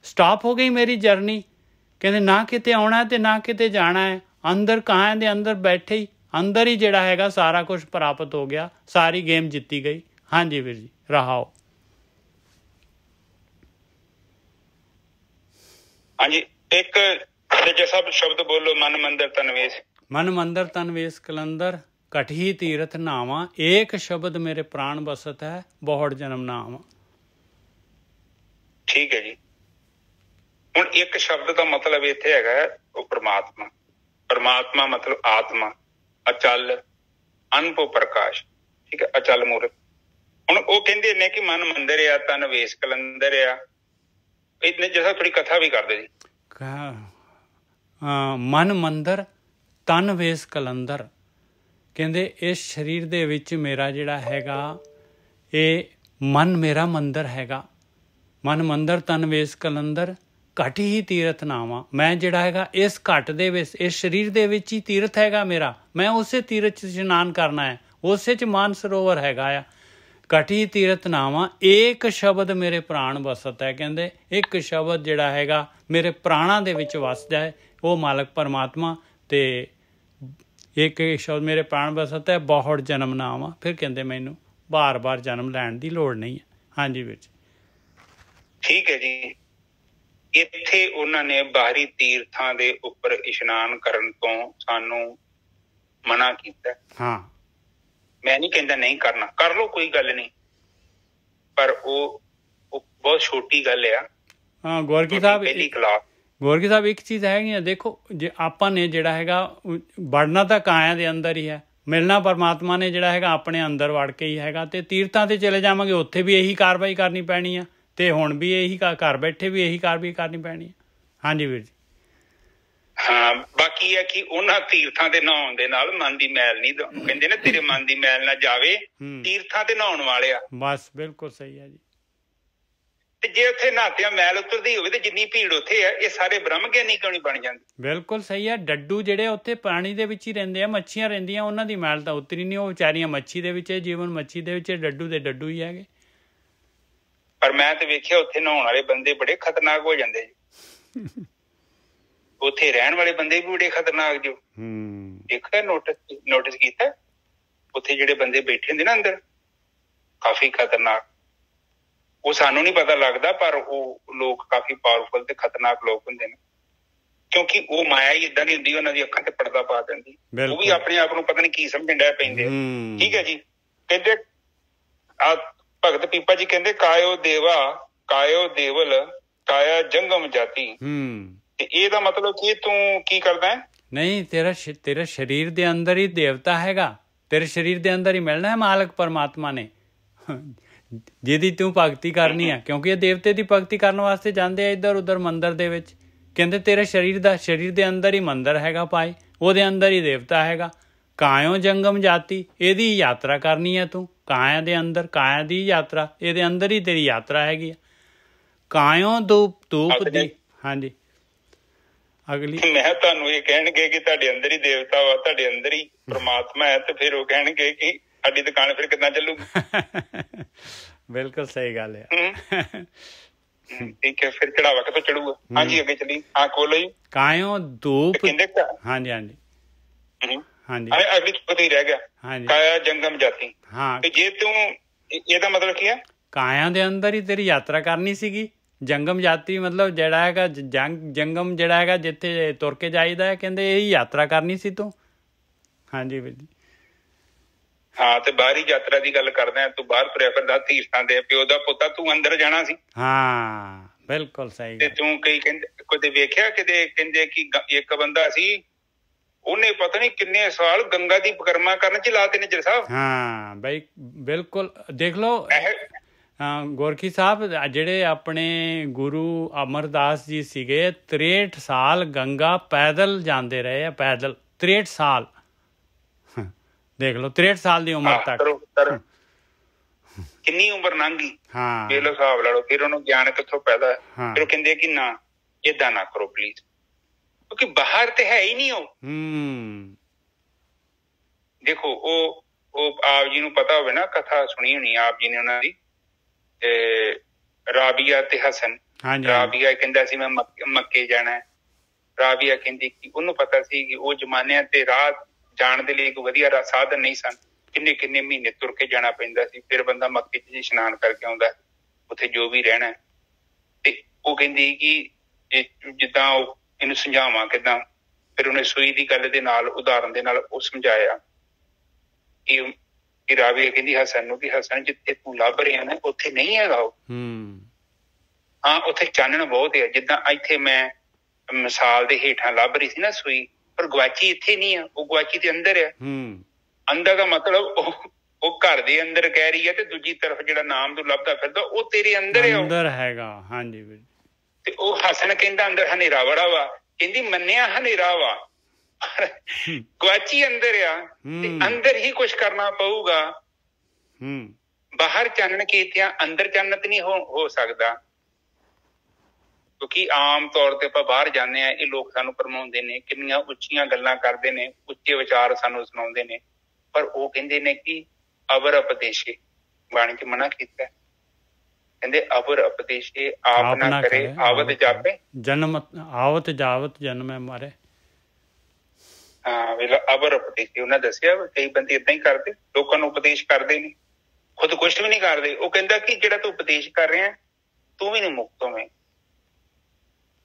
ਸਟਾਪ ਹੋ ਗਈ ਮੇਰੀ ਜਰਨੀ। ਕਹਿੰਦੇ ਨਾ ਕਿਤੇ ਆਉਣਾ ਤੇ ਨਾ ਕਿਤੇ ਜਾਣਾ ਹੈ। ਅੰਦਰ ਕਾਇਆ ਦੇ ਅੰਦਰ ਬੈਠੇ ਹੀ, ਅੰਦਰ ਹੀ ਜਿਹੜਾ ਹੈਗਾ ਸਾਰਾ ਕੁਛ ਪ੍ਰਾਪਤ ਹੋ ਗਿਆ, ਸਾਰੀ ਗੇਮ ਜਿੱਤੀ ਗਈ। ਹਾਂਜੀ ਵੀਰ ਜੀ, ਰਹਾਓ। ਹਾਂਜੀ, ਇੱਕ ਸਭ ਸ਼ਬਦ ਬੋਲੋ। ਮਨ ਮੰਦਰ ਤਨਵੇਸ਼, ਮਨ ਮੰਦਰ ਤਨਵੇਸ਼ ਕਲੰਦਰ, ਕਠੀ ਤੀਰਥ ਨਾਵਾਂ, ਏਕ ਸ਼ਬਦ ਮੇਰੇ ਪ੍ਰਾਣ ਬਸਤ ਹੈ, ਬਹੁੜ ਜਨਮ ਨਾਮ। ਠੀਕ ਹੈ ਜੀ। ਹੁਣ ਇੱਕ ਸ਼ਬਦ ਦਾ ਮਤਲਬ ਇੱਥੇ ਹੈਗਾ ਉਹ ਪ੍ਰਮਾਤਮਾ। ਪ੍ਰਮਾਤਮਾ ਮਤਲਬ ਆਤਮਾ, ਅਚਲ, ਅਨਭਉ ਪ੍ਰਕਾਸ਼। ਠੀਕ ਹੈ, ਅਚਲ ਮੂਰਤ। ਹੁਣ ਉਹ ਕਹਿੰਦੇ ਨੇ ਕਿ ਮਨ ਮੰਦਰ ਆ, ਤਨ ਵੇਸ਼ ਕਲੰਦਰ ਆ। ਇਹਨੇ ਜਿਹਾ ਥੋੜੀ ਕਥਾ ਵੀ ਕਰਦੇ ਜੀ। ਮਨ ਮੰਦਰ ਤਨ ਵੇਸ਼ ਕਲੰਦਰ। ਕਹਿੰਦੇ ਇਸ ਸਰੀਰ ਦੇ ਵਿੱਚ ਮੇਰਾ ਜਿਹੜਾ ਹੈਗਾ, ਇਹ ਮਨ ਮੇਰਾ ਮੰਦਰ ਹੈਗਾ। ਮਨ ਮੰਦਰ ਤਨ ਵੇਸ਼ ਕਲੰਦਰ, ਘਟ ਹੀ ਤੀਰਥ ਨਾਵਾਂ। ਮੈਂ ਜਿਹੜਾ ਹੈਗਾ ਇਸ ਘਟ ਦੇ ਵਿੱਚ, ਇਸ ਸਰੀਰ ਦੇ ਵਿੱਚ ਹੀ ਤੀਰਥ ਹੈਗਾ ਮੇਰਾ। ਮੈਂ ਉਸੇ ਤੀਰਥ 'ਚ ਇਸ਼ਨਾਨ ਕਰਨਾ ਹੈ, ਉਸੇ 'ਚ ਮਾਨ ਸਰੋਵਰ ਹੈਗਾ ਆ। ਕਠੀ ਤੀਰਥ ਨਾਵਾਂ ਏਕ ਸ਼ਬਦ ਮੇਰੇ ਪ੍ਰਾਣ ਵਸਤ ਹੈ। ਕਹਿੰਦੇ ਇੱਕ ਸ਼ਬਦ ਜਿਹੜਾ ਹੈਗਾ ਮੇਰੇ ਪ੍ਰਾਣਾਂ ਦੇ ਵਿੱਚ ਵਸਦਾ ਹੈ, ਉਹ ਮਾਲਕ ਪਰਮਾਤਮਾ। ਤੇ ਇੱਕ ਸ਼ਬਦ ਮੇਰੇ ਪ੍ਰਾਣ ਵਸਤ ਹੈ, ਬਹੁਤ ਜਨਮ ਨਾਵਾਂ। ਫਿਰ ਕਹਿੰਦੇ ਮੈਨੂੰ ਬਾਰ-ਬਾਰ ਜਨਮ ਲੈਣ ਦੀ ਲੋੜ ਨਹੀਂ ਹੈ। ਹਾਂਜੀ ਵੀਰ ਜੀ, ਠੀਕ ਹੈ ਜੀ। ਇੱਥੇ ਉਹਨਾਂ ਨੇ ਬਾਹਰੀ ਤੀਰਥਾਂ ਦੇ ਉੱਪਰ ਇਸ਼ਨਾਨ ਕਰਨ ਤੋਂ ਸਾਨੂੰ ਮਨਾ ਕੀਤਾ। ਹਾਂ, ਮੈਂ ਨਹੀਂ ਕਹਿੰਦਾ ਨਹੀਂ ਕਰਨਾ, ਕਰ ਲਓ, ਕੋਈ ਗੱਲ ਨਹੀਂ, ਪਰ ਉਹ ਬਹੁਤ ਛੋਟੀ ਗੱਲ ਆ। ਹਾਂ ਗੋਰਖੀ ਸਾਹਿਬ, ਪਹਿਲੀ ਕਲਾਸ। ਗੋਰਖੀ ਸਾਹਿਬ ਇੱਕ ਚੀਜ਼ ਹੈਗੀ ਆ, ਦੇਖੋ ਜੇ ਆਪਾਂ ਨੇ ਜਿਹੜਾ ਹੈਗਾ ਵੜਨਾ ਤਾਂ ਕਾਇਆ ਦੇ ਅੰਦਰ ਹੀ ਹੈ, ਮਿਲਣਾ ਪਰਮਾਤਮਾ ਨੇ ਜਿਹੜਾ ਹੈਗਾ ਆਪਣੇ ਅੰਦਰ ਵੜ ਕੇ ਹੀ ਹੈਗਾ। ਤੇ ਤੀਰਥਾਂ ਤੇ ਚਲੇ ਜਾਵਾਂਗੇ, ਉੱਥੇ ਵੀ ਇਹੀ ਕਾਰਵਾਈ ਕਰਨੀ ਪੈਣੀ ਆ, ਤੇ ਹੁਣ ਵੀ ਇਹੀ ਘਰ ਬੈਠੇ ਵੀ ਇਹੀ ਕਾਰਵਾਈ ਕਰਨੀ ਪੈਣੀ ਆ। ਹਾਂਜੀ ਵੀਰ ਜੀ। ਹਾਂ, ਬਾਕੀ ਹੈ ਕਿ ਉਹਨਾਂ ਤੀਰਥਾਂ ਦੇ ਨਹਾਉਣ ਦੇ ਨਾਲ ਮਨ ਦੀ ਮੈਲ ਨਹੀਂ, ਕਹਿੰਦੇ ਨੇ ਤੇਰੇ ਮਨ ਦੀ ਮੈਲ ਨਾ ਜਾਵੇ, ਤੀਰਥਾਂ ਤੇ ਨਹਾਉਣ ਵਾਲੇ ਆ। ਬਸ ਬਿਲਕੁਲ ਸਹੀ ਹੈ ਜੀ। ਤੇ ਜੇ ਉੱਥੇ ਨਹਾਤਿਆਂ ਮੈਲ ਉਤਰਦੀ ਹੋਵੇ ਤੇ ਜਿੰਨੀ ਭੀੜ ਉੱਥੇ ਆ, ਇਹ ਸਾਰੇ ਬ੍ਰਹਮ ਗਿਆਨੀ ਕਿਉਂ ਨਹੀਂ ਬਣ ਜਾਂਦੇ? ਬਿਲਕੁਲ ਸਹੀ ਹੈ। ਡੱਡੂ ਜਿਹੜੇ ਉੱਥੇ ਪਾਣੀ ਦੇ ਵਿੱਚ ਹੀ ਰਹਿੰਦੇ ਆ, ਮੱਛੀਆਂ ਰਹਿੰਦੀਆਂ, ਉਹਨਾਂ ਦੀ ਮੈਲ ਤਾਂ ਉਤਰੀ ਨਹੀਂ, ਉਹ ਵਿਚਾਰੀਆਂ ਮੱਛੀ ਦੇ ਵਿੱਚ ਜੀਵਨ, ਮੱਛੀ ਦੇ ਵਿੱਚ ਡੱਡੂ ਦੇ ਡੱਡੂ ਹੀ ਹੈਗੇ। ਪਰ ਮੈਂ ਤੇ ਵੇਖਿਆ ਉੱਥੇ ਨਹਾਉਣ ਵਾਲੇ ਬੰਦੇ ਬੜੇ ਖਤਰਨਾਕ ਹੋ ਜਾਂਦੇ ਜੀ। ਉੱਥੇ ਰਹਿਣ ਵਾਲੇ ਬੰਦੇ ਵੀ ਬੜੇ ਖਤਰਨਾਕ ਜੋ। ਦੇਖਿਆ, ਨੋਟਿਸ ਕੀਤਾ, ਉੱਥੇ ਜਿਹੜੇ ਬੰਦੇ ਬੈਠੇ ਹੁੰਦੇ ਨਾ ਅੰਦਰ, ਕਾਫੀ ਖਤਰਨਾਕ। ਉਹ ਸਾਨੂੰ ਨਹੀਂ ਪਤਾ ਲੱਗਦਾ, ਪਰ ਉਹ ਲੋਕ ਕਾਫੀ ਪਾਵਰਫੁਲ ਤੇ ਖਤਰਨਾਕ ਲੋਕ ਹੁੰਦੇ ਨੇ, ਕਿਉਂਕਿ ਉਹ ਮਾਇਆ ਹੀ ਏਦਾਂ ਦੀ ਹੁੰਦੀ, ਉਹਨਾਂ ਦੀ ਅੱਖਾਂ ਤੇ ਪਰਦਾ ਪਾ ਦਿੰਦੀ। ਉਹ ਵੀ ਆਪਣੇ ਆਪ ਨੂੰ ਪਤਾ ਨੀ ਕੀ ਸਮਝਣ ਡੈ ਪੈਂਦੇ। ਠੀਕ ਹੈ ਜੀ। ਕਹਿੰਦੇ ਆ ਭਗਤ ਪੀਪਾ ਜੀ ਕਹਿੰਦੇ, ਕਾਇਓ ਦੇਵਾ ਕਾਇਓ ਦੇਵਲ ਕਾਇਆ ਜੰਗਮ ਜਾਤੀ। ਤੇ ਇਹਦਾ ਮਤਲਬ ਕੀ, ਤੂੰ ਕੀ ਕਰਦਾ ਹੈ? ਨਹੀਂ, ਤੇਰਾ ਸਰੀਰ ਦੇ ਅੰਦਰ ਹੀ ਦੇਵਤਾ ਹੈਗਾ, ਤੇਰੇ ਸਰੀਰ ਦੇ ਅੰਦਰ ਹੀ ਮਿਲਣਾ ਹੈ ਮਾਲਕ ਪਰਮਾਤਮਾ ਨੇ, ਜਿਹਦੀ ਤੂੰ ਭਗਤੀ ਕਰਨੀ ਆ। ਕਿਉਂਕਿ ਇਹ ਦੇਵਤੇ ਦੀ ਭਗਤੀ ਕਰਨ ਵਾਸਤੇ ਜਾਂਦੇ ਆ ਇੱਧਰ ਉੱਧਰ ਮੰਦਿਰ ਦੇ ਵਿੱਚ। ਕਹਿੰਦੇ ਤੇਰੇ ਸਰੀਰ ਦੇ ਅੰਦਰ ਹੀ ਮੰਦਿਰ ਹੈਗਾ ਭਾਈ, ਉਹਦੇ ਅੰਦਰ ਹੀ ਦੇਵਤਾ ਹੈਗਾ। ਕਾਇਓ ਜੰਗਮ ਜਾਤੀ, ਇਹਦੀ ਯਾਤਰਾ ਕਰਨੀ ਹੈ ਤੂੰ, ਕਾਇਆ ਦੇ ਅੰਦਰ, ਕਾਇਆ ਦੀ ਯਾਤਰਾ, ਇਹਦੇ ਅੰਦਰ ਹੀ ਤੇਰੀ ਯਾਤਰਾ ਹੈਗੀ ਆ। ਕਾਇਓ ਧੂਪ ਦੀ। ਹਾਂਜੀ, ਅਗਲੀ। ਮੈਂ ਤੁਹਾਨੂੰ ਇਹ ਕਹਿਣਗੇ ਕਿ ਤੁਹਾਡੇ ਅੰਦਰ ਹੀ ਦੇਵਤਾ ਵਾ, ਤੁਹਾਡੇ ਅੰਦਰ ਹੀ ਪਰਮਾਤਮਾ ਹੈ, ਤੇ ਫਿਰ ਉਹ ਕਹਿਣਗੇ ਕਿ ਸਾਡੀ ਦੁਕਾਨ ਫਿਰ ਕਿੱਦਾਂ ਚੱਲੂਗੀ? ਬਿਲਕੁਲ ਸਹੀ ਗੱਲ ਹੈ। ਠੀਕ ਹੈ, ਫਿਰ ਚੜਾਵਾ ਕਿੱਥੋਂ ਚੜੂਗਾ? ਹਾਂਜੀ, ਅੱਗੇ ਚੱਲੀ। ਹਾਂ, ਖੋਲੋ ਜੀ। ਕਾਇਓ ਧੂਪ। ਕਹਿੰਦੇ ਹਾਂਜੀ ਹਾਂਜੀ ਹਾਂਜੀ, ਅਗਲੀ ਹੀ ਰਹਿ ਗਿਆ। ਕਾਇਆ ਜੰਗਮ ਜਾਤੀ। ਹਾਂ, ਤੇ ਜੇ ਤੂੰ, ਇਹਦਾ ਮਤਲਬ ਕੀ ਹੈ? ਕਾਇਆ ਦੇ ਅੰਦਰ ਹੀ ਤੇਰੀ ਯਾਤਰਾ ਕਰਨੀ ਸੀਗੀ। ਜੰਗਮ ਜਾਤੀ ਮਤਲਬ ਜਿਹੜਾ ਹੈਗਾ ਜੰਗਮ ਜਿਹੜਾ ਹੈਗਾ ਜਿੱਥੇ ਤੁਰ ਕੇ ਜਾਈਦਾ ਹੈ, ਕਹਿੰਦੇ ਇਹੀ ਯਾਤਰਾ ਕਰਨੀ ਸੀ ਤੂੰ। ਹਾਂਜੀ ਵੀਰ ਜੀ। ਹਾਂ, ਤੇ ਬਾਹਰੀ ਯਾਤਰਾ ਦੀ ਗੱਲ ਕਰਦਾ, ਤੂੰ ਬਾਹਰ ਤੁਰਿਆ ਫਿਰਦਾ ਤੀਰਥਾਂ ਦੇ, ਪਿਓ ਦਾ ਪੁੱਤਾ, ਤੂੰ ਅੰਦਰ ਜਾਣਾ ਸੀ। ਹਾਂ, ਬਿਲਕੁਲ ਸਹੀ। ਤੇ ਤੂੰ ਕਈ ਕਹਿੰਦੇ, ਕਦੇ ਵੇਖਿਆ ਕਿਤੇ, ਕਹਿੰਦੇ ਕਿ ਇੱਕ ਬੰਦਾ ਸੀ, ਉਹਨੇ ਪਤਾ ਨੀ ਕਿੰਨੇ ਸਾਲ ਗੰਗਾ ਦੀ ਪਰਿਕਰਮਾ ਕਰਨ ਚ ਲਾਤੇ ਨੇ ਜਰ ਸਾਹਿਬ। ਹਾਂ ਬਈ, ਬਿਲਕੁਲ। ਦੇਖ ਲਓ ਗੋਰਖੀ ਸਾਹਿਬ, ਜਿਹੜੇ ਆਪਣੇ ਗੁਰੂ ਅਮਰਦਾਸ ਜੀ ਸੀਗੇ, 63 ਸਾਲ ਗੰਗਾ ਪੈਦਲ ਜਾਂਦੇ ਰਹੇ ਆ, ਪੈਦਲ 63 ਸਾਲ। ਦੇਖ ਲਓ, 63 ਸਾਲ ਦੀ ਉਮਰ ਤੱਕ ਕਿੰਨੀ ਉਮਰ ਲੰਘ ਗਈ। ਹਾਂ, ਇਹ ਲੋ ਹਿਸਾਬ ਲਾ ਲਓ। ਫਿਰ ਉਹਨੂੰ ਗਿਆਨ ਕਿੱਥੋਂ ਪੈਦਾ? ਫਿਰ ਉਹ ਕਹਿੰਦੇ ਕਿ ਨਾ, ਏਦਾਂ ਨਾ ਕਰੋ ਪਲੀਜ਼, ਕਿਉਂਕਿ ਬਾਹਰ ਤੇ ਹੈ ਹੀ ਨਹੀਂ ਉਹ। ਦੇਖੋ, ਉਹ ਆਪ ਜੀ ਨੂੰ ਪਤਾ ਹੋਵੇ ਨਾ, ਕਥਾ ਸੁਣੀ ਹੋਣੀ ਆਪ ਜੀ ਨੇ ਉਹਨਾਂ ਦੀ, ਰਾਬੀਆ ਤੇ ਹਸਨ। ਰਾਬੀਆ ਕਹਿੰਦਾ ਸੀ ਮੈਂ ਮੱਕੇ ਜਾਣਾ। ਰਾਬੀਆ ਕਹਿੰਦੀ ਕਿ ਉਹਨੂੰ ਪਤਾ ਸੀ ਕਿ ਉਹ ਜ਼ਮਾਨਿਆਂ ਤੇ ਰਾਹ ਜਾਣ ਦੇ ਲਈ ਇੱਕ ਵਧੀਆ ਸਾਧਨ ਨਹੀਂ ਸਨ। ਕਿੰਨੇ ਕਿੰਨੇ ਮਹੀਨੇ ਤੁਰ ਕੇ ਜਾਣਾ ਪੈਂਦਾ ਸੀ, ਫਿਰ ਬੰਦਾ ਮੱਕੇ 'ਚ ਇਸ਼ਨਾਨ ਕਰਕੇ ਆਉਂਦਾ, ਉੱਥੇ ਜੋ ਵੀ ਰਹਿਣਾ। ਤੇ ਉਹ ਕਹਿੰਦੀ ਕਿ ਜਿੱਦਾਂ ਉਹ ਇਹਨੂੰ ਸਮਝਾਵਾਂ ਕਿੱਦਾਂ। ਫਿਰ ਉਹਨੇ ਸੂਈ ਦੀ ਗੱਲ ਦੇ ਨਾਲ, ਉਦਾਹਰਨ ਦੇ ਨਾਲ ਉਹ ਸਮਝਾਇਆ ਕਿ ਰਾਬੀਆ ਕਹਿੰਦੀ ਹਸਨ ਨੂੰ ਕਿ ਹਸਨ, ਜਿੱਥੇ ਤੂੰ ਲੱਭ ਰਿਹਾ ਨਾ ਉੱਥੇ ਨਹੀਂ ਹੈਗਾ ਉਹ। ਹਾਂ, ਉੱਥੇ ਚਾਨਣ ਬਹੁਤ ਹੈ। ਜਿੱਦਾਂ ਇੱਥੇ ਮੈਂ ਮਿਸਾਲ ਦੇ ਹੇਠਾਂ ਲੱਭ ਰਹੀ ਸੀ ਨਾ ਸੂਈ, ਪਰ ਗਵਾਚੀ ਇੱਥੇ ਨਹੀਂ ਆ, ਉਹ ਗਵਾਚੀ ਦੇ ਅੰਦਰ ਆ। ਅੰਦਰ ਦਾ ਮਤਲਬ ਉਹ ਘਰ ਦੇ ਅੰਦਰ ਕਹਿ ਰਹੀ ਹੈ, ਤੇ ਦੂਜੀ ਤਰਫ ਜਿਹੜਾ ਨਾਮ ਤੂੰ ਲੱਭਦਾ ਫਿਰਦਾ ਉਹ ਤੇਰੇ ਅੰਦਰ ਹੈਗਾ। ਹਾਂਜੀ। ਤੇ ਉਹ ਹਸਨ ਕਹਿੰਦਾ ਅੰਦਰ ਹਨੇਰਾ ਬੜਾ ਵਾ। ਕਹਿੰਦੀ ਮੰਨਿਆ ਹਨੇਰਾ ਵਾ, ਗਵਾਚੀ ਅੰਦਰ ਆ, ਤੇ ਅੰਦਰ ਹੀ ਕੁਛ ਕਰਨਾ ਪਊਗਾ। ਬਾਹਰ ਚਾਨਣ ਕੀਤਿਆਂ ਅੰਦਰ ਚਾਨਣ ਨਹੀਂ ਹੋ ਸਕਦਾ। ਕਿਉਂਕਿ ਆਮ ਤੌਰ ਤੇ ਆਪਾਂ ਬਾਹਰ ਜਾਂਦੇ ਹਾਂ, ਇਹ ਲੋਕ ਸਾਨੂੰ ਭਰਮਾਉਂਦੇ ਨੇ, ਕਿੰਨੀਆਂ ਉੱਚੀਆਂ ਗੱਲਾਂ ਕਰਦੇ ਨੇ, ਉੱਚੇ ਵਿਚਾਰ ਸਾਨੂੰ ਸੁਣਾਉਂਦੇ ਨੇ, ਪਰ ਉਹ ਕਹਿੰਦੇ ਨੇ ਕਿ ਅਵਰ ਉਪਦੇਸ਼ੇ, ਬਾਣੀ 'ਚ ਮਨਾ ਕੀਤਾ। ਕਹਿੰਦੇ ਅਵਰ ਉਪਦੇਸ਼ੇ ਆਪ ਨਾ ਕਰੇ ਆਵਤ ਜਾਪੇ ਜਨਮ ਆਵਤ ਜਾਵਤ ਜਨਮੈ ਮਾਰੇ। ਹਾਂ ਵੇਲਾ ਅਵਰ ਉਪਦੇਸ਼ੇ ਉਹਨਾਂ ਦੱਸਿਆ ਕਈ ਬੰਦੇ ਏਦਾਂ ਹੀ ਕਰਦੇ, ਲੋਕਾਂ ਨੂੰ ਉਪਦੇਸ਼ ਕਰਦੇ ਨੇ, ਖੁਦ ਕੁਛ ਵੀ ਨਹੀਂ ਕਰਦੇ। ਉਹ ਕਹਿੰਦਾ ਕਿ ਜਿਹੜਾ ਤੂੰ ਉਪਦੇਸ਼ ਕਰ ਰਿਹਾ ਤੂੰ ਵੀ ਨਹੀਂ ਮੁਕਤ ਹੋਵੇਂ,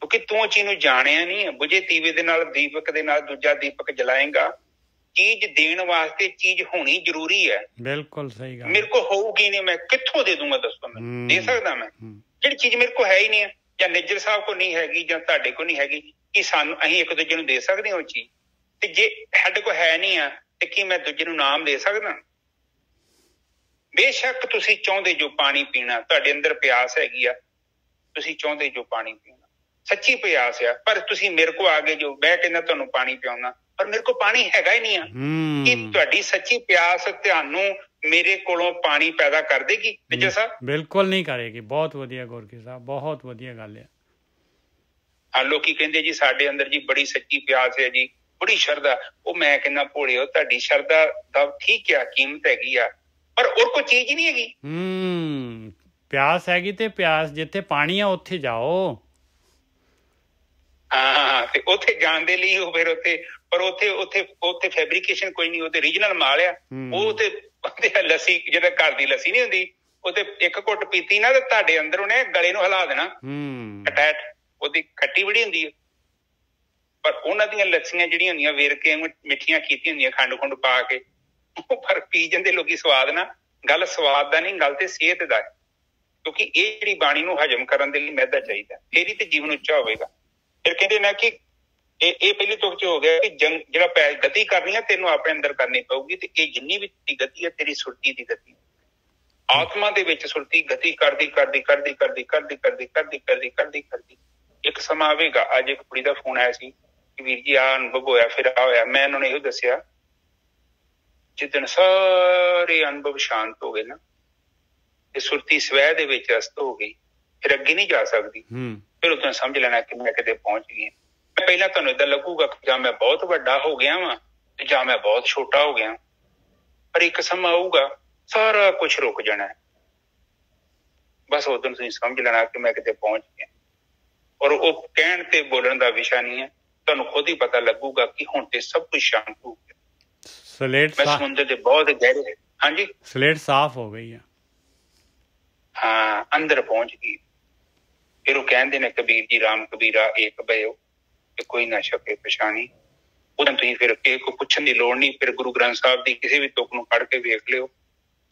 ਕਿਉਂਕਿ ਤੂੰ ਉਹ ਚੀਜ਼ ਨੂੰ ਜਾਣਿਆ ਨਹੀਂ। ਬੁਝੇ ਦੀਵੇ ਦੇ ਨਾਲ ਦੀਪਕ ਦੇ ਨਾਲ ਦੂਜਾ ਦੀਪਕ ਜਲਾਏਗਾ। ਚੀਜ਼ ਦੇਣ ਵਾਸਤੇ ਚੀਜ਼ ਹੋਣੀ ਜ਼ਰੂਰੀ ਹੈ। ਬਿਲਕੁਲ ਸਹੀ ਗੱਲ। ਮੇਰੇ ਕੋਲ ਹੋਊਗੀ ਨਹੀਂ, ਮੈਂ ਕਿੱਥੋਂ ਦੇ ਦੂੰਗਾ ਦੱਸੋ? ਮੈਨੂੰ ਦੇ ਸਕਦਾ ਮੈਂ? ਜਿਹੜੀ ਚੀਜ਼ ਮੇਰੇ ਕੋਲ ਹੈ ਹੀ ਨਹੀਂ ਹੈ, ਜਾਂ ਨਿੱਜਰ ਸਾਹਿਬ ਕੋਲ ਨਹੀਂ ਹੈਗੀ ਜਾਂ ਤੁਹਾਡੇ ਕੋਲ ਨਹੀਂ ਹੈਗੀ, ਕਿ ਸਾਨੂੰ ਅਸੀਂ ਇੱਕ ਦੂਜੇ ਨੂੰ ਦੇ ਸਕਦੇ ਹਾਂ ਉਹ ਚੀਜ਼? ਤੇ ਜੇ ਸਾਡੇ ਕੋਲ ਹੈ ਨਹੀਂ ਆ ਤੇ ਕੀ ਮੈਂ ਦੂਜੇ ਨੂੰ ਨਾਮ ਦੇ ਸਕਦਾ? ਬੇਸ਼ੱਕ ਤੁਸੀਂ ਚਾਹੁੰਦੇ ਜੋ ਪਾਣੀ ਪੀਣਾ, ਤੁਹਾਡੇ ਅੰਦਰ ਪਿਆਸ ਹੈਗੀ ਆ, ਤੁਸੀਂ ਚਾਹੁੰਦੇ ਜੋ ਪਾਣੀ ਪੀਣਾ, ਸੱਚੀ ਪਿਆਸ ਆ, ਪਰ ਤੁਸੀਂ ਮੇਰੇ ਕੋਲ ਆ ਗਏ ਜੋ ਮੈਂ ਕਹਿੰਦਾ ਤੁਹਾਨੂੰ ਪਾਣੀ ਪਿਆਉਣਾ, ਪਰ ਮੇਰੇ ਕੋਲ ਪਾਣੀ ਹੈਗਾ ਹੀ ਨਹੀਂ ਆ। ਕਿ ਤੁਹਾਡੀ ਸੱਚੀ ਪਿਆਸ ਤੁਹਾਨੂੰ ਮੇਰੇ ਕੋਲੋਂ ਪਾਣੀ ਪੈਦਾ ਕਰ ਦੇਗੀ ਨਿੱਜਰ ਸਾਹਿਬ? ਬਿਲਕੁਲ ਨਹੀਂ ਕਰੇਗੀ। ਬਹੁਤ ਵਧੀਆ ਗੁਰਕੀ ਸਾਹਿਬ, ਬਹੁਤ ਵਧੀਆ ਗੱਲ ਹੈ। ਹਾਂ, ਲੋਕੀ ਕਹਿੰਦੇ ਜੀ ਸਾਡੇ ਅੰਦਰ ਜੀ ਬੜੀ ਸੱਚੀ ਪਿਆਸ ਹੈ ਜੀ, ਬੜੀ ਸ਼ਰਧਾ। ਉਹ ਮੈਂ ਕਹਿੰਦਾ ਭੋਲਿਓ, ਤੁਹਾਡੀ ਸ਼ਰਧਾ ਦਾ ਠੀਕ ਆ, ਕੀਮਤ ਹੈਗੀ ਆ, ਪਰ ਹੋਰ ਕੋਈ ਚੀਜ਼ ਹੀ ਨਹੀਂ ਹੈਗੀ। ਪਿਆਸ ਹੈਗੀ ਤੇ ਪਿਆਸ ਜਿੱਥੇ ਪਾਣੀ ਆ ਉੱਥੇ ਜਾਓ। ਹਾਂ, ਤੇ ਉੱਥੇ ਜਾਣ ਦੇ ਲਈ ਉਹ ਫਿਰ ਉੱਥੇ, ਪਰ ਉੱਥੇ ਫੈਬਰੀਕੇਸ਼ਨ ਕੋਈ ਨਹੀਂ, ਉਹਦੇ ਰੀਜਨਲ ਮਾਲ ਆ। ਉਹ ਤੇ ਲੱਸੀ ਜਿਹੜਾ ਘਰ ਦੀ ਲੱਸੀ ਨਹੀਂ ਹੁੰਦੀ, ਉਹ ਤੇ ਇੱਕ ਘੁੱਟ ਪੀਤੀ ਨਾ ਤੇ ਤੁਹਾਡੇ ਅੰਦਰ ਉਹਨੇ ਗਲੇ ਨੂੰ ਹਿਲਾ ਦੇਣਾ। ਅਟੈਚ ਉਹਦੀ ਖੱਟੀ ਬੜੀ ਹੁੰਦੀ ਹੈ, ਪਰ ਉਹਨਾਂ ਦੀਆਂ ਲੱਸੀਆਂ ਜਿਹੜੀਆਂ ਹੁੰਦੀਆਂ ਵੇਰਕੇ ਮਿੱਠੀਆਂ ਕੀਤੀਆਂ ਹੁੰਦੀਆਂ ਖੰਡ ਖੁੰਡ ਪਾ ਕੇ, ਉਹ ਪਰ ਪੀ ਜਾਂਦੇ ਲੋਕੀ ਸਵਾਦ ਨਾਲ। ਗੱਲ ਸਵਾਦ ਦਾ ਨਹੀਂ, ਗੱਲ ਤੇ ਸਿਹਤ ਦਾ ਹੈ। ਕਿਉਂਕਿ ਇਹ ਜਿਹੜੀ ਬਾਣੀ ਨੂੰ ਹਜਮ ਕਰਨ ਦੇ ਲਈ ਮੈਦਾ ਚਾਹੀਦਾ, ਫੇਰ ਹੀ ਤੇ ਜੀਵਨ ਉੱਚਾ ਹੋਵੇਗਾ। ਫਿਰ ਕਹਿੰਦੇ ਨਾ ਕਿ ਇਹ ਪਹਿਲੀ ਤੁਕ ਚ ਹੋ ਗਿਆ ਕਿ ਜਿਹੜਾ ਗਤੀ ਕਰਨੀ ਹੈ ਤੈਨੂੰ ਆਪਣੇ ਅੰਦਰ ਕਰਨੀ ਪਊਗੀ। ਤੇ ਇਹ ਜਿੰਨੀ ਵੀ ਗਤੀ ਹੈ ਤੇਰੀ ਸੁਰਤੀ ਦੀ ਗਤੀ, ਆਤਮਾ ਦੇ ਵਿੱਚ ਸੁਰਤੀ ਗਤੀ ਕਰਦੀ ਕਰਦੀ ਕਰਦੀ ਕਰਦੀ ਕਰਦੀ ਕਰਦੀ ਕਰਦੀ ਕਰਦੀ ਕਰਦੀ ਕਰਦੀ ਇੱਕ ਸਮਾਂ ਆਵੇਗਾ। ਅੱਜ ਇੱਕ ਕੁੜੀ ਦਾ ਫੋਨ ਆਇਆ ਸੀ ਕਿ ਵੀਰ ਜੀ ਆਹ ਅਨੁਭਵ ਹੋਇਆ, ਫਿਰ ਆ ਹੋਇਆ। ਮੈਂ ਉਹਨਾਂ ਨੇ ਇਹੋ ਦੱਸਿਆ, ਜਿੱਦਣ ਸਾਰੇ ਅਨੁਭਵ ਸ਼ਾਂਤ ਹੋ ਗਏ ਨਾ ਤੇ ਸੁਰਤੀ ਸਵੈ ਦੇ ਵਿੱਚ ਅਸਤ ਹੋ ਗਈ, ਫਿਰ ਅੱਗੇ ਨਹੀਂ ਜਾ ਸਕਦੀ। ਫਿਰ ਉਦੋਂ ਸਮਝ ਲੈਣਾ ਕਿ ਮੈਂ ਕਿਤੇ ਪਹੁੰਚ ਗਈ। ਪਹਿਲਾਂ ਤੁਹਾਨੂੰ ਏਦਾਂ ਲੱਗੂਗਾ ਕਿ ਜਾਂ ਮੈਂ ਬਹੁਤ ਵੱਡਾ ਹੋ ਗਿਆ ਵਾਂ ਤੇ ਜਾਂ ਮੈਂ ਬਹੁਤ ਛੋਟਾ ਹੋ ਗਿਆ, ਪਰ ਇੱਕ ਸਮਾਂ ਆਊਗਾ ਸਾਰਾ ਕੁਛ ਰੁਕ ਜਾਣਾ। ਬਸ ਉਦੋਂ ਤੁਸੀਂ ਸਮਝ ਲੈਣਾ ਕਿ ਮੈਂ ਕਿਤੇ ਪਹੁੰਚ ਗਿਆ। ਔਰ ਉਹ ਕਹਿਣ ਤੇ ਬੋਲਣ ਦਾ ਵਿਸ਼ਾ ਨਹੀਂ ਹੈ, ਤੁਹਾਨੂੰ ਖੁਦ ਹੀ ਪਤਾ ਲੱਗੂਗਾ ਕਿ ਹੁਣ ਤੇ ਸਭ ਕੁਝ ਸ਼ਾਂਤ ਹੋ ਗਿਆ। ਸਲੇਟ ਮੈਂ ਸਮੁੰਦਰ ਦੇ ਬਹੁਤ ਗਹਿਰੇ, ਹਾਂਜੀ ਸਲੇਟ ਸਾਫ਼ ਹੋ ਗਈ ਆ। ਹਾਂ, ਅੰਦਰ ਪਹੁੰਚ ਗਈ। ਫਿਰ ਉਹ ਕਹਿੰਦੇ ਨੇ ਕਬੀਰ ਜੀ ਰਾਮ ਕਬੀਰਾ ਏਕ ਭਇਓ ਕਿ ਕੋਈ ਨਾ ਛਕੇ ਪਛਾਣੀ। ਉਦੋਂ ਤੁਸੀਂ ਫਿਰ ਕਿਸੇ ਕੋ ਪੁੱਛਣ ਦੀ ਲੋੜ ਨਹੀਂ। ਫਿਰ ਗੁਰੂ ਗ੍ਰੰਥ ਸਾਹਿਬ ਦੀ ਕਿਸੇ ਵੀ ਤੁਕ ਨੂੰ ਪੜ੍ਹ ਕੇ ਵੇਖ ਲਿਓ,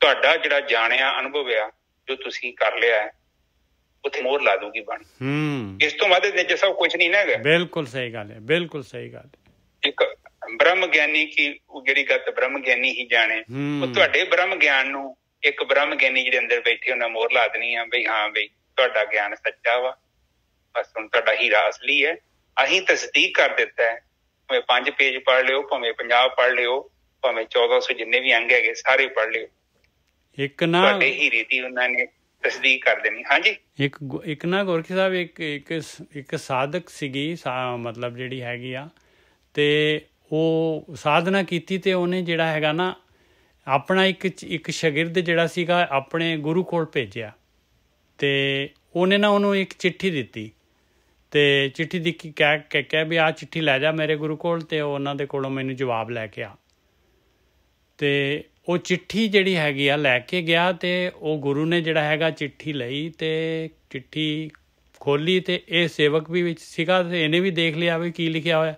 ਤੁਹਾਡਾ ਜਿਹੜਾ ਜਾਣਿਆ ਅਨੁਭਵ ਆ ਜੋ ਤੁਸੀਂ ਕਰ ਲਿਆ ਹੈ ਉੱਥੇ ਮੋਹਰ ਲਾ ਦੂਗੀ ਬਾਣੀ। ਇਸ ਤੋਂ ਵੱਧ ਨਿੱਜਰ ਸਾਹਿਬ ਕੁਛ ਨਹੀਂ ਨਾ ਹੈਗਾ। ਬਿਲਕੁਲ ਸਹੀ ਗੱਲ ਹੈ, ਬਿਲਕੁਲ ਸਹੀ ਗੱਲ ਹੈ। ਇੱਕ ਬ੍ਰਹਮ ਗਿਆਨੀ ਕੀ ਜਿਹੜੀ ਗੱਲ ਬ੍ਰਹਮ ਗਿਆਨੀ ਹੀ ਜਾਣੇ, ਉਹ ਤੁਹਾਡੇ ਬ੍ਰਹਮ ਗਿਆਨ ਨੂੰ ਇੱਕ ਬ੍ਰਹਮ ਗਿਆਨੀ ਜਿਹੜੇ ਅੰਦਰ ਬੈਠੇ ਉਹਨਾਂ ਮੋਹਰ ਲਾ ਦੇਣੀ ਆ ਬਈ ਹਾਂ ਬਈ ਤੁਹਾਡਾ ਗਿਆਨ ਸੱਚਾ ਵਾ, ਬਸ ਹੁਣ ਤੁਹਾਡਾ ਹੀਰਾ ਅਸਲੀ ਹੈ। ਅਸੀਂ ਤਸਦੀਕ ਕਰ ਦਿੱਤਾ ਹੈ। ਭਾਵੇਂ 5 ਪੇਜ ਪੜ੍ਹ ਲਿਓ, ਭਾਵੇਂ 50 ਪੜ੍ਹ ਲਿਓ, ਭਾਵੇਂ 1400 ਜਿੰਨੇ ਵੀ ਅੰਗ ਹੈਗੇ ਸਾਰੇ ਪੜ੍ਹ ਲਿਓ, ਇੱਕ ਨਾ ਤੁਹਾਡੇ ਹੀਰੇ ਦੀ ਉਹਨਾਂ ਨੇ ਤਸਦੀਕ ਕਰ ਦੇਣੀ। ਹਾਂਜੀ, ਇੱਕ ਨਾ ਗੁਰਕੀ ਸਾਹਿਬ ਇੱਕ ਸਾਧਕ ਸੀਗੀ, ਮਤਲਬ ਜਿਹੜੀ ਹੈਗੀ ਆ, ਤੇ ਉਹ ਸਾਧਨਾ ਕੀਤੀ ਤੇ ਉਹਨੇ ਜਿਹੜਾ ਹੈਗਾ ਨਾ ਆਪਣਾ ਇੱਕ ਸ਼ਾਗਿਰਦ ਜਿਹੜਾ ਸੀਗਾ ਆਪਣੇ ਗੁਰੂ ਕੋਲ ਭੇਜਿਆ, ਤੇ ਉਹਨੇ ਨਾ ਉਹਨੂੰ ਇੱਕ ਚਿੱਠੀ ਦਿੱਤੀ, ਤੇ ਚਿੱਠੀ ਦੀ ਕਹਿ ਵੀ ਆਹ ਚਿੱਠੀ ਲੈ ਜਾ ਮੇਰੇ ਗੁਰੂ ਕੋਲ, ਤੇ ਉਹਨਾਂ ਦੇ ਕੋਲੋਂ ਮੈਨੂੰ ਜਵਾਬ ਲੈ ਕੇ ਆ। ਤੇ ਉਹ ਚਿੱਠੀ ਜਿਹੜੀ ਹੈਗੀ ਆ ਲੈ ਕੇ ਗਿਆ, ਤੇ ਉਹ ਗੁਰੂ ਨੇ ਜਿਹੜਾ ਹੈਗਾ ਚਿੱਠੀ ਲਈ ਤੇ ਚਿੱਠੀ ਖੋਲ੍ਹੀ, ਤੇ ਇਹ ਸੇਵਕ ਵੀ ਵਿੱਚ ਸੀਗਾ, ਤੇ ਇਹਨੇ ਵੀ ਦੇਖ ਲਿਆ ਵੀ ਕੀ ਲਿਖਿਆ ਹੋਇਆ।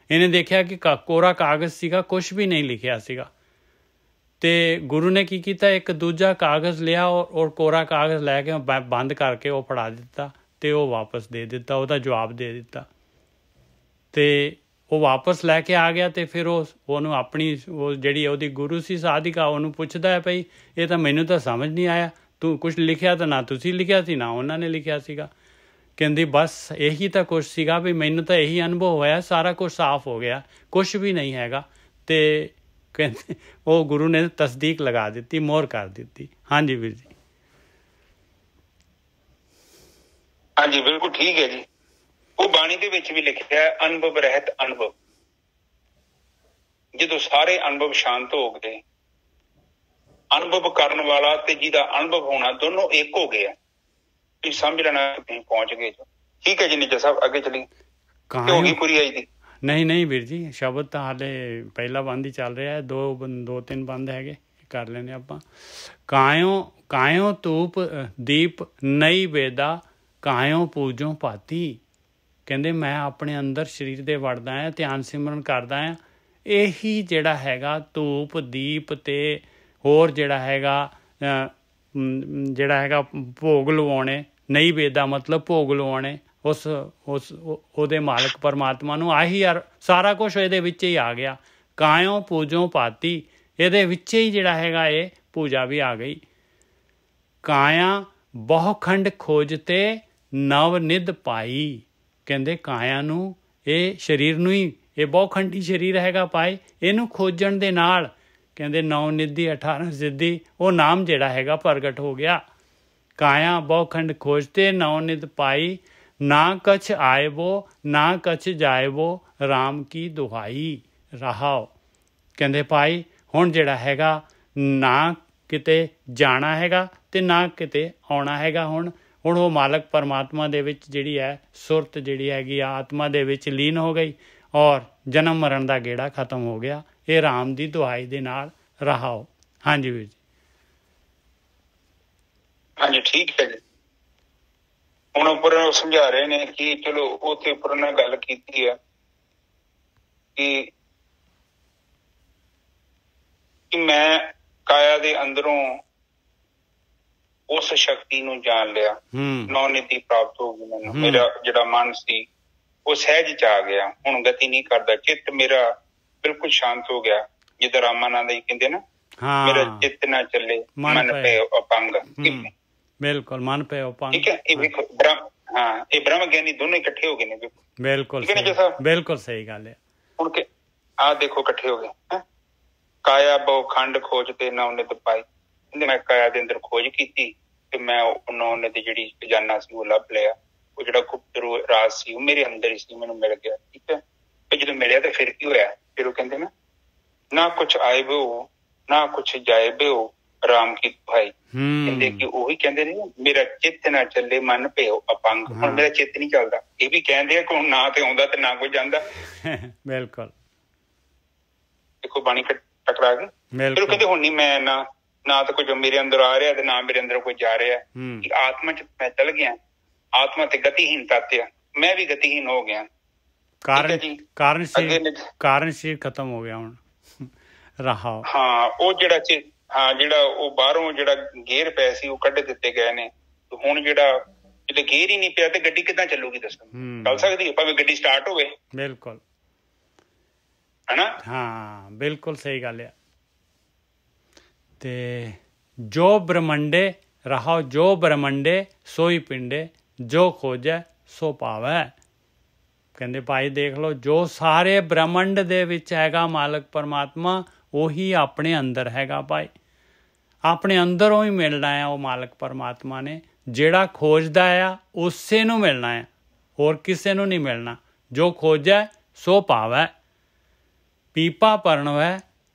ਇਹਨੇ ਦੇਖਿਆ ਕਿ ਕੋਰਾ ਕਾਗਜ਼ ਸੀਗਾ, ਕੁਛ ਵੀ ਨਹੀਂ ਲਿਖਿਆ ਸੀਗਾ। ਤੇ ਗੁਰੂ ਨੇ ਕੀ ਕੀਤਾ, ਇੱਕ ਦੂਜਾ ਕਾਗਜ਼ ਲਿਆ ਔਰ ਕੋਰਾ ਕਾਗਜ਼ ਲੈ ਕੇ ਬੰਦ ਕਰਕੇ ਉਹ ਫੜਾ ਦਿੱਤਾ, ਤੇ ਉਹ ਵਾਪਸ ਦੇ ਦਿੱਤਾ, ਉਹਦਾ ਜਵਾਬ ਦੇ ਦਿੱਤਾ। ਤੇ ਉਹ ਵਾਪਸ ਲੈ ਕੇ ਆ ਗਿਆ, ਤੇ ਫਿਰ ਉਹਨੂੰ ਆਪਣੀ ਉਹ ਜਿਹੜੀ ਉਹਦੀ ਗੁਰੂ ਸੀ ਸਾਧਿਕਾ, ਉਹਨੂੰ ਪੁੱਛਦਾ ਹੈ ਭਈ ਇਹ ਤਾਂ ਮੈਨੂੰ ਤਾਂ ਸਮਝ ਨਹੀਂ ਆਇਆ, ਤੂੰ ਕੁਛ ਲਿਖਿਆ ਤਾਂ ਨਾ ਤੁਸੀਂ ਲਿਖਿਆ ਸੀ ਨਾ ਉਹਨਾਂ ਨੇ ਲਿਖਿਆ ਸੀਗਾ। ਕਹਿੰਦੀ ਬਸ ਇਹੀ ਤਾਂ ਕੁਛ ਸੀਗਾ ਵੀ ਮੈਨੂੰ ਤਾਂ ਇਹੀ ਅਨੁਭਵ ਹੋਇਆ, ਸਾਰਾ ਕੁਛ ਸਾਫ਼ ਹੋ ਗਿਆ, ਕੁਛ ਵੀ ਨਹੀਂ ਹੈਗਾ। ਤੇ ਕਹਿੰਦੇ ਉਹ ਗੁਰੂ ਨੇ ਤਸਦੀਕ ਲਗਾ ਦਿੱਤੀ, ਮੋਹਰ ਕਰ ਦਿੱਤੀ। ਹਾਂਜੀ ਵੀਰ ਜੀ। ਹਾਂਜੀ ਬਿਲਕੁਲ ਠੀਕ ਹੈ ਜੀ। ਉਹ ਬਾਣੀ ਦੇ ਵਿੱਚ ਵੀ ਲਿਖਿਆ ਹੈ ਅਨੁਭਵ ਰਹਿਤ ਅਨੁਭਵ। ਜਦੋਂ ਸਾਰੇ ਅਨੁਭਵ ਸ਼ਾਂਤ ਹੋ ਗਏ ਅਨੁਭਵ ਕਰਨ ਵਾਲਾ ਤੇ ਜਿਹਦਾ ਅਨੁਭਵ ਹੋਣਾ ਦੋਨੋਂ ਇੱਕ ਹੋ ਗਏ ਆ। ਤੁਸੀਂ ਸਮਝ ਲੈਣਾ ਤੁਸੀਂ ਪਹੁੰਚ ਗਏ ਜੋ। ਠੀਕ ਹੈ ਜੀ ਨਿੱਜਰ ਸਾਹਿਬ, ਅੱਗੇ ਚਲੀ ਹੋ ਗਈ ਪੂਰੀ ਆਈ ਦੀ? ਨਹੀਂ ਵੀਰ ਜੀ, ਸ਼ਬਦ ਤਾਂ ਹਾਲੇ ਪਹਿਲਾ ਬੰਦ ਹੀ ਚੱਲ ਰਿਹਾ ਹੈ, ਦੋ ਤਿੰਨ ਬੰਦ ਹੈਗੇ, ਕਰ ਲੈਣੇ ਆਪਾਂ। ਕਾਇਓ ਧੂਪ ਦੀਪ ਨਈ ਵੇਦਾ, ਕਾਇਓ ਪੂਜੋ ਭਾਤੀ। ਕਹਿੰਦੇ ਮੈਂ ਆਪਣੇ ਅੰਦਰ ਸਰੀਰ ਦੇ ਵੜਦਾ ਹਾਂ, ਧਿਆਨ ਸਿਮਰਨ ਕਰਦਾ ਹਾਂ, ਇਹੀ ਜਿਹੜਾ ਹੈਗਾ ਧੂਪ ਦੀਪ ਤੇ ਹੋਰ ਜਿਹੜਾ ਹੈਗਾ ਭੋਗ ਲਵਾਉਣੇ, ਨਈ ਵੇਦਾ ਮਤਲਬ ਭੋਗ ਲਵਾਉਣੇ ਉਸ ਉਹਦੇ ਮਾਲਕ ਪਰਮਾਤਮਾ ਨੂੰ। ਆਹੀ ਯਾਰ ਸਾਰਾ ਕੁਛ ਇਹਦੇ ਵਿੱਚ ਹੀ ਆ ਗਿਆ। ਕਾਇਓ ਪੂਜੋ ਭਾਤੀ, ਇਹਦੇ ਵਿੱਚ ਹੀ ਜਿਹੜਾ ਹੈਗਾ ਇਹ ਪੂਜਾ ਵੀ ਆ ਗਈ। ਕਾਇਆ ਬਹੁਖੰਡ ਖੋਜਤੇ ਨਵ ਨਿਧ ਪਾਈ। ਕਹਿੰਦੇ ਕਾਇਆ ਨੂੰ, ਇਹ ਸਰੀਰ ਨੂੰ ਹੀ, ਇਹ ਬਹੁਖੰਡੀ ਸਰੀਰ ਹੈਗਾ ਪਾਏ, ਇਹਨੂੰ ਖੋਜਣ ਦੇ ਨਾਲ ਕਹਿੰਦੇ 9 ਨਿਧੀ 18 ਸਿੱਧੀ ਉਹ ਨਾਮ ਜਿਹੜਾ ਹੈਗਾ ਪ੍ਰਗਟ ਹੋ ਗਿਆ। ਕਾਇਆ ਬਹੁਖੰਡ ਖੋਜਤੇ 9 ਨਿਧ ਪਾਈ, ਨਾ ਕਛ ਆਇਬੋ ਨਾ ਕਛ ਜਾਇਬੋ, ਰਾਮ ਕੀ ਦੁਹਾਈ ਰਹਾਓ। ਕਹਿੰਦੇ ਭਾਈ ਹੁਣ ਜਿਹੜਾ ਹੈਗਾ ਨਾ ਕਿਤੇ ਜਾਣਾ ਹੈਗਾ ਤੇ ਨਾ ਕਿਤੇ ਆਉਣਾ ਹੈਗਾ। ਹੁਣ ਉਹ ਮਾਲਕ ਪਰਮਾਤਮਾ ਦੇ ਵਿੱਚ ਜਿਹੜੀ ਹੈ ਸੁਰਤ ਜਿਹੜੀ ਹੈਗੀ ਆਤਮਾ ਦੇ ਵਿੱਚ ਲੀਨ ਹੋ ਗਈ ਔਰ ਜਨਮ ਮਰਨ ਦਾ ਗੇੜਾ ਖਤਮ ਹੋ ਗਿਆ। ਇਹ ਰਾਮ ਦੀ ਦੁਹਾਈ ਦੇ ਨਾਲ ਰਹਾਓ। ਹਾਂਜੀ ਵੀਰ ਜੀ। ਹਾਂਜੀ ਠੀਕ ਹੈ ਜੀ। ਹੁਣ ਉੱਪਰ ਸਮਝਾ ਰਹੇ ਨੇ ਕਿ ਚਲੋ ਉੱਥੇ ਉੱਪਰ ਨਾਲ ਗੱਲ ਕੀਤੀ ਆ ਕਿ ਮੈਂ ਕਾਇਆ ਦੇ ਅੰਦਰੋਂ ਉਸ ਸ਼ਕਤੀ ਨੂੰ ਜਾਣ ਲਿਆ, 9 ਨਿਧੀ ਪ੍ਰਾਪਤ ਹੋ ਗਈ ਮੈਨੂੰ। ਮੇਰਾ ਜਿਹੜਾ ਮਨ ਸੀ ਉਹ ਸਹਿਜ ਚ ਆ ਗਿਆ, ਹੁਣ ਗਤੀ ਨਹੀਂ ਕਰਦਾ, ਚਿੱਤ ਮੇਰਾ ਬਿਲਕੁਲ ਸ਼ਾਂਤ ਹੋ ਗਿਆ। ਜਿੱਦਾਂ ਰਾਮਾਨੰਦ ਜੀ ਕਹਿੰਦੇ ਨਾ, ਮੇਰਾ ਚਿੱਤ ਨਾ ਚੱਲੇ ਮਨ ਪਏ ਅਪੰਗ। ਬਿਲਕੁਲ, ਮਨ ਪਏ ਅਪੰਗ। ਠੀਕ ਹੈ। ਇਹ ਵੇਖੋ ਇਹ ਬ੍ਰਹਮ ਗਿਆਨੀ ਦੋਨੋਂ ਇਕੱਠੇ ਹੋ ਗਏ ਨੇ। ਬਿਲਕੁਲ ਬਿਲਕੁਲ ਸਹੀ ਗੱਲ ਹੈ। ਹੁਣ ਆਹ ਦੇਖੋ ਇਕੱਠੇ ਹੋ ਗਏ। ਕਾਇਆ ਬਹੁ ਖੰਡ ਖੋਜ ਤੇ 9 ਨਿਧ ਪਾਈ। ਮੈਂ ਕਾਇਆ ਦੇ ਅੰਦਰ ਖੋਜ ਕੀਤੀ ਤੇ ਮੈਂ ਉਹ 9 ਨਿਧ ਜਿਹੜੀ ਖਜ਼ਾਨਾ ਸੀ ਉਹ ਲੱਭ ਲਿਆ। ਉਹ ਜਿਹੜਾ ਗੁਪਤ ਰਾਜ ਸੀ ਉਹ ਮੇਰੇ ਅੰਦਰ ਹੀ ਸੀ, ਮੈਨੂੰ ਮਿਲ ਗਿਆ। ਠੀਕ ਹੈ। ਤੇ ਜਦੋਂ ਮਿਲਿਆ ਤੇ ਫਿਰ ਕੀ ਹੋਇਆ? ਫਿਰ ਉਹ ਕਹਿੰਦੇ ਨਾ ਕੁਛ ਆਏ ਬੋ ਨਾ ਕੁਛ ਜਾਏ ਬੋ, ਰਾਮ ਕੀ ਦੁਹਾਈ। ਕਹਿੰਦੇ ਕਿ ਉਹੀ ਕਹਿੰਦੇ ਨੇ ਮੇਰਾ ਚਿੱਤ ਨਾ ਚੱਲੇ ਮਨ ਭਇਓ ਅਪੰਗ। ਹੁਣ ਮੇਰਾ ਚਿੱਤ ਨਹੀਂ ਚੱਲਦਾ। ਇਹ ਵੀ ਕਹਿੰਦੇ ਆ ਕਿ ਹੁਣ ਨਾ ਤੇ ਆਉਂਦਾ ਤੇ ਨਾ ਕੋਈ ਜਾਂਦਾ। ਬਿਲਕੁਲ ਦੇਖੋ ਬਾਣੀ ਟਕਰਾ ਗਈ। ਫਿਰ ਉਹ ਕਹਿੰਦੇ ਹੁਣ ਨੀ ਮੈਂ ਨਾ ਤਾਂ ਕੁਝ ਮੇਰੇ ਅੰਦਰ ਆ ਰਿਹਾ ਤੇ ਨਾ ਮੇਰੇ ਅੰਦਰ ਕੋਈ ਜਾ ਰਿਹਾ। ਆਤਮਾ ਚ ਮੈਂ ਚਲ ਗਿਆ। ਆਤਮਾ ਤੇ ਗਤੀਹੀਨ ਤੱਤ ਆ, ਮੈਂ ਵੀ ਗਤੀਹੀਨ ਹੋ ਗਿਆ। ਕਾਰਨ ਸ਼ਰੀਰ ਖਤਮ ਹੋ ਗਿਆ ਹੁਣ ਰਹਾ। ਉਹ ਜਿਹੜਾ ਉਹ ਬਾਹਰੋਂ ਜਿਹੜਾ ਗੇਰ ਪਏ ਸੀ ਉਹ ਕੱਢ ਦਿੱਤੇ ਗਏ ਨੇ। ਹੁਣ ਜਿਹੜਾ ਜਦੋਂ ਗੇਰ ਹੀ ਨਹੀਂ ਪਿਆ ਤੇ ਗੱਡੀ ਕਿੱਦਾਂ ਚੱਲੂਗੀ ਦੱਸੋ? ਚੱਲ ਸਕਦੀ ਹੈ ਭਾਵੇਂ ਗੱਡੀ ਸਟਾਰਟ ਹੋਵੇ। ਬਿਲਕੁਲ ਹਨਾ। ਹਾਂ ਬਿਲਕੁਲ ਸਹੀ ਗੱਲ ਆ। ਤੇ ਜੋ ਬ੍ਰਹਮੰਡੇ ਰਹਾਓ, ਜੋ ਬ੍ਰਹਮੰਡੇ ਸੋਈ ਪਿੰਡੇ, ਜੋ ਖੋਜੈ ਸੋ ਪਾਵੈ। ਕਹਿੰਦੇ ਭਾਈ ਦੇਖ ਲਓ, ਜੋ ਸਾਰੇ ਬ੍ਰਹਮੰਡ ਦੇ ਵਿੱਚ ਹੈਗਾ ਮਾਲਕ ਪਰਮਾਤਮਾ ਉਹੀ ਆਪਣੇ ਅੰਦਰ ਹੈਗਾ ਭਾਈ। ਆਪਣੇ ਅੰਦਰੋਂ ਹੀ ਮਿਲਣਾ ਆ ਉਹ ਮਾਲਕ ਪਰਮਾਤਮਾ ਨੇ। ਜਿਹੜਾ ਖੋਜਦਾ ਆ ਉਸੇ ਨੂੰ ਮਿਲਣਾ ਆ, ਹੋਰ ਕਿਸੇ ਨੂੰ ਨਹੀਂ ਮਿਲਣਾ। ਜੋ ਖੋਜੈ ਸੋ ਪਾਵੈ, ਪੀਪਾ ਪਰਣਵੈ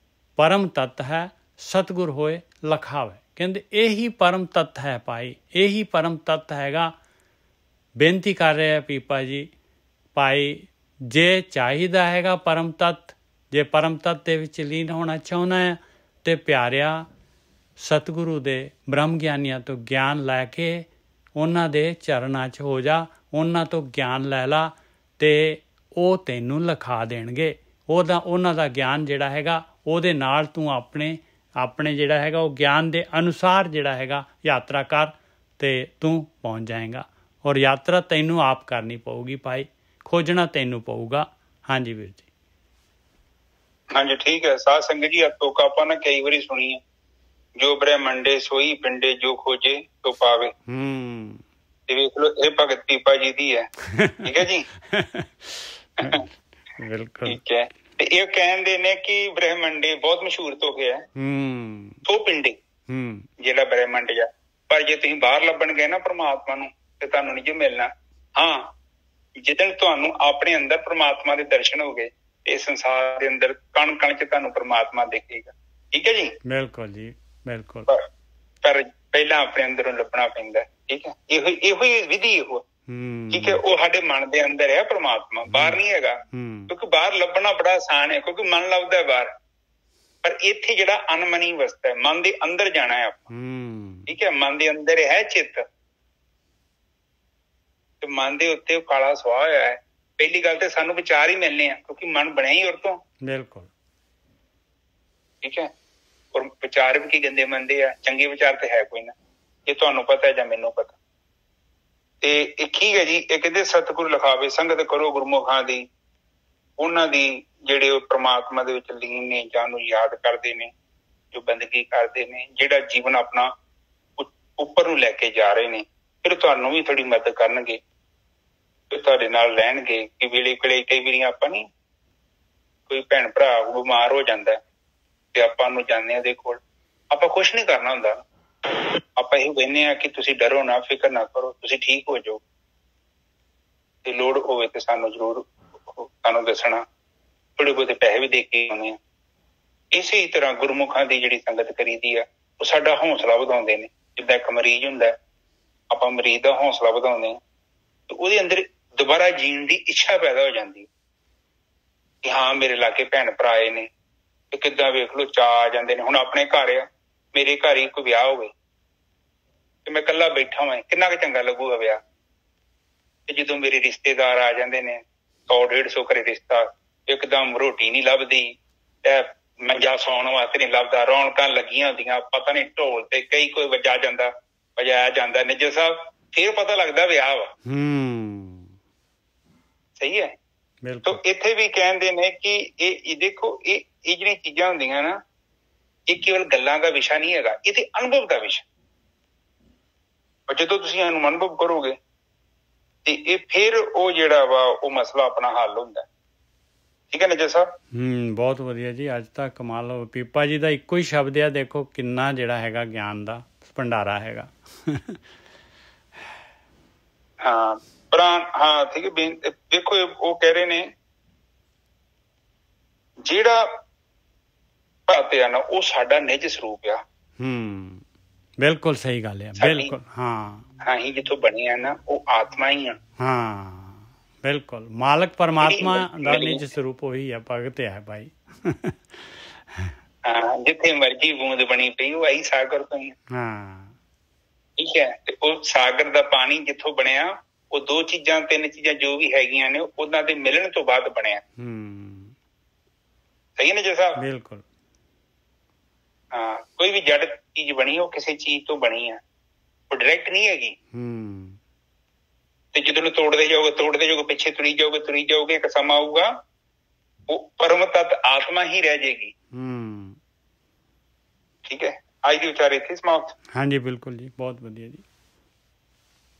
ਪਰਮ ਤੱਤ ਹੈ, ਸਤਿਗੁਰ ਹੋਏ ਲਖਾਵੈ। ਕਹਿੰਦੇ ਇਹੀ ਪਰਮ ਤੱਤ ਹੈ ਭਾਈ, ਇਹੀ ਪਰਮ ਤੱਤ ਹੈਗਾ। ਬੇਨਤੀ ਕਰ ਰਹੇ ਆ ਪੀਪਾ ਜੀ ਭਾਈ, ਜੇ ਚਾਹੀਦਾ ਹੈਗਾ ਪਰਮ ਤੱਤ, ਜੇ ਪਰਮ ਤੱਤ ਦੇ ਵਿੱਚ ਲੀਨ ਹੋਣਾ ਚਾਹੁੰਦਾ ਹੈ ਤੇ ਪਿਆਰਿਆ ਸਤਿਗੁਰੂ ਦੇ ਬ੍ਰਹਮ ਗਿਆਨੀਆਂ ਤੋਂ ਗਿਆਨ ਲੈ ਕੇ ਉਹਨਾਂ ਦੇ ਚਰਨਾਂ 'ਚ ਹੋ ਜਾ, ਉਹਨਾਂ ਤੋਂ ਗਿਆਨ ਲੈ ਲਾ ਤੇ ਉਹ ਤੈਨੂੰ ਲਿਖਾ ਦੇਣਗੇ। ਉਹਨਾਂ ਦਾ ਗਿਆਨ ਜਿਹੜਾ ਹੈਗਾ ਉਹਦੇ ਨਾਲ ਤੂੰ ਆਪਣੇ ਜਿਹੜਾ ਹੈਗਾ ਉਹ ਗਿਆਨ ਦੇ ਅਨੁਸਾਰ ਜਿਹੜਾ ਹੈਗਾ ਯਾਤਰਾ ਕਰ ਤੇ ਤੂੰ ਪਹੁੰਚ ਜਾਏਗਾ। ਔਰ ਯਾਤਰਾ ਤੈਨੂੰ ਆਪ ਕਰਨੀ ਪਊਗੀ ਭਾਈ, ਖੋਜਣਾ ਤੈਨੂੰ ਪਊਗਾ। ਹਾਂਜੀ ਵੀਰ ਜੀ। ਹਾਂਜੀ ਠੀਕ ਹੈ। ਸਾਧ ਸੰਗਤ ਜੀ ਤੁਕ ਆਪਾਂ ਨਾ ਕਈ ਵਾਰੀ ਸੁਣੀ ਹੈ, ਜੋ ਬ੍ਰਹਮੰਡੇ ਸੋਈ ਪਿੰਡੇ, ਜੋ ਖੋਜੇ ਤੋ ਪਾਵੇ। ਤੇ ਵੇਖ ਲਓ ਇਹ ਭਗਤ ਪੀਪਾ ਜੀ ਦੀ ਹੈ। ਠੀਕ ਹੈ ਜੀ। ਬਿਲਕੁਲ ਠੀਕ ਹੈ। ਤੇ ਇਹ ਕਹਿੰਦੇ ਨੇ ਕਿ ਬ੍ਰਹਮੰਡੇ ਬਹੁਤ ਮਸ਼ਹੂਰ ਹੋ ਗਿਆ ਸੋ ਪਿੰਡੇ, ਜਿਹੜਾ ਬ੍ਰਹਮੰਡ ਆ। ਪਰ ਜੇ ਤੁਸੀਂ ਬਾਹਰ ਲੱਭਣ ਗਏ ਨਾ ਪ੍ਰਮਾਤਮਾ ਨੂੰ ਤੇ ਤੁਹਾਨੂੰ ਨਹੀਂ ਜੇ ਮਿਲਣਾ। ਜਿੱਦਣ ਤੁਹਾਨੂੰ ਆਪਣੇ ਅੰਦਰ ਪ੍ਰਮਾਤਮਾ ਦੇ ਦਰਸ਼ਨ ਹੋ ਗਏ, ਇਸ ਸੰਸਾਰ ਦੇ ਅੰਦਰ ਕਣ ਕਣ ਚ ਤੁਹਾਨੂੰ ਪ੍ਰਮਾਤਮਾ ਦੇਖੇਗਾ। ਠੀਕ ਹੈ ਜੀ। ਬਿਲਕੁਲ ਜੀ। ਬਿਲਕੁਲ। ਪਰ ਪਹਿਲਾਂ ਆਪਣੇ ਅੰਦਰੋਂ ਲੱਭਣਾ ਪੈਂਦਾ। ਠੀਕ ਹੈ, ਇਹੋ ਹੀ ਵਿਧੀ ਇਹੋ। ਠੀਕ ਹੈ, ਉਹ ਸਾਡੇ ਮਨ ਦੇ ਅੰਦਰ ਹੈ ਪ੍ਰਮਾਤਮਾ, ਬਾਹਰ ਨਹੀਂ ਹੈਗਾ। ਕਿਉਂਕਿ ਬਾਹਰ ਲੱਭਣਾ ਬੜਾ ਆਸਾਨ ਹੈ, ਕਿਉਂਕਿ ਮਨ ਲੱਭਦਾ ਬਾਹਰ। ਪਰ ਇੱਥੇ ਜਿਹੜਾ ਅਨਮਨੀ ਅਵਸਥਾ ਹੈ, ਮਨ ਦੇ ਅੰਦਰ ਜਾਣਾ ਹੈ ਆਪਾਂ। ਠੀਕ ਹੈ, ਮਨ ਦੇ ਅੰਦਰ ਹੈ ਚਿੱਤ, ਤੇ ਮਨ ਦੇ ਉੱਤੇ ਉਹ ਕਾਲਾ ਸੁਆਹ ਹੋਇਆ ਹੈ। ਪਹਿਲੀ ਗੱਲ ਤੇ ਸਾਨੂੰ ਵਿਚਾਰ ਹੀ ਮਿਲਣੇ ਆ, ਕਿਉਂਕਿ ਮਨ ਬਣਿਆ ਹੀ ਉਹ ਤੋਂ। ਬਿਲਕੁਲ। ਠੀਕ ਹੈ, ਔਰ ਵਿਚਾਰ ਵੀ ਕੀ ਗੰਦੇ ਮੰਦੇ ਆ, ਚੰਗੇ ਵਿਚਾਰ ਤੇ ਹੈ ਕੋਈ ਨਾ, ਇਹ ਤੁਹਾਨੂੰ ਪਤਾ ਜਾਂ ਮੈਨੂੰ ਪਤਾ। ਤੇ ਇਹ ਠੀਕ ਹੈ ਜੀ। ਇਹ ਕਹਿੰਦੇ ਸਤਿਗੁਰ ਲਿਖਾਵੇ ਸੰਗਤ ਕਰੋ ਗੁਰਮੁਖਾਂ ਦੀ, ਉਹਨਾਂ ਦੀ ਜਿਹੜੇ ਉਹ ਪ੍ਰਮਾਤਮਾ ਦੇ ਵਿੱਚ ਲੀਨ ਨੇ, ਜਾਂ ਨੂੰ ਯਾਦ ਕਰਦੇ ਨੇ, ਜੋ ਬੰਦਗੀ ਕਰਦੇ ਨੇ, ਜਿਹੜਾ ਜੀਵਨ ਆਪਣਾ ਉੱਪਰ ਨੂੰ ਲੈ ਕੇ ਜਾ ਰਹੇ ਨੇ। ਫਿਰ ਤੁਹਾਨੂੰ ਵੀ ਥੋੜੀ ਮਦਦ ਕਰਨਗੇ, ਤੇ ਤੁਹਾਡੇ ਨਾਲ ਰਹਿਣਗੇ। ਕਿ ਵੇਲੇ ਕਈ ਵਾਰੀ ਆਪਾਂ ਨੀ, ਕੋਈ ਭੈਣ ਭਰਾ ਬਿਮਾਰ ਹੋ ਜਾਂਦਾ ਤੇ ਆਪਾਂ ਨੂੰ ਜਾਂਦੇ ਉਹਦੇ ਕੋਲ, ਆਪਾਂ ਕੁਛ ਨੀ ਕਰਨਾ ਹੁੰਦਾ। ਆਪਾਂ ਇਹ ਕਹਿੰਦੇ ਹਾਂ ਕਿ ਤੁਸੀਂ ਡਰੋ ਨਾ, ਫਿਕਰ ਨਾ ਕਰੋ, ਤੁਸੀਂ ਠੀਕ ਹੋ ਜਾਓ, ਤੇ ਲੋੜ ਹੋਵੇ ਤੇ ਸਾਨੂੰ ਜ਼ਰੂਰ ਸਾਨੂੰ ਦੱਸਣਾ, ਥੋੜੇ ਬਹੁਤੇ ਪੈਸੇ ਵੀ ਦੇ ਕੇ ਆਉਂਦੇ ਆ। ਇਸੇ ਤਰ੍ਹਾਂ ਗੁਰਮੁਖਾਂ ਦੀ ਜਿਹੜੀ ਸੰਗਤ ਕਰੀਦੀ ਆ, ਉਹ ਸਾਡਾ ਹੌਸਲਾ ਵਧਾਉਂਦੇ ਨੇ। ਜਿੱਦਾਂ ਇੱਕ ਮਰੀਜ਼ ਹੁੰਦਾ, ਆਪਾਂ ਮਰੀਜ਼ ਦਾ ਹੌਸਲਾ ਵਧਾਉਂਦੇ ਹਾਂ, ਤੇ ਉਹਦੇ ਅੰਦਰ ਦੁਬਾਰਾ ਜੀਣ ਦੀ ਇੱਛਾ ਪੈਦਾ ਹੋ ਜਾਂਦੀ ਕਿ ਹਾਂ ਮੇਰੇ ਲਾਗੇ ਭੈਣ ਭਰਾ ਆਏ ਨੇ। ਤੇ ਕਿੱਦਾਂ ਵੇਖ ਲਓ, ਚਾਅ ਆ ਜਾਂਦੇ ਨੇ। ਹੁਣ ਆਪਣੇ ਘਰ ਆ, ਮੇਰੇ ਘਰ ਹੀ ਕੋਈ ਵਿਆਹ ਹੋਵੇ ਤੇ ਮੈਂ ਇਕੱਲਾ ਬੈਠਾ ਹੋਵਾਂ, ਕਿੰਨਾ ਕੁ ਚੰਗਾ ਲੱਗੂਗਾ ਵਿਆਹ। ਤੇ ਜਦੋਂ ਮੇਰੇ ਰਿਸ਼ਤੇਦਾਰ ਆ ਜਾਂਦੇ ਨੇ, 100-150 ਕਰੇ ਰਿਸ਼ਤਾ, ਇੱਕਦਮ ਰੋਟੀ ਨੀ ਲੱਭਦੀ, ਮੰਜਾ ਸੌਣ ਵਾਸਤੇ ਨੀ ਲੱਭਦਾ, ਰੌਣਕਾਂ ਲੱਗੀਆਂ ਹੁੰਦੀਆਂ, ਪਤਾ ਨੀ ਢੋਲ ਤੇ ਕਈ ਕੋਈ ਵਜਾਇਆ ਜਾਂਦਾ ਨਿੱਜਰ ਸਾਹਿਬ, ਫਿਰ ਪਤਾ ਲੱਗਦਾ ਵਿਆਹ ਵਾ। ਸਹੀ ਹੈ। ਤਾਂ ਇੱਥੇ ਵੀ ਕਹਿੰਦੇ ਨੇ ਕਿ ਇਹ ਦੇਖੋ, ਇਹ ਜਿਹੜੀਆਂ ਚੀਜ਼ਾਂ ਹੁੰਦੀਆਂ ਨਾ, ਇਹ ਕੇਵਲ ਗੱਲਾਂ ਦਾ ਵਿਸ਼ਾ ਨਹੀਂ ਹੈਗਾ, ਇਹ ਤੇ ਅਨੁਭਵ ਦਾ ਵਿਸ਼ਾ। ਪਰ ਜਦੋਂ ਤੁਸੀਂ ਇਹਨੂੰ ਅਨੁਭਵ ਕਰੋਗੇ ਤੇ ਇਹ ਫਿਰ ਉਹ ਜਿਹੜਾ ਵਾ ਉਹ ਮਸਲਾ ਆਪਣਾ ਹੱਲ ਹੁੰਦਾ। ਠੀਕ ਹੈ ਨਿੱਜਰ ਸਾਹਿਬ। ਬਹੁਤ ਵਧੀਆ ਜੀ, ਅੱਜ ਤਾਂ ਕਮਾਲ ਹੋ। ਪੀਪਾ ਜੀ ਦਾ ਇੱਕੋ ਹੀ ਸ਼ਬਦ ਆ, ਦੇਖੋ ਕਿੰਨਾ ਜਿਹੜਾ ਹੈਗਾ ਗਿਆਨ ਦਾ ਭੰਡਾਰਾ ਹੈਗਾ। ਹਾਂ ਹਾਂ, ਠੀਕ ਹੈ। ਦੇਖੋ ਉਹ ਕਹਿ ਰਹੇ ਨੇ ਜਿਹੜਾ ਭਗਤ ਆ ਨਾ, ਉਹ ਸਾਡਾ ਨਿੱਜ ਸਰੂਪ ਆ। ਬਿਲਕੁਲ ਸਹੀ ਗੱਲ ਆ, ਬਿਲਕੁਲ। ਹਾਂ, ਅਸੀਂ ਜਿੱਥੋਂ ਬਣੇ ਆ ਨਾ, ਉਹ ਆਤਮਾ ਹੀ ਆ। ਬਿਲਕੁਲ, ਮਾਲਕ ਪਰਮਾਤਮਾ ਦਾ ਨਿੱਜ ਸਰੂਪ ਉਹੀ ਆ, ਭਗਤ ਹੈ ਭਾਈ। ਹਾਂ, ਜਿੱਥੇ ਮਰਜੀ ਬੂੰਦ ਬਣੀ ਪਈ, ਉਹ ਆਈ ਸਾਗਰ ਤੋਂ ਹੀ। ਠੀਕ ਹੈ, ਤੇ ਉਹ ਸਾਗਰ ਦਾ ਪਾਣੀ ਜਿੱਥੋਂ ਬਣਿਆ, ਉਹ 2 ਚੀਜ਼ਾਂ 3 ਚੀਜ਼ਾਂ ਜੋ ਵੀ ਹੈਗੀਆਂ ਨੇ, ਉਹਨਾਂ ਦੇ ਮਿਲਣ ਤੋਂ ਬਾਅਦ ਬਣਿਆ। ਸਹੀ ਹੈ ਨਾ ਜੀ ਸਾਹਿਬ। ਬਿਲਕੁਲ। ਹਾਂ, ਕੋਈ ਵੀ ਜੜ ਚੀਜ਼ ਬਣੀ, ਉਹ ਕਿਸੇ ਚੀਜ਼ ਤੋਂ ਬਣੀ ਆ, ਉਹ ਡਾਇਰੈਕਟ ਨਹੀਂ ਹੈਗੀ। ਤੇ ਜਦੋਂ ਤੋੜਦੇ ਜਾਓਗੇ, ਪਿੱਛੇ ਤੁਰੀ ਜਾਓਗੇ, ਇੱਕ ਸਮਾਂ ਆਊਗਾ ਉਹ ਪਰਮ ਤੱਤ ਆਤਮਾ ਹੀ ਰਹਿ ਜਾਏਗੀ। ਠੀਕ ਹੈ, ਅੱਜ ਦੀ ਵਿਚਾਰ ਇੱਥੇ ਸਮਾਪਤ। ਹਾਂਜੀ ਬਿਲਕੁਲ ਜੀ, ਬਹੁਤ ਵਧੀਆ ਜੀ।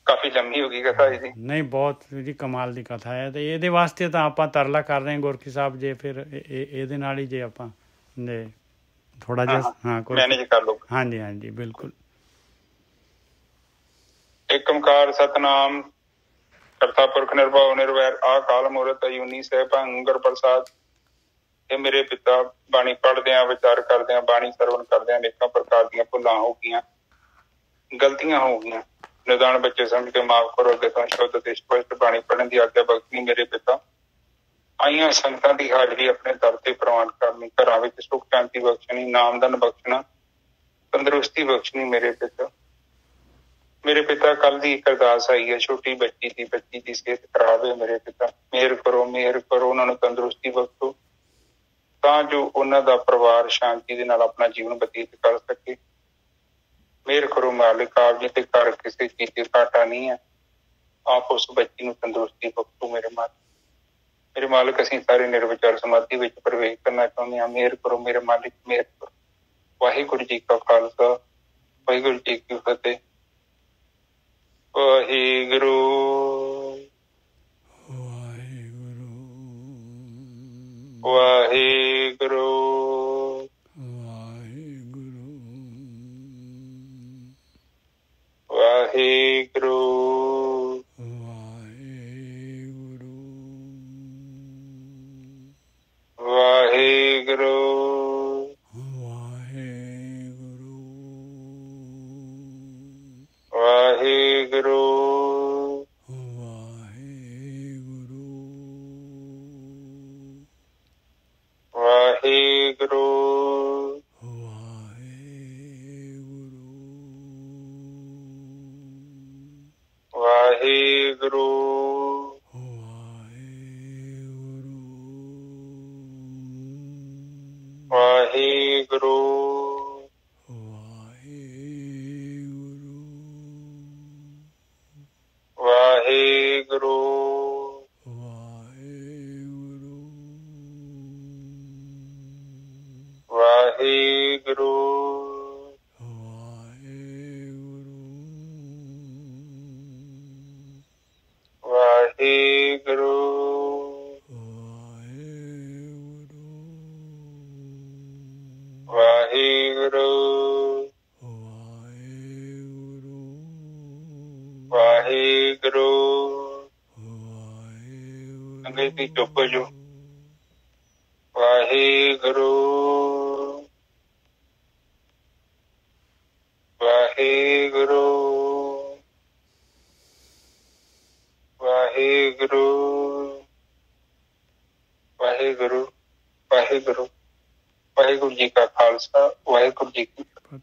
ਕਾਫੀ ਲੰਮੀ ਹੋ ਗਈ ਕਥਾ ਜੀ। ਨਹੀਂ, ਬਹੁਤ ਜੀ ਕਮਾਲ ਦੀ ਕਥਾ ਹੈ। ਤੇ ਇਹਦੇ ਵਾਸਤੇ ਤਾਂ ਆਪਾਂ ਤਰਲਾ ਕਰ ਰਹੇ ਹਾਂ ਗੁਰਕੀ ਸਾਹਿਬ, ਜੇ ਫਿਰ ਇਹਦੇ ਨਾਲ ਹੀ ਜੇ ਆਪਾਂ ਥੋੜਾ ਜਿਹਾ ਮੈਨੇਜ ਕਰ ਲਓ। ਹਾਂਜੀ ਬਿਲਕੁਲ। ਏਕ ਓਂਕਾਰ ਸਤਿਨਾਮ ਕਰਤਾ ਪੁਰਖ ਨਿਰਭਉ ਨਿਰਵੈਰ ਅਕਾਲ ਮੂਰਤਿ ਅਜੂਨੀ ਸੈਭੰ ਗੁਰ ਪ੍ਰਸਾਦ। ਇਹ ਮੇਰੇ ਪਿਤਾ, ਬਾਣੀ ਪੜ੍ਹਦਿਆਂ, ਵਿਚਾਰ ਕਰਦਿਆਂ, ਬਾਣੀ ਸਰਵਣ ਕਰਦਿਆਂ ਅਨੇਕਾਂ ਪ੍ਰਕਾਰ ਦੀਆਂ ਭੁੱਲਾਂ ਹੋ ਗਈਆਂ, ਗਲਤੀਆਂ ਹੋ ਗਈਆਂ। ਨਿਦਾਨ ਬੱਚੇ ਸਮਝ ਕੇ ਮਾਫ਼ ਕਰੋ। ਅੱਗੇ ਤੋਂ ਸ਼ੁੱਧ ਤੇ ਸਪਸ਼ਟ ਬਾਣੀ ਪੜ੍ਹਨ ਦੀ ਆਗਿਆ ਬਖਸ਼ਣੀ ਮੇਰੇ ਪਿਤਾ। ਆਈਆਂ ਸੰਗਤਾਂ ਦੀ ਹਾਜ਼ਰੀ ਆਪਣੇ ਦਰ ਤੇ ਪ੍ਰਵਾਨ ਕਰਨੀ, ਘਰਾਂ ਵਿੱਚ ਸੁੱਖ ਸ਼ਾਂਤੀ ਬਖਸ਼ਣੀ, ਨਾਮਧਨ ਬਖਸ਼ਣਾ, ਤੰਦਰੁਸਤੀ ਬਖਸ਼ਣੀ ਮੇਰੇ ਪਿਤਾ। ਮੇਰੇ ਪਿਤਾ, ਕੱਲ ਦੀ ਇੱਕ ਅਰਦਾਸ ਆਈ ਹੈ, ਛੋਟੀ ਬੱਚੀ ਦੀ ਸਿਹਤ ਖਰਾਬ ਹੈ। ਮੇਰੇ ਪਿਤਾ ਮਿਹਰ ਕਰੋ, ਉਹਨਾਂ ਨੂੰ ਤੰਦਰੁਸਤੀ ਬਖਸ਼ੋ, ਤਾਂ ਜੋ ਉਹਨਾਂ ਦਾ ਪਰਿਵਾਰ ਸ਼ਾਂਤੀ ਦੇ ਨਾਲ ਆਪਣਾ ਜੀਵਨ ਬਤੀਤ ਕਰ ਸਕੇ। ਮਿਹਰ ਕਰੋ ਮਾਲਿਕ, ਆਪ ਜੀ ਦੇ ਘਰ ਕਿਸੇ ਚੀਜ਼ ਦੀ ਘਾਟਾ ਨਹੀਂ ਹੈ। ਆਪ ਉਸ ਬੱਚੀ ਨੂੰ ਤੰਦਰੁਸਤੀ ਬਖਸ਼ੋ ਮੇਰੇ ਮਾਲਿਕ। ਅਸੀਂ ਸਾਰੇ ਨਿਰਵਿਚਾਰ ਸਮਾਧੀ ਵਿੱਚ ਪ੍ਰਵੇਸ਼ ਕਰਨਾ ਚਾਹੁੰਦੇ ਹਾਂ। ਮਿਹਰ ਕਰੋ ਮੇਰੇ ਮਾਲਿਕ, ਮਿਹਰ ਕਰੋ। ਵਾਹਿਗੁਰੂ ਜੀ ਕਾ ਖਾਲਸਾ, ਵਾਹਿਗੁਰੂ ਜੀ ਕੀ ਫਤਿਹ। ਵਾਹਿਗੁਰੂ ਵਾਹਿਗੁਰੂ ਵਾਹਿਗੁਰੂ ਵਾਹਿਗੁਰੂ ਵਾਹਿਗੁਰੂ। ਵਾਹਿਗੁਰੂ ਵਾਹਿਗੁਰੂ ਵਾਹਿਗੁਰੂ ਵਾਹਿਗੁਰੂ ਵਾਹਿਗੁਰੂ ਵਾਹਿਗੁਰੂ ਵਾਹਿਗੁਰੂ ਅੰਗਰੇਜ਼ੀ ਚੁੱਪ ਜੋ ਵਾਹਿਗੁਰੂ ਵਾਹਿਗੁਰੂ ਵਾਹਿਗੁਰੂ ਵਾਹਿਗੁਰੂ ਵਾਹਿਗੁਰੂ ਵਾਹਿਗੁਰੂ ਜੀ ਕਾ ਖਾਲਸਾ ਵਾਹਿਗੁਰੂ ਜੀ ਕੀ ਫਤਿਹ।